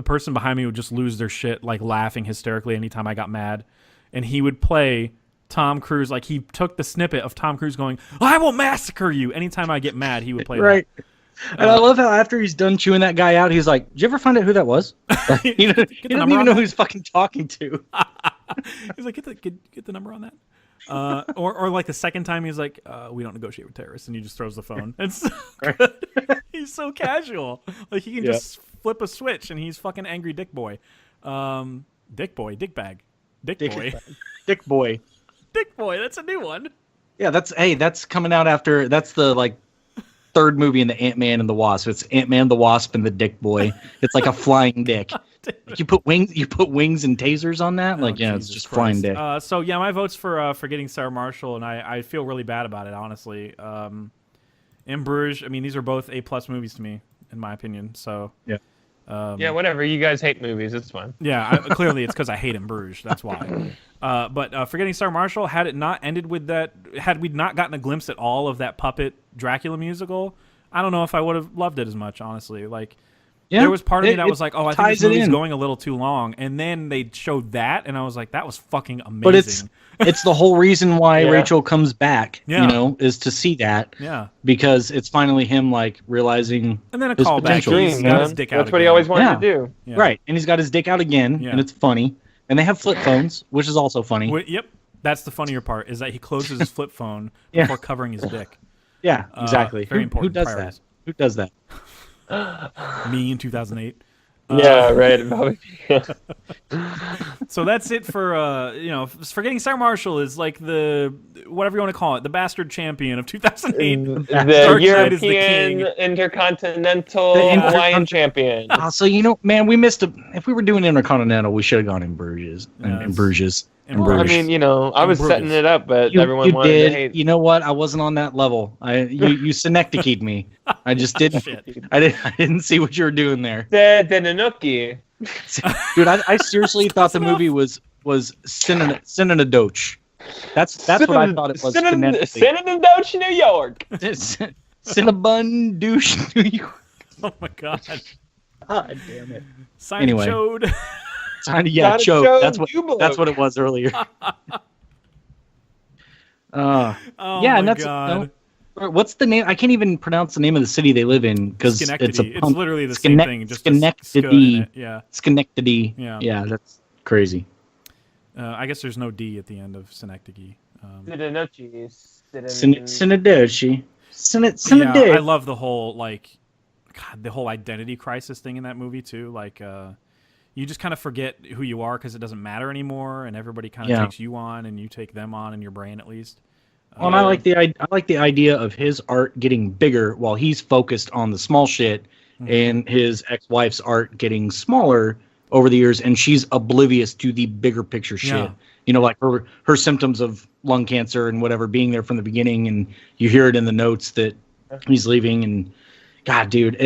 person behind me would just lose their shit, like laughing hysterically anytime I got mad, and he would play Tom Cruise, like he took the snippet of Tom Cruise going, "I will massacre you." Anytime I get mad, he would play right. That. And I love how after he's done chewing that guy out, he's like, "Did you ever find out who that was?" He didn't even know who he's fucking talking to. He's like, "Get the number on that." Or like the second time he's like, "We don't negotiate with terrorists," and he just throws the phone. It's so good. He's so casual. Like he can just flip a switch, and he's fucking angry dick boy, dick boy, dick bag, dick boy, dick boy, dick boy. That's a new one. Yeah, that's coming out after. That's the like third movie in the Ant-Man and the Wasp. It's Ant-Man, the Wasp, and the Dick Boy. It's like a flying dick. Like you put wings and tasers on that. Like it's just flying dick. So yeah, my vote's for getting Sarah Marshall, and I feel really bad about it, honestly. In Bruges, I mean, these are both A+ movies to me, in my opinion. So yeah. Yeah, whatever. You guys hate movies. It's fine. Yeah, clearly it's because I hate In Bruges. That's why. But Forgetting Sarah Marshall, had it not ended with that, had we not gotten a glimpse at all of that puppet Dracula musical, I don't know if I would have loved it as much, honestly. Like, there was part of me that was like, oh, I think this movie's going a little too long. And then they showed that, and I was like, that was fucking amazing. But it's the whole reason why Rachel comes back, is to see that. Yeah. Because it's finally him, like, realizing and then a his callback. potential. He's got his dick out That's what he always wanted to do. Yeah. Right. And he's got his dick out again, and it's funny. And they have flip phones, which is also funny. Yep. That's the funnier part, is that he closes his flip phone before covering his dick. Yeah, exactly. Very important. Who does that? Who does that? Me in 2008. Yeah, right. So that's it for Forgetting Sarah Marshall is like the whatever you want to call it, the bastard champion of 2008. The European Intercontinental Hawaiian champion. So man, we missed if we were doing Intercontinental, we should have gone in Bruges. In Bruges. I mean, I was setting it up, but everyone wanted to hate. You know what? I wasn't on that level. You synecdoche'd me. I just didn't. I didn't see what you were doing there. The Nanuki. Dude, I seriously thought the movie was Cinenadoche. That's what I thought it was. Cinenadoche, New York. Cinnabon douche, New York. Oh my god. God damn it. Anyway. Chode. Yeah, chode. That's what it was earlier. Oh yeah, my and god. What's the name? I can't even pronounce the name of the city they live in because it's literally the same thing. Just Schenectady. Yeah. Schenectady. Yeah. Yeah, that's crazy. I guess there's no D at the end of Synecdoche. Cinenadoche. Yeah, I love the whole the whole identity crisis thing in that movie too. Like, you just kind of forget who you are because it doesn't matter anymore, and everybody kind of takes you on, and you take them on in your brain at least. Well, and I like the idea of his art getting bigger while he's focused on the small shit, and his ex-wife's art getting smaller over the years, and she's oblivious to the bigger picture shit. Yeah. You know, like her symptoms of lung cancer and whatever being there from the beginning, and you hear it in the notes that he's leaving. And God, dude,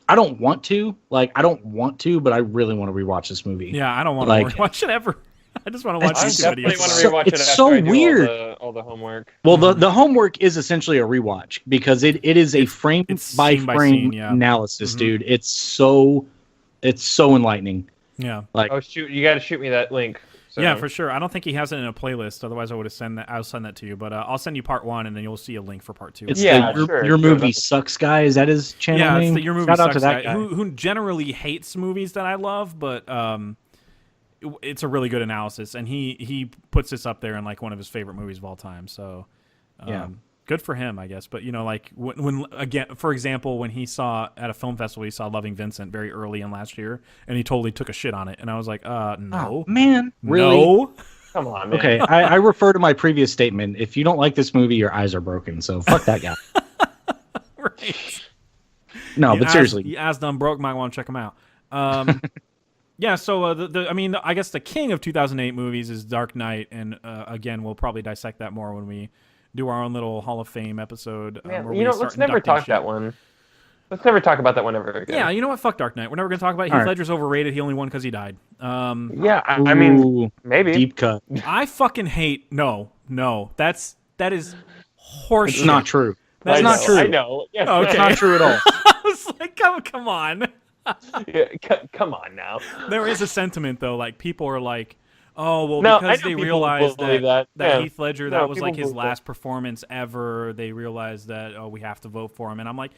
I don't want to, but I really want to rewatch this movie. Yeah, I don't want to rewatch it ever. I just want to watch YouTube definitely videos. want to rewatch it It's after so I do weird. all the homework. Well, the homework is essentially a rewatch because it is a frame by frame analysis, dude. It's so enlightening. Yeah. Like, oh shoot, you got to shoot me that link. So. Yeah, for sure. I don't think he has it in a playlist. Otherwise, I'll send that to you. But I'll send you part 1, and then you'll see a link for part 2. It's your movie sucks guy. Is that his channel name? Yeah, it's your movie sucks guy. Who generally hates movies that I love, but it's a really good analysis, and he puts this up there in like one of his favorite movies of all time. So good for him, I guess. But like when again, for example, when he saw at a film festival, he saw Loving Vincent very early in last year, and he totally took a shit on it, and I was like, no, oh, man, really? No. Come on, man. Okay, I refer to my previous statement. If you don't like this movie, your eyes are broken. So fuck that guy. Right. No, but seriously, your eyes done broke. Might want to check them out. Yeah, so I guess the king of 2008 movies is Dark Knight, and again, we'll probably dissect that more when we do our own little Hall of Fame episode. Let's never talk that one. Let's never talk about that one ever again. Yeah, you know what? Fuck Dark Knight. We're never going to talk about it. Heath Ledger's overrated. He only won because he died. Yeah, I mean, maybe. Deep cut. I fucking hate... No. That is horseshit. It's not true. That's not true. I know. Yeah. Okay. It's not true at all. I was like, come on. Yeah, come on now. There is a sentiment, though. Like, people are like... Oh, well, no, because they realized that yeah. Heath Ledger, that was like his last performance ever, they realized that, we have to vote for him. And I'm like,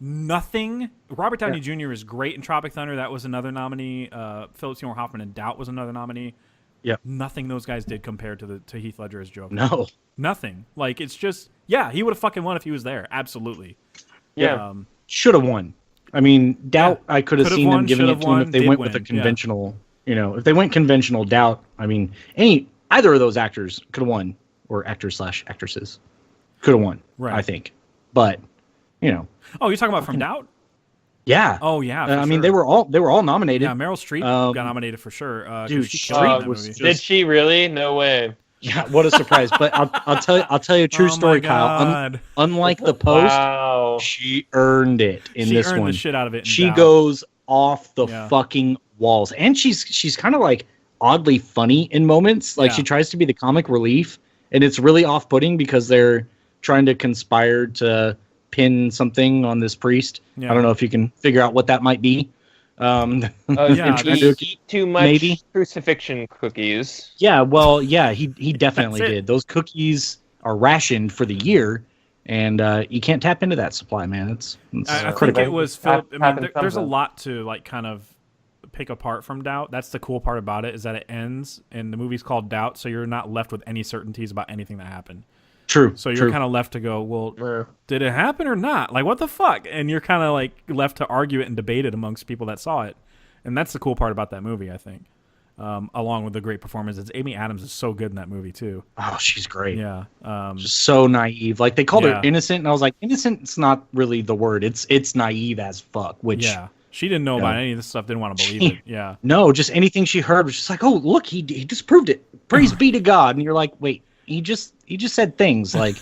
nothing. Robert Downey Jr. is great in Tropic Thunder. That was another nominee. Philip Seymour Hoffman in Doubt was another nominee. Yeah. Nothing those guys did compared to Heath Ledger as Joker. No. Nothing. Like, it's just, he would have fucking won if he was there. Absolutely. Yeah. Should have won. I mean, Doubt, I could have seen them giving it to him if they went with a conventional... if they went conventional, Doubt, I mean, either of those actors could have won, or actors/actresses could have won, right. I think. But, Oh, you're talking about from Doubt? Yeah. Oh, yeah. I mean, they were all nominated. Yeah, Meryl Streep got nominated for sure. Dude, Streep was just... Did she really? No way. Yeah, what a surprise! But I'll tell you a true story, Kyle. Unlike The Post, she earned it in this one. She earned the shit out of it. She goes off the fucking walls, and she's kind of like oddly funny in moments. Like she tries to be the comic relief, and it's really off-putting because they're trying to conspire to pin something on this priest. I don't know if you can figure out what that might be. Eat too much crucifixion cookies. Yeah, well, he definitely did. Those cookies are rationed for the year, and you can't tap into that supply, man. It's I think it was Philip. I mean, there's a lot to like kind of pick apart from Doubt. That's the cool part about it, is that it ends, and the movie's called Doubt, so you're not left with any certainties about anything that happened. True. So you're kind of left to go, well, did it happen or not? Like, what the fuck? And you're kind of like left to argue it and debate it amongst people that saw it. And that's the cool part about that movie, I think. Along with the great performances. Amy Adams is so good in that movie, too. Oh, she's great. Yeah. Just so naive. Like, they called her innocent, and I was like, innocent's not really the word. It's naive as fuck, which... Yeah. She didn't know about any of this stuff, didn't want to believe it. Yeah. No, just anything she heard was just like, oh, look, he disproved it. Praise be to God. And you're like, wait, he just said things like...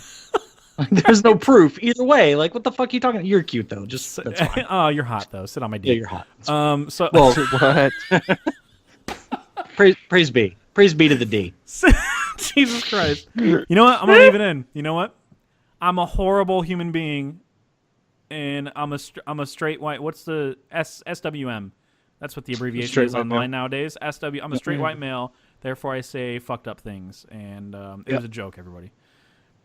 There's no proof either way. Like, what the fuck are you talking about? You're cute though. Just that's fine. Oh, you're hot though. Sit on my Yeah, dick. you're hot. So Well, What? praise be to the D. Jesus Christ. You know what? I'm gonna leave it in. You know what? I'm a horrible human being, and I'm a straight white. What's the SWM? That's what the abbreviation Straight is white online male. nowadays. SW. I'm a straight white male. Therefore, I say fucked up things, and it was a joke, everybody.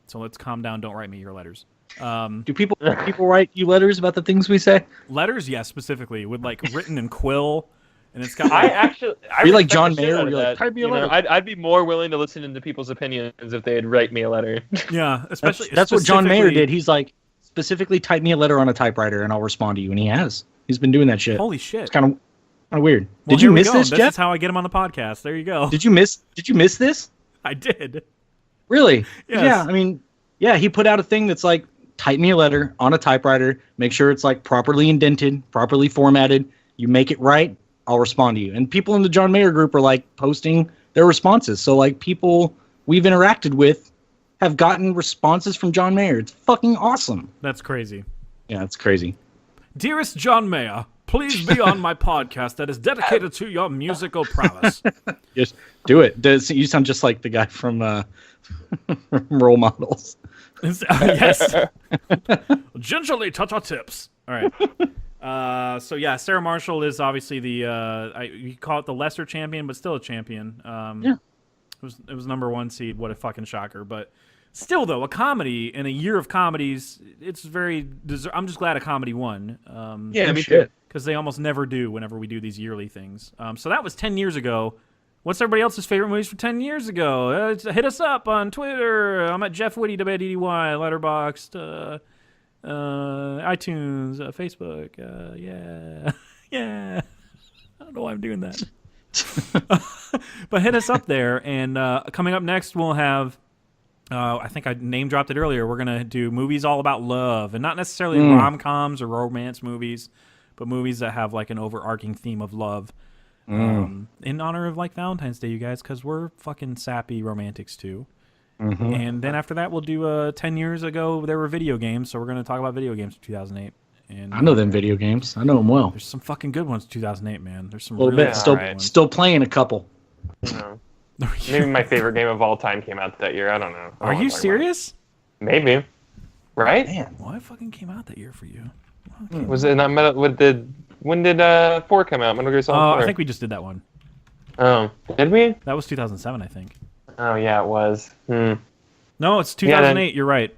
So let's calm down. Don't write me your letters. Do people write you letters about the things we say? Letters, yes, specifically with like written in quill, and it's got. I Like, actually, I Be like respect John the shit Mayer, out where of you're like, that. "Type me a You know, letter." I'd be more willing to listen into people's opinions if they'd write me a letter. yeah, especially That's what John Mayer specifically- did. He's like, specifically type me a letter on a typewriter and I'll respond to you, and he has. He's been doing that shit. Holy shit! It's kind of weird. Well, Did you here we miss go. this, This Jeff? is how I get him on the podcast. There you go. Did you miss this? I did. Really? Yes. Yeah. I mean, yeah. He put out a thing that's like, type me a letter on a typewriter. Make sure it's like properly indented, properly formatted. You make it right, I'll respond to you. And people in the John Mayer group are like posting their responses. So like people we've interacted with have gotten responses from John Mayer. It's fucking awesome. That's crazy. Yeah, it's crazy. Dearest John Mayer, please be on my podcast that is dedicated to your musical prowess. Just do it. You sound just like the guy from Role Models. Yes. Gingerly touch our tips. All right. So yeah, Sarah Marshall is obviously the you call it the lesser champion, but still a champion. Yeah. It was number 1 seed. What a fucking shocker! But still, though, a comedy in a year of comedies, it's very. I'm just glad a comedy won. Yeah, me too. Because they almost never do whenever we do these yearly things. So that was 10 years ago. What's everybody else's favorite movies for 10 years ago? Hit us up on Twitter. I'm at Jeff Whitty, WDDY, Letterboxd, iTunes, Facebook. Yeah. Yeah. I don't know why I'm doing that. But hit us up there. And coming up next, we'll have, I think I name dropped it earlier, we're going to do movies all about love. And not necessarily rom-coms or romance movies, but movies that have like an overarching theme of love. In honor of like Valentine's Day, you guys, because we're fucking sappy romantics too. Mm-hmm. And then after that, we'll do 10 years ago there were video games, so we're going to talk about video games from 2008. And I know them video games. I know them well. there's some fucking good ones. 2008, man. There's some A little really bit. good Still, ones. still playing a couple. No. Maybe my favorite game of all time came out that year. I don't know. Are you serious? Maybe. Right? Man, What fucking came out that year for you? Was it not Metal? When did 4 come out? Metal Gear Solid 4? I think we just did that one. Oh, did we? That was 2007, I think. Oh yeah, it was. No, it's 2008. You're right.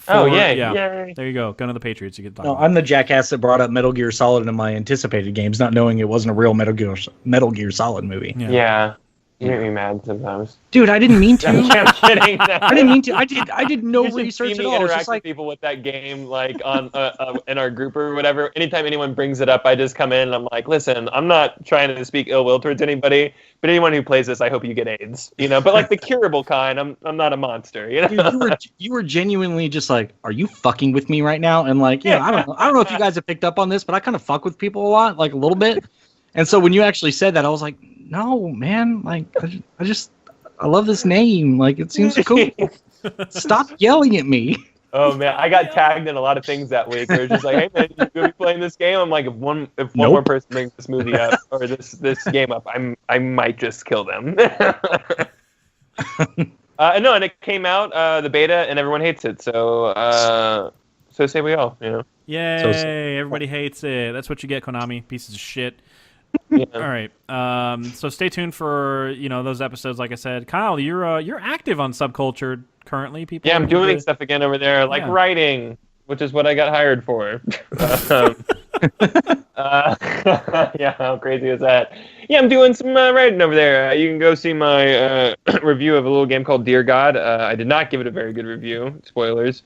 Oh, Four- yay. Yay. There you go. Gun of the Patriots. You get to talk no, about. I'm the jackass that brought up Metal Gear Solid into my anticipated games, not knowing it wasn't a real Metal Gear Solid movie. Yeah. You make me mad sometimes. Dude, I didn't mean to. I'm kidding. I didn't mean to. I did no You should research see at me all. It's interact just with like, people with that game, like on in our group or whatever. Anytime anyone brings it up, I just come in and I'm like, "Listen, I'm not trying to speak ill will towards anybody, but anyone who plays this, I hope you get AIDS, you know. But like the curable kind, I'm not a monster, you know." dude, you were genuinely just like, are you fucking with me right now? And like, yeah, I don't know if you guys have picked up on this, but I kind of fuck with people a lot, like a little bit. And so when you actually said that, I was like, no, man, like I love this name. Like, it seems cool. Stop yelling at me. Oh man, I got tagged in a lot of things that week. They're just like, "Hey man, you gonna be playing this game?" I'm like, if one more person brings this movie up or this game up, I might just kill them. No, and it came out the beta, and everyone hates it. So say we all, you know. Yay! Everybody hates it. That's what you get, Konami. Pieces of shit. Yeah. All right. So stay tuned for those episodes. Like I said, Kyle, you're active on Subculture currently. People. Yeah, I'm doing stuff again over there, like writing, which is what I got hired for. Yeah, how crazy is that? Yeah, I'm doing some writing over there. You can go see my review of a little game called Dear God. I did not give it a very good review. Spoilers.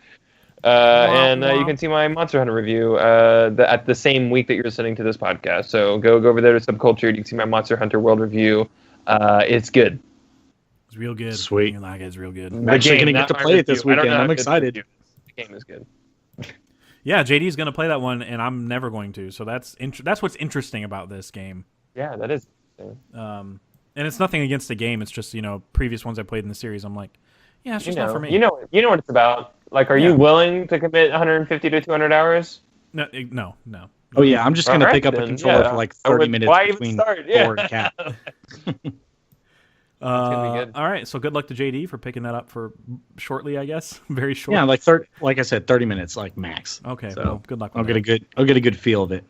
And you can see my Monster Hunter review at the same week that you're listening to this podcast. So go over there to Subculture. You can see my Monster Hunter World review. It's good. It's real good. Sweet. You like it's real good. I'm actually going to get to play it this weekend. I'm excited. The game is good. Yeah, JD's going to play that one, and I'm never going to. So that's what's interesting about this game. Yeah, that is. And it's nothing against the game. It's just previous ones I played in the series. I'm like, yeah, it's just not for me. You know what it's about. Like, are you willing to commit 150 to 200 hours? No. Oh yeah, I'm just gonna pick up a controller for like 30 minutes why between even start? Yeah. Thor and Cap. gonna be good. All right, so good luck to JD for picking that up for shortly, I guess. Very short. Yeah, like I said, 30 minutes, like max. Okay, So well, good luck. I'll get a good feel of it.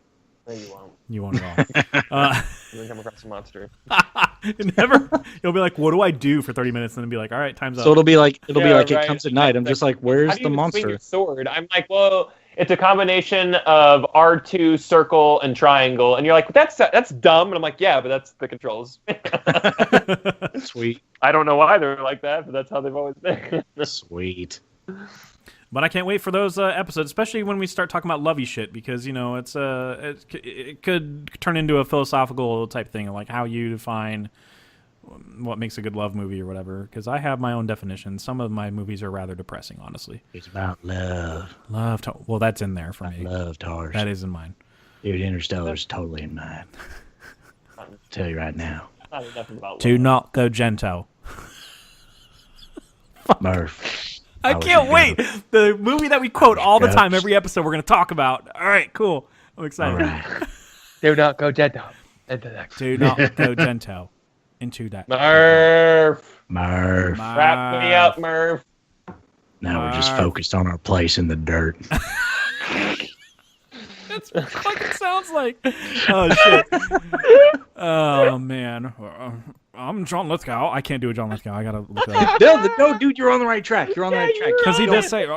No, you won't. You won't at all. You're gonna come across a monster. Never. You'll be like, "What do I do for 30 minutes?" And then be like, "All right, time's up." So it'll be like right. it comes at night. I'm just like, where's How do you the even swing monster? your sword? I'm like, well, it's a combination of R2, circle, and triangle. And you're like, that's dumb. And I'm like, yeah, but that's the controls. Sweet. I don't know why they're like that, but that's how they've always been. Sweet. But I can't wait for those episodes, especially when we start talking about lovey shit, because it's it could turn into a philosophical type thing, like how you define what makes a good love movie or whatever. Because I have my own definition. Some of my movies are rather depressing, honestly. It's about love. Well, that's in there for me. Love, Tars. That is in mine. Dude, Interstellar's totally in mine. I'll tell you right now. Not enough about Do not go Gento. Murph. I can't wait. The movie that we quote all the time, every episode we're going to talk about. All right, cool. I'm excited. All right. Do not go Gento. Into that. Do not go Gento. Into that. Murph. Murph. Wrap me up, Murph. Now we're just focused on our place in the dirt. That's what the fuck it sounds like. Oh, shit. Oh, man. I'm John Lithgow. I can't do a John Lithgow. I gotta look that up. No, dude, you're on the right track. You're on the right track. Because he does say...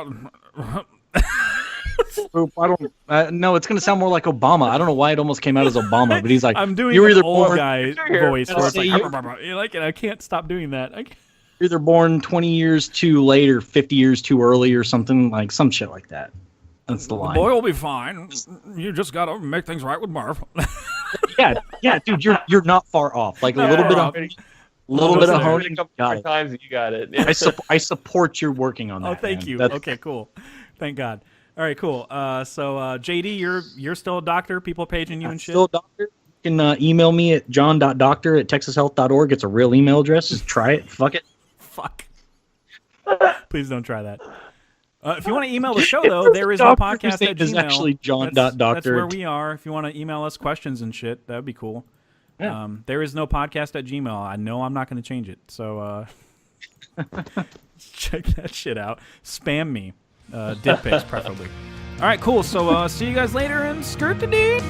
I don't. No, it's gonna sound more like Obama. I don't know why it almost came out as Obama, but he's like, I'm doing you're an either old born, guy voice where it's like... You like it? I can't stop doing that. you're either born 20 years too late or 50 years too early or something, like some shit like that. That's the line. Boy will be fine. You just gotta make things right with Murph. yeah, dude, you're not far off. Like a little bit of honing. A couple more times you got it. I support your working on that. Oh, thank you. Okay, cool. Thank God. All right, cool. So JD, you're still a doctor. People are paging you and shit. Still a doctor. You can email me at john.doctor@texashealth.org. It's a real email address. Just try it. Fuck it. Fuck. Please don't try that. If you want to email the show, though, there is no podcast at Gmail. Is actually john.doctor. That's where we are. If you want to email us questions and shit, that would be cool. Yeah. There is no podcast at Gmail. I know I'm not going to change it. So check that shit out. Spam me. Dick pics, preferably. All right, cool. So see you guys later and skirt the dude.